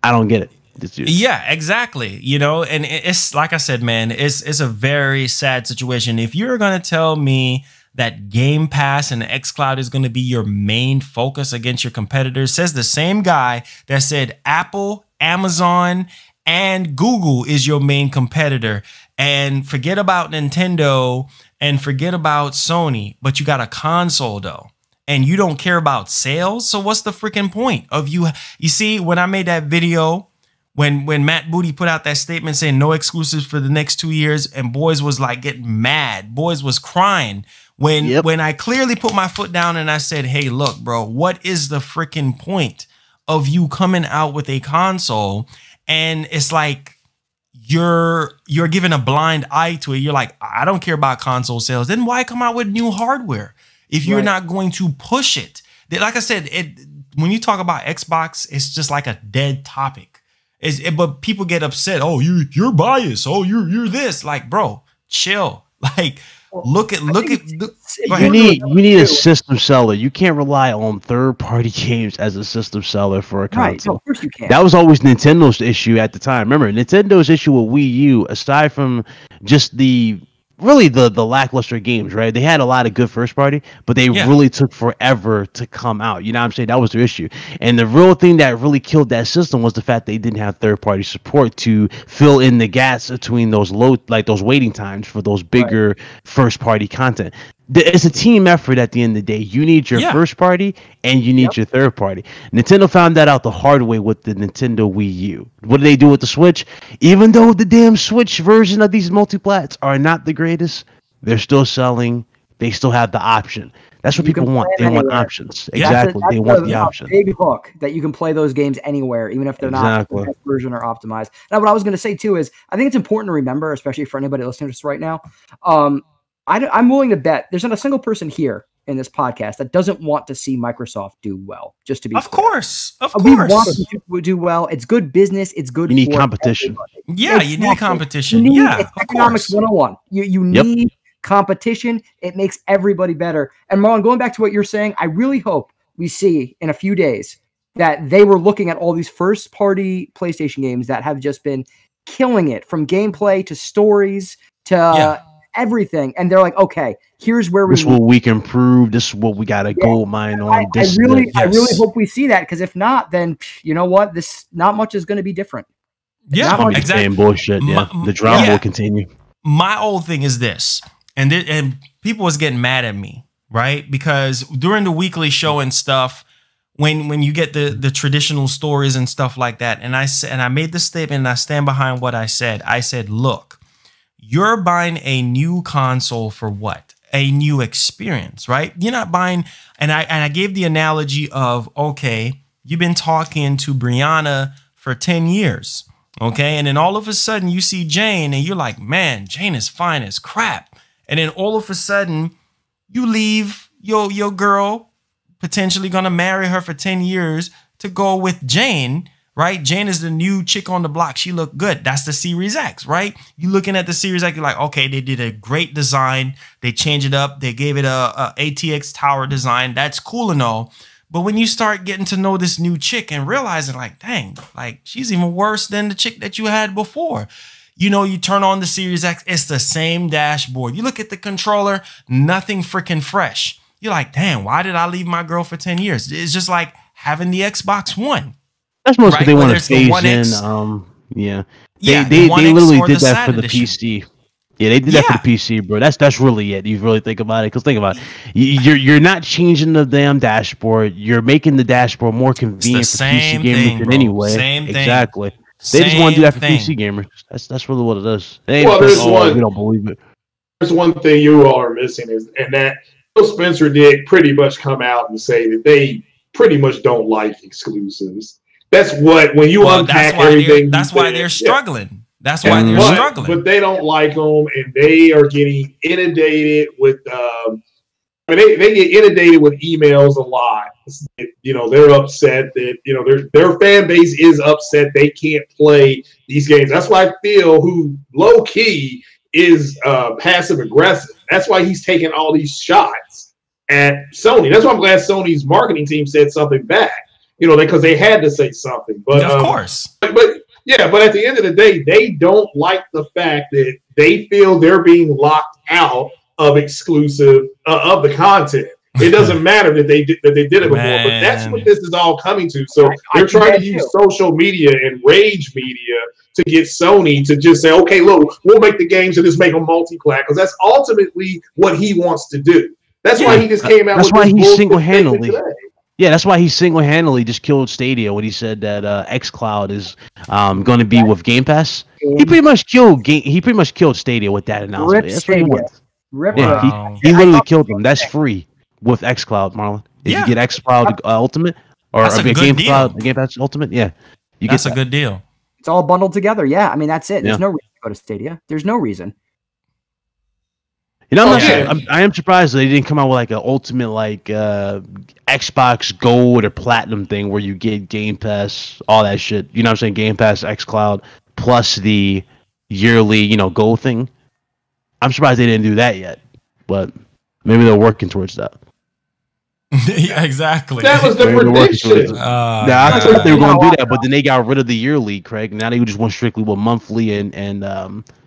Speaker 6: I don't get it.
Speaker 7: Yeah, exactly. You know, and it's like I said, man, it's a very sad situation. If you're gonna tell me that Game Pass and xCloud is going to be your main focus against your competitors, says the same guy that said Apple, Amazon, and Google is your main competitor. And forget about Nintendo and forget about Sony, but you got a console though. And you don't care about sales. So what's the freaking point of you? You see, when I made that video, when Matt Booty put out that statement saying no exclusives for the next 2 years, and boys was like getting mad. Boys was crying. When I clearly put my foot down and I said, hey, look, bro, what is the freaking point of you coming out with a console? And it's like you're giving a blind eye to it. You're like, I don't care about console sales. Then why come out with new hardware if you're not going to push it? Like I said, when you talk about Xbox, it's just like a dead topic. But people get upset. Oh, you're biased. Oh, you're this. Like, bro, chill. Like, Look at.
Speaker 6: You need a system seller. You can't rely on third-party games as a system seller for a console.
Speaker 2: Right. No, of course you can.
Speaker 6: That was always Nintendo's issue at the time. Remember, Nintendo's issue with Wii U, aside from just the lackluster games, right? They had a lot of good first party, but they really took forever to come out. You know what I'm saying? That was their issue. And the real thing that really killed that system was the fact they didn't have third party support to fill in the gaps between those those waiting times for those bigger first party content. It's a team effort at the end of the day. You need your first party and you need your third party. Nintendo found that out the hard way with the Nintendo Wii U. What do they do with the Switch? Even though the damn Switch version of these multiplats are not the greatest, they're still selling. They still have the option. That's what people want. They want options. Exactly. They want the option.
Speaker 2: Big hook that you can play those games anywhere, even if they're not the best version or optimized. Now, what I was going to say too is I think it's important to remember, especially for anybody listening to us right now. I'm willing to bet there's not a single person here in this podcast that doesn't want to see Microsoft do well. Just to be
Speaker 7: of course,
Speaker 2: we want them to do well. It's good business. It's good.
Speaker 6: You need competition.
Speaker 2: Everybody.
Speaker 7: Yeah, you need competition. It's
Speaker 2: economics 101. You need competition. It makes everybody better. And Marlon, going back to what you're saying, I really hope we see in a few days that they were looking at all these first-party PlayStation games that have just been killing it, from gameplay to stories to everything, and they're like, okay, here's where
Speaker 6: this is what we can improve. This is what we got to gold mine on.
Speaker 2: I really hope we see that, because if not, then you know what? Not much is going to be different.
Speaker 7: Yeah, exactly.
Speaker 6: Bullshit. Yeah, the drama will continue.
Speaker 7: My old thing is this, and people was getting mad at me, right? Because during the weekly show and stuff, when you get the traditional stories and stuff like that, and I made the statement, and I stand behind what I said. I said, look, you're buying a new console for what? A new experience, right? You're not buying, and I gave the analogy of, okay, you've been talking to Brianna for 10 years, okay? And then all of a sudden you see Jane and you're like, man, Jane is fine as crap. And then all of a sudden you leave your girl, potentially gonna marry her for 10 years to go with Jane, right? Jane is the new chick on the block. She looked good. That's the Series X, right? You looking at the Series X, you're like, okay, they did a great design. They changed it up. They gave it a ATX tower design. That's cool and all. But when you start getting to know this new chick and realizing, like, dang, like, she's even worse than the chick that you had before. You know, you turn on the Series X, it's the same dashboard. You look at the controller, nothing freaking fresh. You're like, damn, why did I leave my girl for 10 years? It's just like having the Xbox One.
Speaker 6: That's mostly what they want to phase in. They literally did that for the PC. Yeah, they did that for the PC, bro. That's really it. You really think about it, because think about it. You're not changing the damn dashboard. You're making the dashboard more convenient for PC gamers than anyway.
Speaker 7: Same thing.
Speaker 6: Exactly. They just want to do that for PC gamers. That's really what it is.
Speaker 4: We don't believe it. There's one thing you all are missing and that Phil Spencer did pretty much come out and say that they pretty much don't like exclusives. That's what, when you unpack everything.
Speaker 7: That's why they're struggling. That's why they're struggling.
Speaker 4: But they don't like them, and they are getting inundated with. They get inundated with emails a lot. You know, they're upset that their fan base is upset they can't play these games. That's why Phil, who low key is passive aggressive, that's why he's taking all these shots at Sony. That's why I'm glad Sony's marketing team said something back. You know, because they had to say something. But
Speaker 7: of course.
Speaker 4: But at the end of the day, they don't like the fact that they feel they're being locked out of exclusive of the content. It doesn't matter that they did it before, but that's what this is all coming to. So they're trying to use social media and rage media to get Sony to just say, okay, look, we'll make the games and just make them multi-plat, because that's ultimately what he wants to do. That's why he just came out.
Speaker 6: That's why he single-handedly. Yeah, that's why he single-handedly just killed Stadia when he said that xCloud is going to be with Game Pass. He pretty much killed Stadia with that announcement. That's what he wants. He literally killed them. That's free with xCloud, Marlon. If you get xCloud Ultimate or Game Pass Ultimate, you
Speaker 7: that's a good deal.
Speaker 2: It's all bundled together. Yeah, I mean, that's it. There's no reason to go to Stadia. There's no reason.
Speaker 6: You know, I am surprised they didn't come out with like an ultimate Xbox Gold or Platinum thing where you get Game Pass, all that shit. You know what I'm saying? Game Pass, xCloud, plus the yearly, Gold thing. I'm surprised they didn't do that yet. but maybe they're working towards that.
Speaker 7: Yeah, exactly.
Speaker 4: That was the prediction.
Speaker 6: Yeah, I thought they were going to do that, but then they got rid of the yearly, Craig. Now they just went strictly with monthly and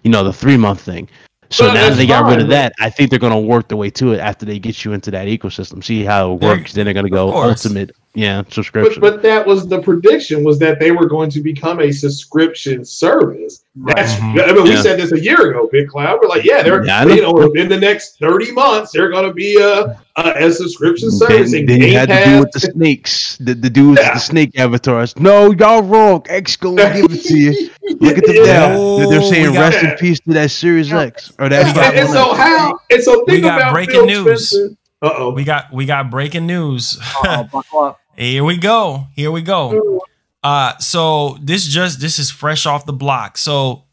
Speaker 6: you know, the 3-month thing. So now that they got rid of that, I think they're going to work their way to it after they get you into that ecosystem. See how it works. Then they're going to go ultimate, subscription.
Speaker 4: But that was the prediction, was that they were going to become a subscription service. That's, I mean, we said this a year ago, Big Cloud. We're like, they're in the next 30 months, they're going to be a subscription service.
Speaker 6: Then you had to do with the snakes, the dudes, the snake avatars. No, y'all wrong. X gonna give it to you. Look at them down. They're saying rest in peace to that Series X or that.
Speaker 7: We got breaking news. We got breaking news.
Speaker 2: Buckle up.
Speaker 7: Here we go. So this is fresh off the block. So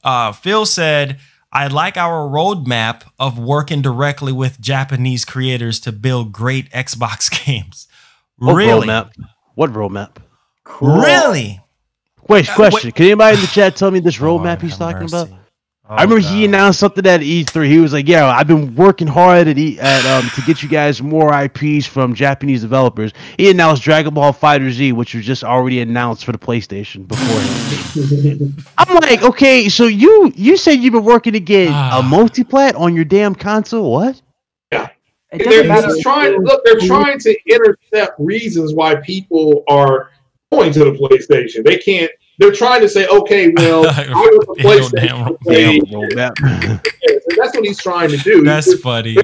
Speaker 7: Phil said, I like our roadmap of working directly with Japanese creators to build great Xbox games. Really?
Speaker 6: What roadmap?
Speaker 7: Cool. Really?
Speaker 6: Wait, question. Can anybody in the chat tell me this roadmap he's talking about? I remember he announced something at E3. He was like, "Yeah, I've been working hard at to get you guys more IPs from Japanese developers." He announced Dragon Ball FighterZ, which was just already announced for the PlayStation beforehand. I'm like, okay, so you said you've been working to get a multiplat on your damn console? What?
Speaker 4: Yeah, they're trying to intercept reasons why people are going to the PlayStation. They can't. They're trying to say, okay, well, I want the PlayStation. That's what he's trying to do.
Speaker 7: That's funny.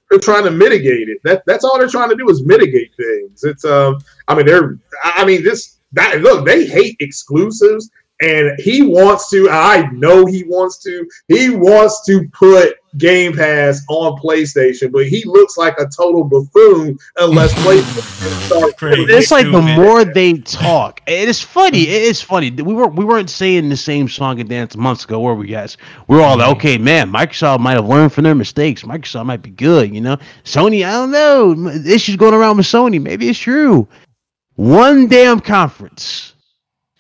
Speaker 4: They're trying to mitigate it. That's all they're trying to do is mitigate things. It's look, they hate exclusives, and he wants to. I know he wants to. He wants to put Game Pass on PlayStation, but he looks like a total buffoon unless PlayStation starts.
Speaker 6: It's like the more they talk, it is funny. It is funny. We weren't saying the same song and dance months ago, were we, guys? We're all like, okay, man, Microsoft might have learned from their mistakes. Microsoft might be good, you know. Sony, I don't know. Issues going around with Sony. Maybe it's true. One damn conference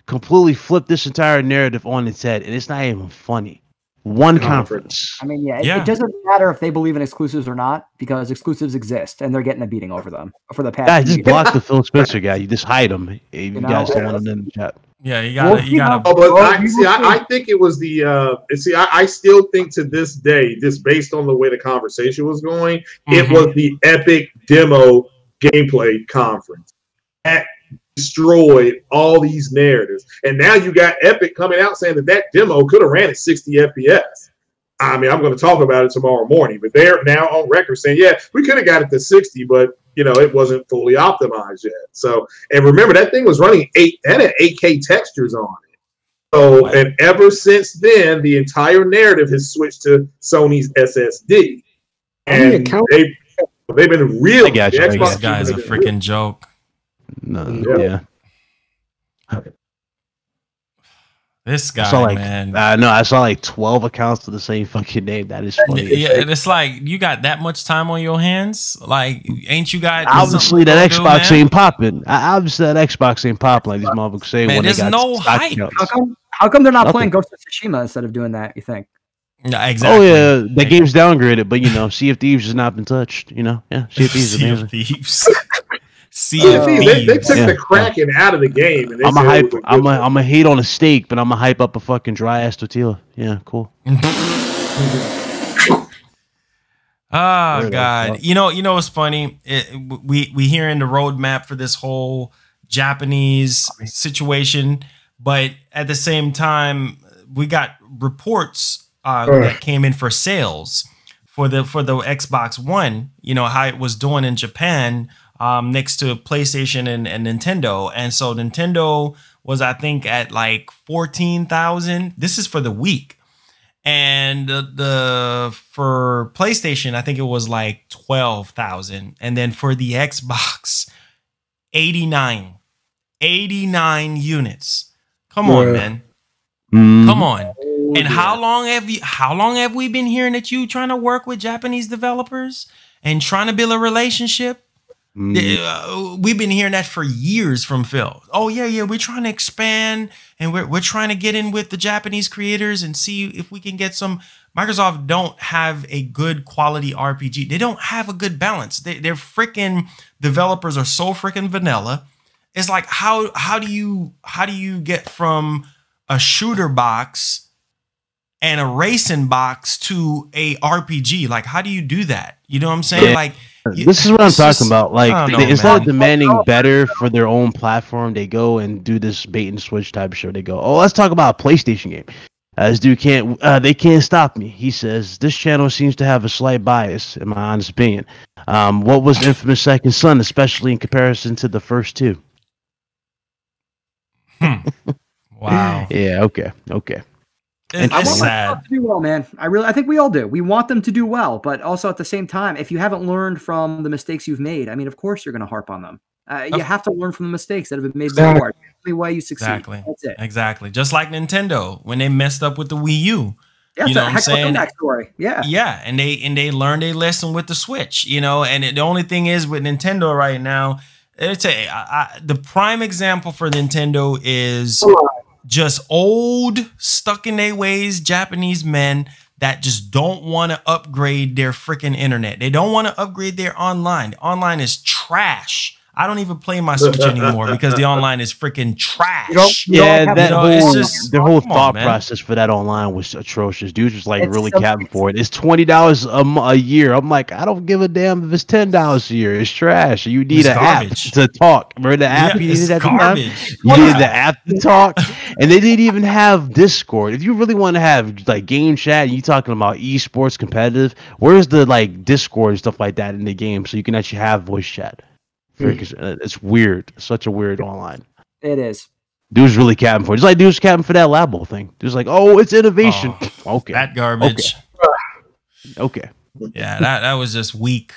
Speaker 6: completely flipped this entire narrative on its head, and it's not even funny. One conference.
Speaker 2: I mean, it doesn't matter if they believe in exclusives or not, because exclusives exist, and they're getting a beating over them for the past.
Speaker 6: Yeah, just block the Phil Spencer guy. You just hide him. If you guys don't want him in the chat.
Speaker 7: Yeah, you gotta.
Speaker 4: Oh, but I think it was the. I still think to this day, just based on the way the conversation was going, it was the Epic demo gameplay conference that destroyed all these narratives, and now you got Epic coming out saying that demo could have ran at 60 FPS. I mean, I'm going to talk about it tomorrow morning, but they're now on record saying, yeah, we could have got it to 60, but it wasn't fully optimized yet. So, and remember, that thing was running 8K textures on it. So, and ever since then, the entire narrative has switched to Sony's SSD, and they've been real.
Speaker 7: This guy's a freaking joke.
Speaker 6: No,
Speaker 7: This guy, man.
Speaker 6: I saw like 12 accounts to the same fucking name. That is funny.
Speaker 7: Yeah, it's like you got that much time on your hands. Like, ain't you got?
Speaker 6: Obviously, that Xbox ain't popping. Obviously, that Xbox ain't popping like these motherfuckers say.
Speaker 7: Man,
Speaker 6: when
Speaker 7: there's
Speaker 6: they got
Speaker 7: no hype.
Speaker 2: How come they're not playing Ghost of Tsushima instead of doing that? You think?
Speaker 7: Yeah, exactly.
Speaker 6: Oh yeah, that game's downgraded, but Sea of Thieves has not been touched. Sea of Thieves is amazing.
Speaker 4: They took the Kraken out of the game. And
Speaker 6: I'm a hate on a steak, but I'm gonna hype up a fucking dry ass tortilla. Yeah, cool.
Speaker 7: Oh God, you know what's funny? We hearing the roadmap for this whole Japanese situation, but at the same time, we got reports that came in for sales for the Xbox One. How it was doing in Japan. Next to PlayStation and Nintendo. And so Nintendo was, I think, at like 14,000. This is for the week. And for PlayStation, I think it was like 12,000. And then for the Xbox, 89 units. Come on, man. Come on. And how long have we been hearing that you trying to work with Japanese developers and trying to build a relationship? We've been hearing that for years from Phil. Oh yeah, we're trying to expand, and we're trying to get in with the Japanese creators and see if we can get some Microsoft don't have a good quality RPG. They don't have a good balance. Their freaking developers are so freaking vanilla. It's like how do you get from a shooter box and a racing box to a RPG? Like, how do you do that? You know what I'm saying? Like,
Speaker 6: this is what I'm talking about. Like, instead of demanding better for their own platform, they go and do this bait and switch type of show. They go, oh, let's talk about a PlayStation game. This dude they can't stop me. He says, this channel seems to have a slight bias, in my honest opinion. What was Infamous Second Son, especially in comparison to the first two?
Speaker 7: Wow.
Speaker 6: Yeah, okay.
Speaker 2: It's sad. To do well, man. I think we all do. We want them to do well, but also at the same time, if you haven't learned from the mistakes you've made, I mean, of course you're going to harp on them. You have to learn from the mistakes that have been made before. That's the only way you succeed.
Speaker 7: Exactly.
Speaker 2: That's it.
Speaker 7: Exactly. Just like Nintendo when they messed up with the Wii U.
Speaker 2: Yeah,
Speaker 7: you know what I'm saying?
Speaker 2: Story. Yeah.
Speaker 7: Yeah, and they learned a lesson with the Switch. You know, and the only thing is with Nintendo right now, the prime example for Nintendo is just old, stuck in their ways Japanese men that just don't want to upgrade their freaking internet. They don't want to upgrade their online. The online is trash. I don't even play my Switch anymore because the online is freaking trash.
Speaker 6: Their whole thought process for that online was atrocious. Dudes was like really capping for it. It's $20 a year. I'm like, I don't give a damn if it's $10 a year. It's trash. You need an app to talk. Remember the app you needed at the time? You needed the app to talk, and they didn't even have Discord. If you really want to have like game chat, and you talking about esports competitive, where's the like Discord and stuff like that in the game so you can actually have voice chat? It's weird. Such a weird online.
Speaker 2: It is.
Speaker 6: Dude's really capping for it. It's like dude's capping for that Labo thing. Dude's like, oh, it's innovation. Okay.
Speaker 7: That garbage.
Speaker 6: Okay.
Speaker 7: Yeah, that was just weak.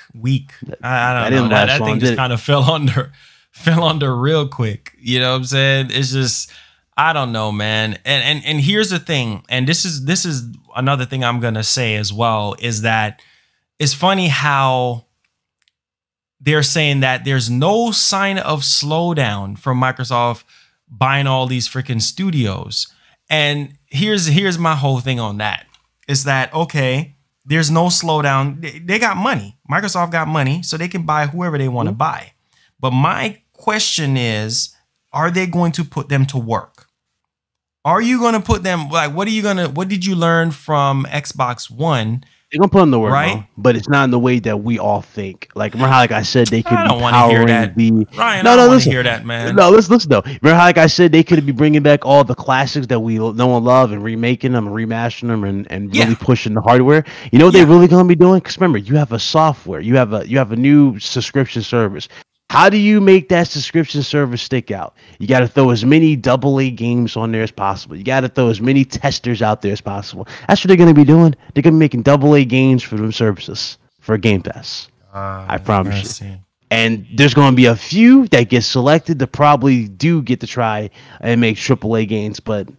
Speaker 7: I don't know. That thing just kind of fell under real quick. You know what I'm saying? It's just, I don't know, man. And here's the thing, and this is another thing I'm gonna say as well, is that it's funny how they're saying that there's no sign of slowdown from Microsoft buying all these freaking studios. And here's my whole thing on that. Is that, okay, there's no slowdown. They got money. Microsoft got money, so they can buy whoever they want to buy. But my question is, are they going to put them to work? Are you going to put them, like, what did you learn from Xbox One?
Speaker 6: They're gonna put them to work, right? But it's not in the way that we all think. Like, remember how, like I said, they could
Speaker 7: be powering the. Ryan, I don't want to hear that, man.
Speaker 6: No, listen though. Remember how, like I said, they could be bringing back all the classics that we know and love and remaking them, and remastering them, and really pushing the hardware. You know what they're really gonna be doing? Because remember, you have a software, you have a new subscription service. How do you make that subscription service stick out? You got to throw as many AA games on there as possible. You got to throw as many testers out there as possible. That's what they're going to be doing. They're going to be making AA games for them services for Game Pass. I promise you. And there's going to be a few that get selected that probably do get to try and make AAA games, but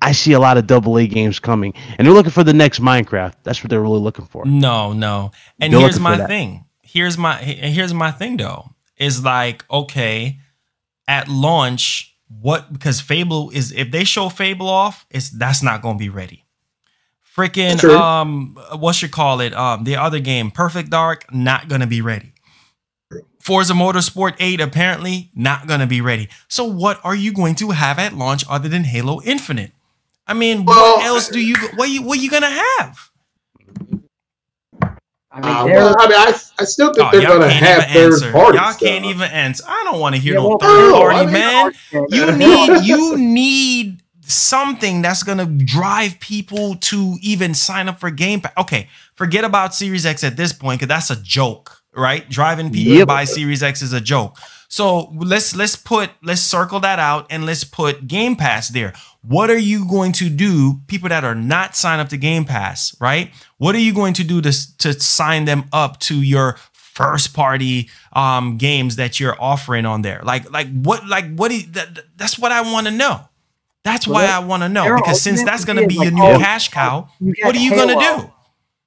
Speaker 6: I see a lot of AA games coming, and they're looking for the next Minecraft. That's what they're really looking for.
Speaker 7: No. And here's my thing. Here's my thing though. Is like, okay, at launch, because Fable is, if they show Fable off, that's not gonna be ready. Freaking the other game, Perfect Dark, not gonna be ready. Forza Motorsport 8 apparently not gonna be ready. So what are you going to have at launch other than Halo Infinite? I mean, what else what are you gonna have?
Speaker 4: I still think they're going to have third parties.
Speaker 7: Y'all can't even answer. I don't want to hear no third party, man. You need something that's going to drive people to even sign up for Game Pass. Okay, forget about Series X at this point, because that's a joke, right? Driving people to buy Series X is a joke. So let's circle that out and let's put Game Pass there. What are you going to do, people that are not signed up to Game Pass, right? What are you going to do to sign them up to your first party games that you're offering on there? That's what I want to know. That's why I want to know, because since that's going to be your new cash cow, what are you going to do?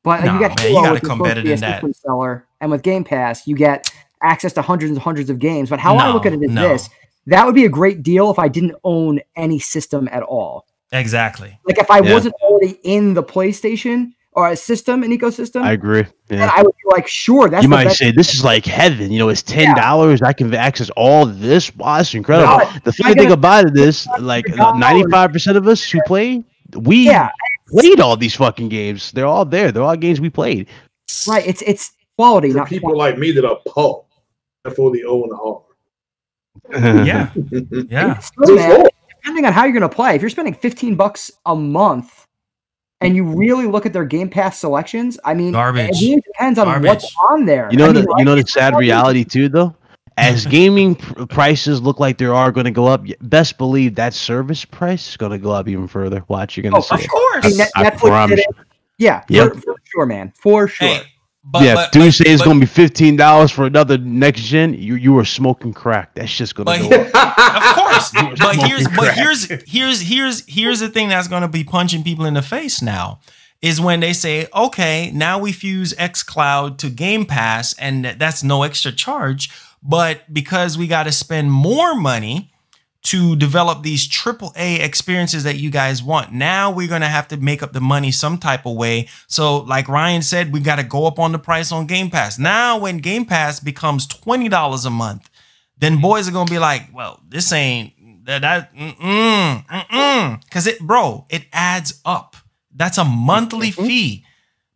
Speaker 2: But you got
Speaker 7: you got to come better than that.
Speaker 2: Seller, and with Game Pass, you get access to hundreds and hundreds of games. But how I look at it is this. That would be a great deal if I didn't own any system at all.
Speaker 7: Exactly.
Speaker 2: Like if I wasn't already in the PlayStation, or a system, an ecosystem.
Speaker 6: I agree. Yeah.
Speaker 2: And I would be like, sure, that's
Speaker 6: you
Speaker 2: the
Speaker 6: might
Speaker 2: best.
Speaker 6: say this is like heaven. You know, it's $10. I can access all this. Wow, that's incredible.
Speaker 2: No,
Speaker 6: The funny thing about it is, like, 95% of us who play, we played all these fucking games. They're all there. They're all games we played.
Speaker 2: Right. It's quality,
Speaker 4: For
Speaker 2: not
Speaker 4: people
Speaker 2: quantity.
Speaker 4: like me that are poor, for the O and the R.
Speaker 7: Yeah. Yeah.
Speaker 2: So, man, depending on how you're going to play, if you're spending $15 a month and you really look at their Game Pass selections, I mean,
Speaker 7: Garbage.
Speaker 2: it really depends on what's on there.
Speaker 6: You know,
Speaker 2: I mean,
Speaker 6: you know the sad reality too, though. As gaming prices look like they are going to go up, best believe that service price is going to go up even further. Watch, you're going to see.
Speaker 7: Of course.
Speaker 2: I mean,
Speaker 6: I
Speaker 2: Netflix
Speaker 6: promise
Speaker 2: did it. Yeah, for sure, man. For sure.
Speaker 7: Hey, but
Speaker 6: dude say it's going to be $15 for another next gen. You are smoking crack. That's just going to go up.
Speaker 7: Of course. Here's the thing that's going to be punching people in the face now is when they say, okay, now we fuse xCloud to Game Pass, and that's no extra charge. But because we got to spend more money to develop these AAA experiences that you guys want, now we're going to have to make up the money some type of way. So like Ryan said, we got to go up on the price on Game Pass. Now when Game Pass becomes $20 a month, then boys are going to be like, well, this ain't because it adds up. That's a monthly fee.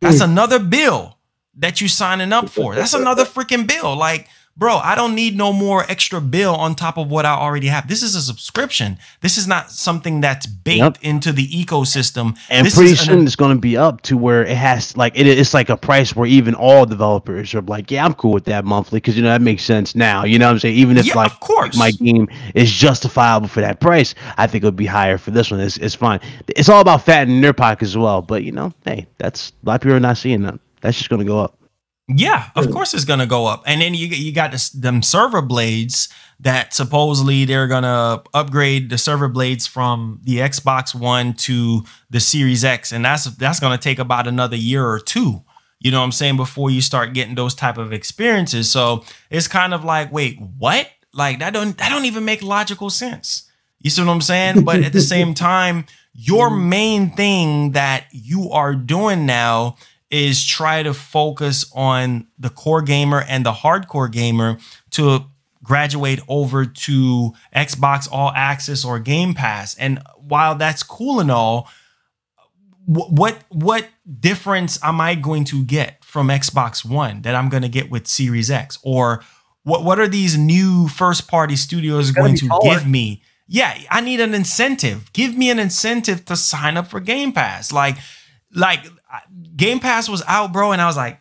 Speaker 7: That's another bill that you signing up for. That's another freaking bill. Like, bro, I don't need no more extra bill on top of what I already have. This is a subscription. This is not something that's baked into the ecosystem.
Speaker 6: And
Speaker 7: this
Speaker 6: pretty soon it's going to be up to where it has like it's like a price where even all developers are like, yeah, I'm cool with that monthly because you know that makes sense now. You know what I'm saying? Even if like
Speaker 7: of course
Speaker 6: my game is justifiable for that price, I think it would be higher for this one. It's fine. It's all about fattening their pockets as well. But you know, hey, that's a lot of people are not seeing that. That's just going to go up.
Speaker 7: Yeah, of course it's going to go up. And then you got them server blades that supposedly they're going to upgrade the server blades from the Xbox One to the Series X. And that's going to take about another year or two, you know what I'm saying, before you start getting those type of experiences. So it's kind of like, wait, what? Like that don't even make logical sense. You see what I'm saying? But at the same time, your main thing that you are doing now is try to focus on the core gamer and the hardcore gamer to graduate over to Xbox All Access or Game Pass. And while that's cool and all, what difference am I going to get from Xbox One that I'm going to get with Series X? Or what are these new first party studios going to give me? Yeah, I need an incentive. Give me an incentive to sign up for Game Pass. Like Game Pass was out, bro, and I was like,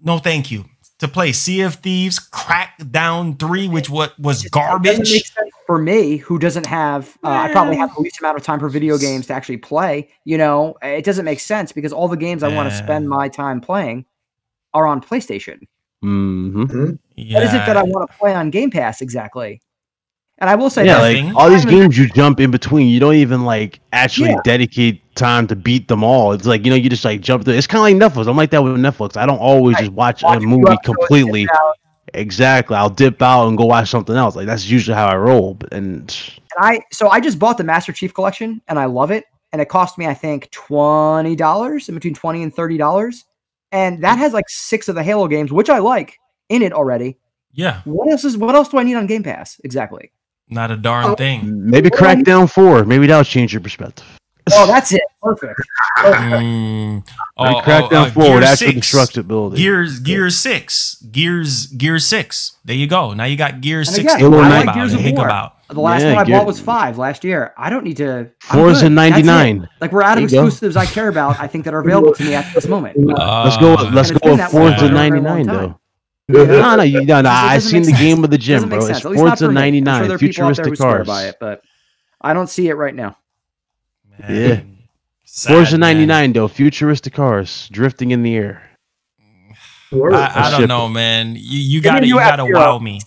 Speaker 7: no, thank you. To play Sea of Thieves, Crackdown 3, which was garbage.
Speaker 2: It doesn't make sense for me, who doesn't have, I probably have the least amount of time for video games to actually play. You know, it doesn't make sense because all the games I want to spend my time playing are on PlayStation.
Speaker 7: Yeah.
Speaker 2: What is it that I want to play on Game Pass exactly? And I will say,
Speaker 6: like all these games you jump in between, you don't even like actually dedicate time to beat them all. It's like, you know, you just like jump through. It's kind of like Netflix. I'm like that with Netflix. I don't always just watch a movie completely. Exactly. I'll dip out and go watch something else. Like that's usually how I roll.
Speaker 2: I just bought the Master Chief Collection and I love it. And it cost me, I think, $20, in between $20 and $30. And that has like 6 of the Halo games, which I like, in it already.
Speaker 7: Yeah.
Speaker 2: What else do I need on Game Pass? Exactly.
Speaker 7: Not a darn thing.
Speaker 6: Maybe Crackdown 4. Maybe that'll change your perspective.
Speaker 2: Oh, that's it. Perfect.
Speaker 6: Crackdown 4. That's the destructibility.
Speaker 7: Gears 6. Gears 6. There you go. Now you got Gears 6
Speaker 2: again,
Speaker 7: to
Speaker 2: I like Gears of
Speaker 7: think
Speaker 2: War.
Speaker 7: about.
Speaker 2: The last one I bought was 5 last year. I don't need to.
Speaker 6: 4's in 99.
Speaker 2: Like we're out of exclusives I care about. I think that are available to me at this moment.
Speaker 6: Let's go with 4's in 99 though. No, I seen the game of the gym, bro. It's Forza 99,
Speaker 2: sure
Speaker 6: futuristic cars.
Speaker 2: Buy it, but I don't see it right now.
Speaker 6: Yeah, Forza 99 though, futuristic cars drifting in the air.
Speaker 7: I don't know, man. You gotta wow me.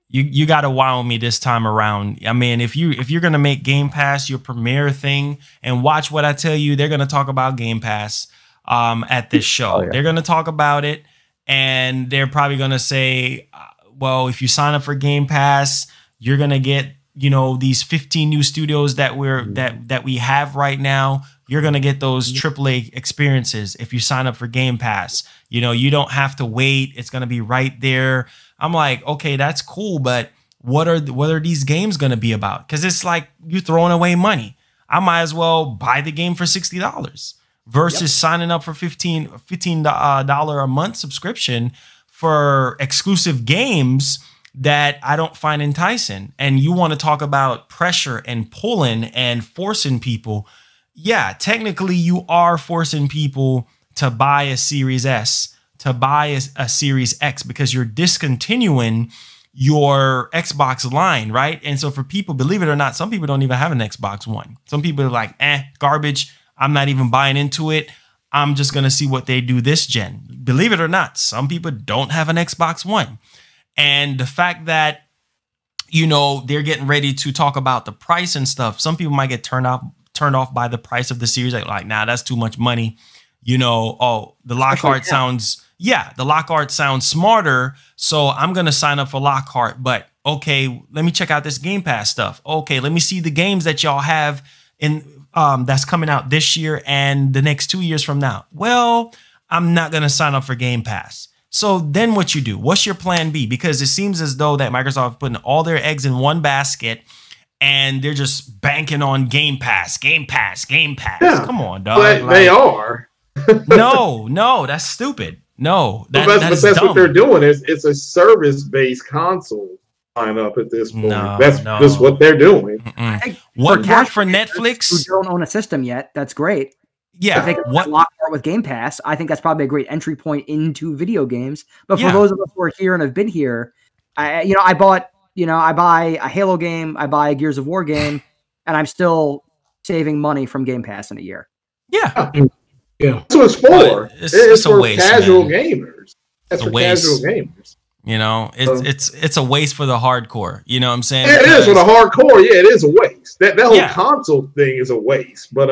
Speaker 7: You gotta wow me this time around. I mean, if you're gonna make Game Pass your premier thing, and watch what I tell you, they're gonna talk about Game Pass at this show. They're gonna talk about it. And they're probably going to say, well, if you sign up for Game Pass, you're going to get, you know, these 15 new studios that we have right now. you're going to get those AAA experiences if you sign up for Game Pass. You know, you don't have to wait. It's going to be right there. I'm like, okay, that's cool. But what are these games going to be about? Because it's like you're throwing away money. I might as well buy the game for $60 versus signing up for $15 a month subscription for exclusive games that I don't find enticing. And you want to talk about pressure and pulling and forcing people. Yeah, technically you are forcing people to buy a Series S, to buy a Series X, because you're discontinuing your Xbox line, right? And so for people, believe it or not, some people don't even have an Xbox One. Some people are like, garbage. I'm not even buying into it. I'm just going to see what they do this gen. Believe it or not, some people don't have an Xbox One. And the fact that, you know, they're getting ready to talk about the price and stuff, some people might get turned off by the price of the series. Like, nah, that's too much money. You know, oh, the Lockhart sounds, the Lockhart sounds smarter. So I'm going to sign up for Lockhart. But okay, let me check out this Game Pass stuff. Okay, let me see the games that y'all have in that's coming out this year and the next 2 years from now. Well, I'm not going to sign up for Game Pass. So then what you do? What's your plan B? Because it seems as though that Microsoft is putting all their eggs in one basket and they're just banking on Game Pass, Game Pass, Game Pass. Yeah, come on, dog.
Speaker 4: But they are.
Speaker 7: No, that's stupid. No,
Speaker 4: that's
Speaker 7: dumb.
Speaker 4: What they're doing. It's a service-based console line up at this point. That's just what they're doing.
Speaker 7: What worked for Netflix?
Speaker 2: Who don't own a system yet? That's great.
Speaker 7: Yeah,
Speaker 2: if they can Lockhart with Game Pass, I think that's probably a great entry point into video games. But for those of us who are here and have been here, I buy a Halo game, I buy a Gears of War game, and I'm still saving money from Game Pass in a year.
Speaker 7: Yeah.
Speaker 4: That's what it's for. It's for waste, casual gamers. That's for casual gamers.
Speaker 7: You know, it's a waste for the hardcore. You know what I'm saying?
Speaker 4: Yeah, it is for the hardcore. Yeah, it is a waste. That whole console thing is a waste. But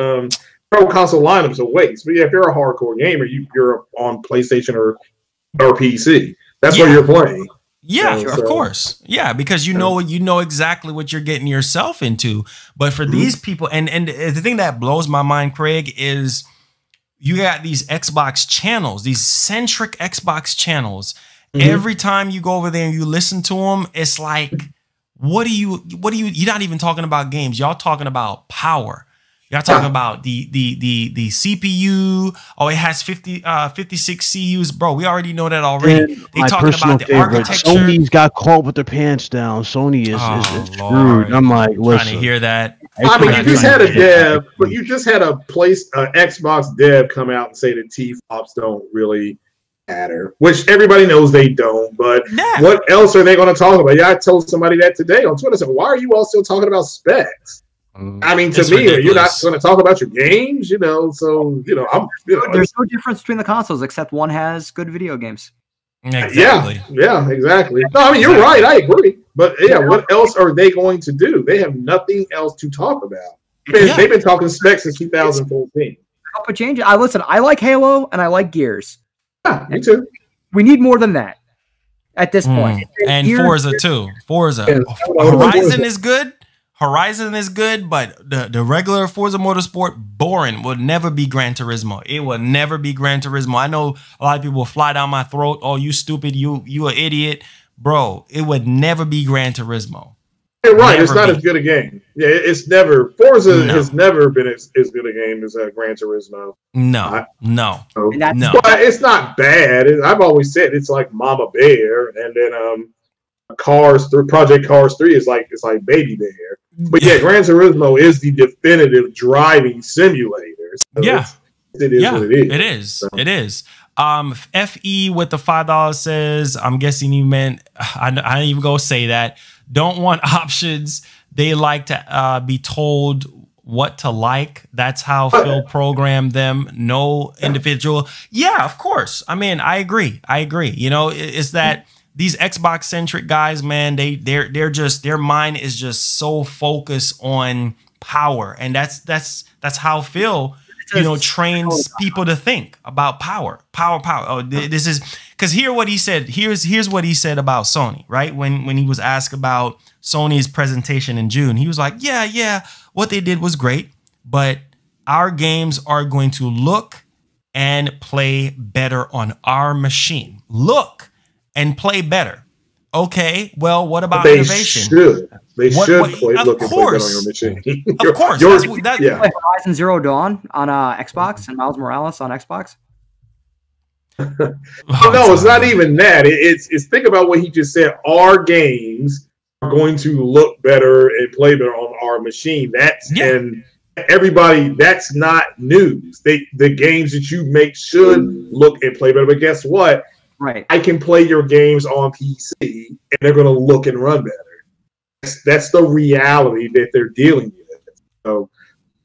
Speaker 4: pro console lineup's a waste. But yeah, if you're a hardcore gamer, you're on PlayStation or PC. That's where you're playing.
Speaker 7: Yeah, of course. Yeah, because you know exactly what you're getting yourself into. But for these people, and the thing that blows my mind, Craig, is you got these Xbox channels, these centric Xbox channels. Every time you go over there and you listen to them, it's like, what do you, you're not even talking about games. Y'all talking about power. Y'all talking about the CPU. Oh, it has 56 CUs, bro. We already know that already. They talking about the architecture.
Speaker 6: Sony's got caught with their pants down. Sony is screwed. I'm like, listen.
Speaker 7: Trying to hear that.
Speaker 4: I mean, you just had a dev, but you just had a Xbox dev come out and say that T-flops don't really matter, which everybody knows they don't. But what else are they going to talk about? Yeah, I told somebody that today on Twitter. I said, why are you all still talking about specs? I mean, to me, you're not going to talk about your games, So
Speaker 2: there's no difference between the consoles except one has good video games.
Speaker 7: Exactly.
Speaker 4: Yeah, exactly. No, I mean, you're right. I agree. But what else are they going to do? They have nothing else to talk about. They've been talking specs since 2014.
Speaker 2: Help a change. Listen, I like Halo and I like Gears.
Speaker 4: Yeah, me too.
Speaker 2: We need more than that at this point.
Speaker 7: And Forza too. Forza. Horizon is good. Horizon is good, but the regular Forza Motorsport, boring. Will never be Gran Turismo. It will never be Gran Turismo. I know a lot of people will fly down my throat. Oh, you stupid. You an idiot. Bro, it would never be Gran Turismo.
Speaker 4: You're right. It's not as good a game. Yeah, it's never. Forza has never been as good a game as Gran Turismo.
Speaker 7: No.
Speaker 4: But it's not bad. I've always said it's like Mama Bear, and then Project Cars 3 is like Baby Bear. But yeah, Gran Turismo is the definitive driving simulator. So it is what it is.
Speaker 7: It is. So. It is. FE with the $5 says, I'm guessing you meant, I didn't even go say that. Don't want options. They like to be told what to like. That's how Phil programmed them. No individual. Yeah, of course. I mean, I agree. You know, it's that these Xbox centric guys, man, their mind is just so focused on power. And that's how Phil, trains people to think about power. Oh, this is because here's what he said. Here's what he said about Sony, right? When he was asked about Sony's presentation in June, he was like, yeah, what they did was great, but our games are going to look and play better on our machine. Look and play better. Okay, well, what about innovation?
Speaker 4: They should play look and play better on your machine.
Speaker 7: Of course.
Speaker 2: Yeah. Horizon Zero Dawn on Xbox and Miles Morales on Xbox.
Speaker 4: No, it's not even that. It's think about what he just said. Our games are going to look better and play better on our machine. And everybody, that's not news. The games that you make should look and play better. But guess what?
Speaker 2: Right.
Speaker 4: I can play your games on PC and they're going to look and run better. That's the reality that they're dealing with. So,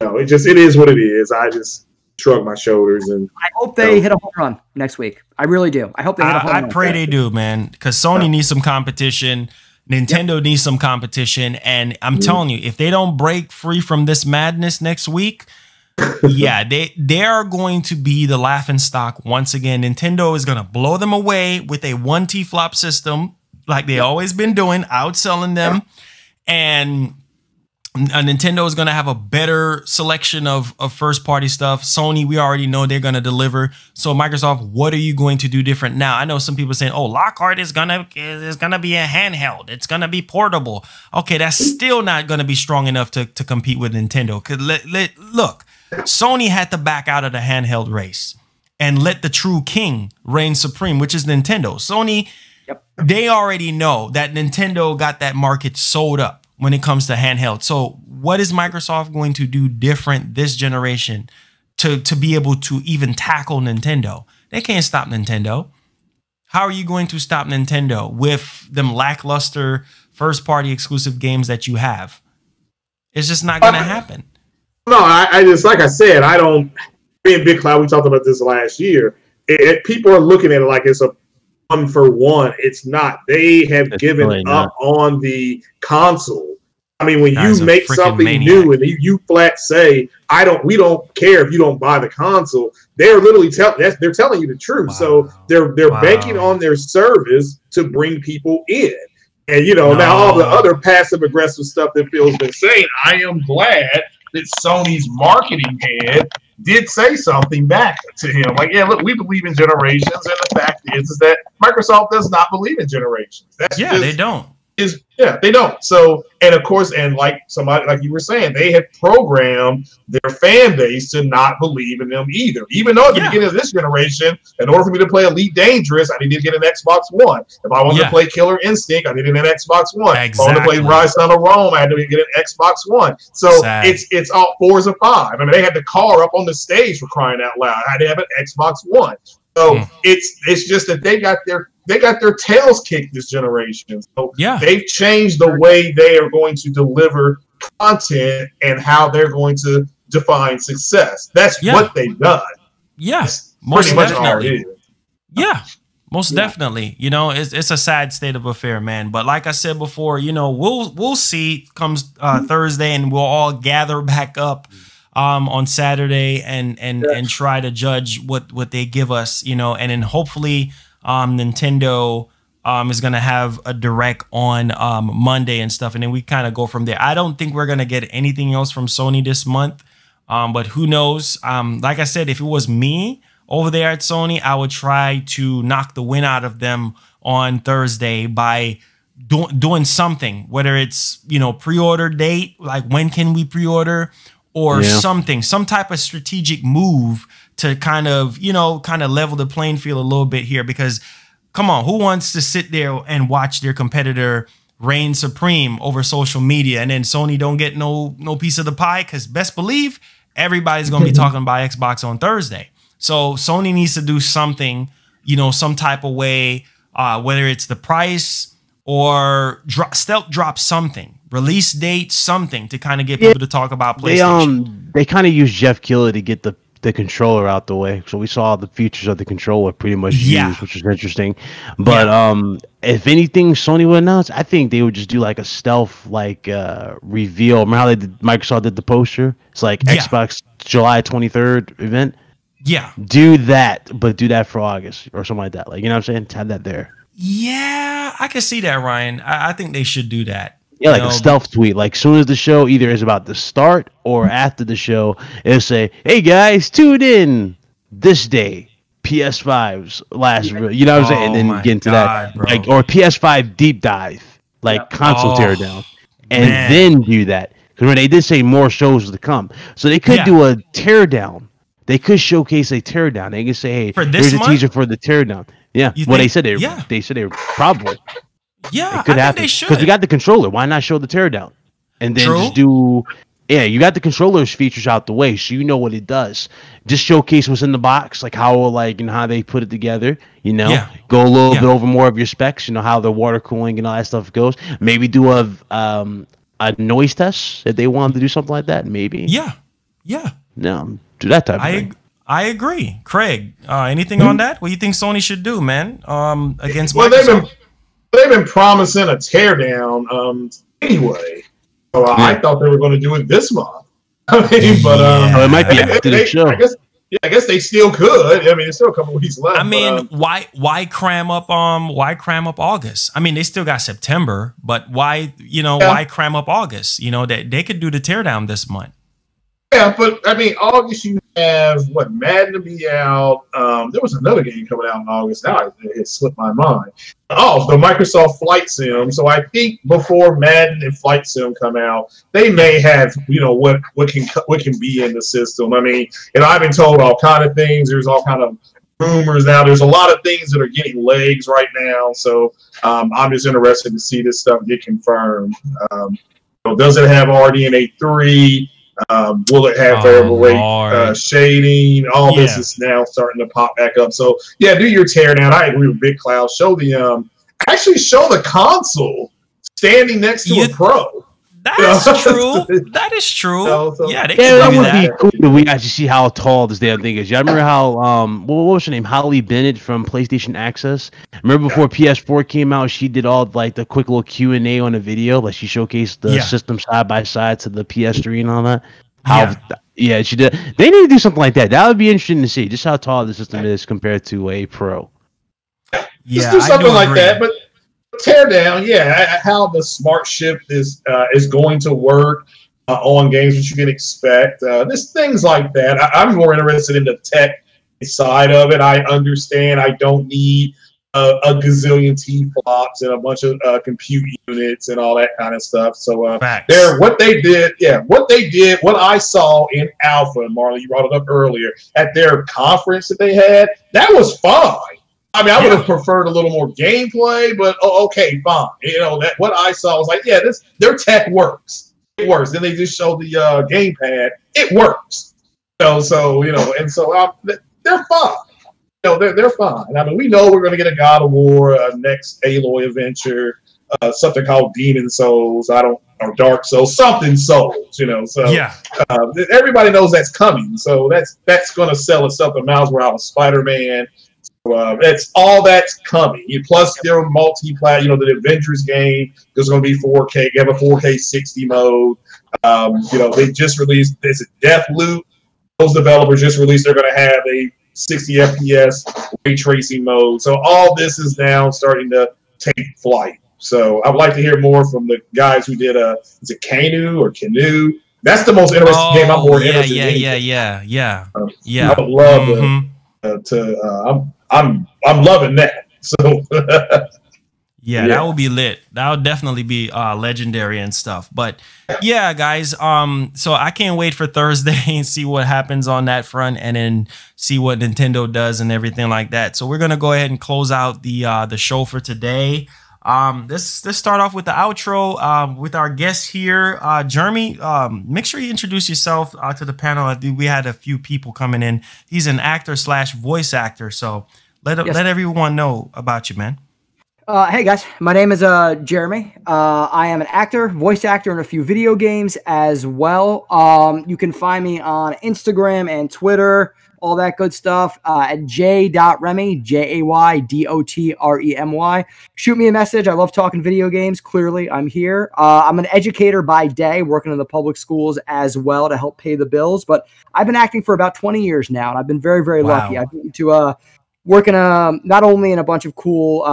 Speaker 4: it is what it is. I just shrug my shoulders and
Speaker 2: I hope they hit a home run next week. I really do. I hope they hit a home run.
Speaker 7: I pray they do, man, because Sony needs some competition. Nintendo needs some competition. And I'm telling you, if they don't break free from this madness next week, they are going to be the laughing stock once again. Nintendo is going to blow them away with a 1 T-flop system like they always been doing, outselling them. And Nintendo is going to have a better selection of first-party stuff. Sony, we already know they're going to deliver. So Microsoft, what are you going to do different now? I know some people saying, "Oh, Lockhart is gonna be a handheld. It's gonna be portable." Okay, that's still not going to be strong enough to compete with Nintendo. Look, Sony had to back out of the handheld race and let the true king reign supreme, which is Nintendo. Sony, they already know that Nintendo got that market sold up when it comes to handheld. So what is Microsoft going to do different this generation to be able to even tackle Nintendo? They can't stop Nintendo. How are you going to stop Nintendo with them lackluster first-party exclusive games that you have? It's just not going to happen.
Speaker 4: No, I just, like I said, me and Big Cloud, we talked about this last year. People are looking at it like it's a 1-for-1. It's not. They have given up on the console. I mean, when you make something new and you flat say, we don't care if you don't buy the console, they're literally they're telling you the truth. Wow. So they're banking on their service to bring people in. And now all the other passive aggressive stuff that Phil's been saying, I am glad that Sony's marketing head did say something back to him. Like, yeah, look, we believe in generations, and the fact is that Microsoft does not believe in generations.
Speaker 7: They don't.
Speaker 4: They don't. So, and of course, and like somebody, like you were saying, they have programmed their fan base to not believe in them either. Even though at the beginning of this generation, in order for me to play Elite Dangerous, I needed to get an Xbox One. If I wanted to play Killer Instinct, I needed an Xbox One. If I wanted to play Rise Son of Rome, I had to get an Xbox One. So it's all 4s or 5. I mean, they had the car up on the stage for crying out loud. I had to have an Xbox One. So it's just that they got their tails kicked this generation. So they've changed the way they are going to deliver content and how they're going to define success. That's what they've done.
Speaker 7: Yes,
Speaker 4: pretty much all it is.
Speaker 7: Yeah, most definitely. It's a sad state of affair, man. But like I said before, we'll see comes Thursday, and we'll all gather back up on Saturday and try to judge what they give us, and then hopefully Nintendo is going to have a direct on Monday and stuff, and then we kind of go from there. I don't think we're going to get anything else from Sony this month, but who knows? Like I said, if it was me over there at Sony, I would try to knock the win out of them on Thursday by doing something, whether it's, pre-order date, like when can we pre-order, or something, some type of strategic move to kind of level the playing field a little bit here. Because come on, who wants to sit there and watch their competitor reign supreme over social media and then Sony don't get no piece of the pie? Because best believe everybody's going to be talking about Xbox on Thursday. So Sony needs to do something, some type of way, whether it's the price or drop something. Release date, something to kind of get people to talk about PlayStation.
Speaker 6: They kind of used Jeff Keighley to get the controller out the way, so we saw the features of the controller pretty much used, which was interesting. But if anything Sony would announce, I think they would just do like a stealth reveal. Remember how Microsoft did the poster? It's like Xbox July 23rd event. Yeah, do that, but do that for August or something like that. Like, you know what I'm saying? Have that there.
Speaker 7: Yeah, I can see that, Ryan. I think they should do that.
Speaker 6: Yeah, like a stealth tweet. Like, soon as the show either is about to start or after the show, it'll say, "Hey guys, tune in this day, PS5's last." You know what I'm saying? And then get into that,
Speaker 7: bro.
Speaker 6: like, or PS5 deep dive, like console teardown, and then do that. Because they did say more shows to come, so they could do a teardown. They could showcase a teardown. They could say, "Hey, here's a teaser for the teardown." Yeah, well, they said they said they were probably.
Speaker 7: Yeah,
Speaker 6: it could happen because we got the controller. Why not show the teardown, and then just do? Yeah, you got the controller's features out the way, so you know what it does. Just showcase what's in the box, like how how they put it together. You know, go a little bit over more of your specs. You know how the water cooling and all that stuff goes. Maybe do a noise test if they wanted to do something like that. Maybe.
Speaker 7: Yeah.
Speaker 6: No, do that type of thing.
Speaker 7: I agree, Craig. Anything on that? What do you think Sony should do, man? Against Microsoft?
Speaker 4: They've been promising a teardown anyway. So I thought they were going to do it this month. I mean, but
Speaker 6: it might be after the show.
Speaker 4: I guess they still could. I mean, there's still a couple weeks left.
Speaker 7: I mean, why cram up August? I mean, they still got September, but why cram up August? You know, that they could do the teardown this month.
Speaker 4: Yeah, but I mean, August you have Madden to be out. There was another game coming out in August. Now it slipped my mind. Oh, the Microsoft Flight Sim. So I think before Madden and Flight Sim come out, they may have what can be in the system. I mean, I've been told all kind of things. There's all kind of rumors now. There's a lot of things that are getting legs right now. So I'm just interested to see this stuff get confirmed. Does it have RDNA 3? Will it have variable rate shading? All this is now starting to pop back up. So yeah, do your teardown. I agree with Big Cloud. Show the actually show the console standing next to a Pro.
Speaker 7: That's true. That is true. Yeah, they
Speaker 6: that would be cool if we actually see how tall this damn thing is. I remember how what was her name? Holly Bennett from PlayStation Access. Remember before PS4 came out, she did all like the quick little Q&A on a video, like she showcased the system side by side to the PS3 and all that. She did. They need to do something like that. That would be interesting to see just how tall the system is compared to a Pro.
Speaker 4: Just do something like that, but tear down, how the smart ship is going to work on games, which you can expect. There's things like that. I'm more interested in the tech side of it. I understand I don't need a gazillion T-flops and a bunch of compute units and all that kind of stuff. So what I saw in Alpha, Marlon, you brought it up earlier, at their conference that they had, that was fine. I mean, I would have preferred a little more gameplay, but okay, fine. That what I saw was like, their tech works. It works. Then they just showed the gamepad. It works. And so they're fine. They're fine. I mean, we know we're going to get a God of War next Aloy adventure, something called Demon Souls. Or Dark Souls, something Souls. So everybody knows that's coming. So that's going to sell itself. The Miles Morales Spider-Man. That's coming. Plus, their multiplayer. The Avengers game. There's going to be 4K. You have a 4K 60 mode. They just released. There's a Deathloop. Those developers just released. They're going to have a 60 FPS ray tracing mode. So all this is now starting to take flight. So I would like to hear more from the guys who did is it Canoe? That's the most interesting game I'm more interested in.
Speaker 7: Yeah.
Speaker 4: I would love I'm loving that. So
Speaker 7: that will be lit. That will definitely be legendary and stuff. But yeah, guys, so I can't wait for Thursday and see what happens on that front, and then see what Nintendo does and everything like that. So we're gonna go ahead and close out the show for today. Let's start off with the outro with our guest here, Jeremy. Make sure you introduce yourself to the panel. We had a few people coming in. He's an actor / voice actor, so let everyone know about you, man.
Speaker 2: Hey guys, my name is Jeremy. I am an actor, voice actor in a few video games as well. You can find me on Instagram and Twitter, all that good stuff, at j.remy, JAYDOTREMY. Shoot me a message. I love talking video games. Clearly, I'm here. I'm an educator by day, working in the public schools as well to help pay the bills. But I've been acting for about 20 years now, and I've been very, very lucky. I've been to working not only in a bunch of cool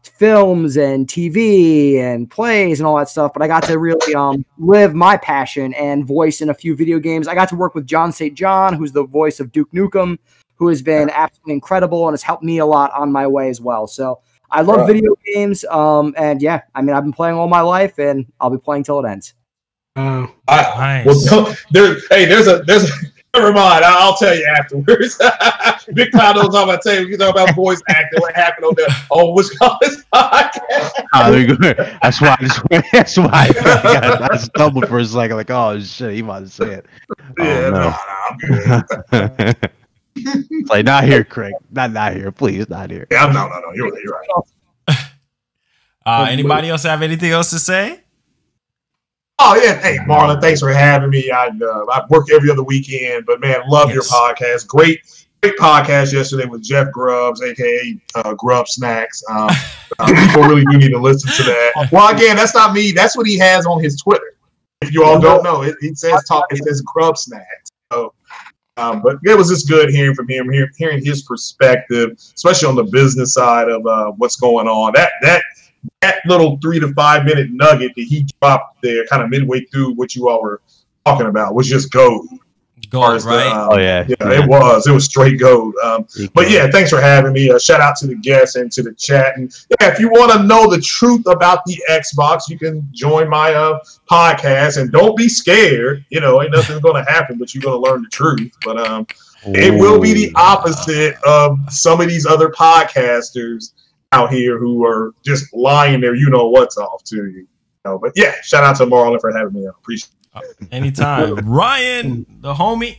Speaker 2: films and TV and plays and all that stuff, but I got to really live my passion and voice in a few video games. I got to work with John St. John, who's the voice of Duke Nukem, who has been absolutely incredible and has helped me a lot on my way as well. So I love video games, and yeah, I mean, I've been playing all my life, and I'll be playing till it ends.
Speaker 7: Nice.
Speaker 4: Well, there's never mind. I'll tell you afterwards. Big Cloud knows all about tell you talk about voice acting. What happened on the what's called this podcast?
Speaker 6: That's why I stumbled for a second. Like, oh shit, he might have said it.
Speaker 4: Yeah,
Speaker 6: I'm good. Like, not here, Craig. Not here, please, not here.
Speaker 4: Yeah, no. You're
Speaker 7: right. Anybody else have anything else to say?
Speaker 4: Oh yeah, hey Marlon, thanks for having me. I work every other weekend, but man, love your podcast. Great podcast yesterday with Jeff Grubbs, aka Grub Snacks. People really do need to listen to that. Well, again, that's not me. That's what he has on his Twitter. If you all don't know, it says Grub Snacks. So, but it was just good hearing from him, hearing his perspective, especially on the business side of what's going on. That little 3 to 5 minute nugget that he dropped there, kind of midway through what you all were talking about, was just gold.
Speaker 7: Gold, right?
Speaker 4: It was straight gold. But yeah, thanks for having me. Shout out to the guests and to the chat. And yeah, if you want to know the truth about the Xbox, you can join my podcast. And don't be scared. You know, ain't nothing going to happen, but you're going to learn the truth. But it will be the opposite of some of these other podcasters out here who are just lying their what's off to you. But yeah, shout out to Marlon for having me. I appreciate it.
Speaker 7: Anytime. Ryan, the homie.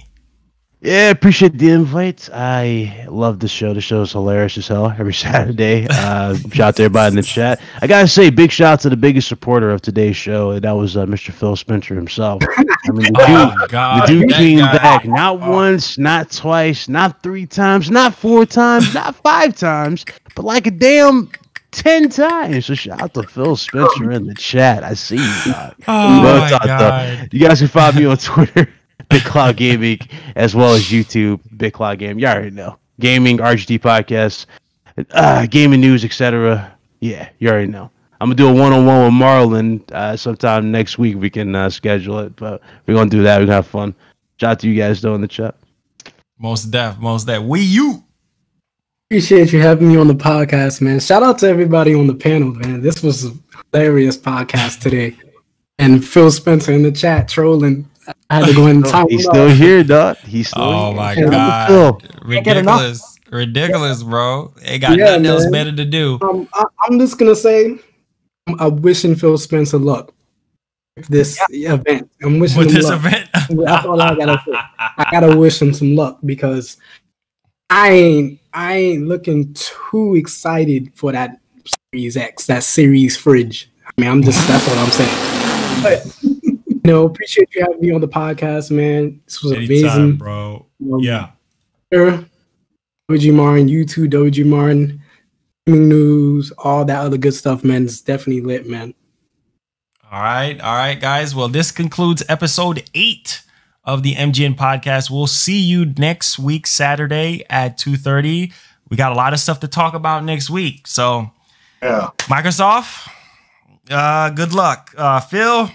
Speaker 6: Yeah, appreciate the invite. I love the show. The show is hilarious as hell every Saturday. Shout out to everybody in the chat. I gotta say, big shout out to the biggest supporter of today's show, and that was Mr. Phil Spencer himself. I mean, the dude came back not once, not twice, not 3 times, not 4 times, not 5 times, but like a damn 10 times. So shout out to Phil Spencer in the chat. I see you. God. You guys can find me on Twitter, Big Cloud Gaming, as well as YouTube, Big Cloud Gaming. You already know. Gaming, RGT Podcast, gaming news, etc. Yeah, you already know. I'm going to do a one-on-one with Marlon sometime next week. We can schedule it, but we're going to do that. We're going to have fun. Shout out to you guys, though, in the chat.
Speaker 7: Most def. Wii U.
Speaker 5: Appreciate you having me on the podcast, man. Shout out to everybody on the panel, man. This was a hilarious podcast today. And Phil Spencer in the chat trolling. I had to go in and time.
Speaker 6: He's still here, dog. He's still here.
Speaker 7: Oh my God. Ridiculous, bro. Ain't got nothing else better to do.
Speaker 5: I'm just gonna say I'm wishing Phil Spencer luck with this event. I'm wishing him luck.
Speaker 7: Event.
Speaker 5: That's all I gotta say. I gotta wish him some luck because I ain't looking too excited for that Series X, that Series fridge. I mean, that's what I'm saying. But appreciate you having me on the podcast, man. This was amazing,
Speaker 7: bro.
Speaker 5: Doji Martin, you too, Doji Martin, news, all that other good stuff, man. It's definitely lit, man.
Speaker 7: All right, guys. Well, this concludes episode 8 of the MGN podcast. We'll see you next week, Saturday at 2:30. We got a lot of stuff to talk about next week. So, Microsoft, good luck. Phil,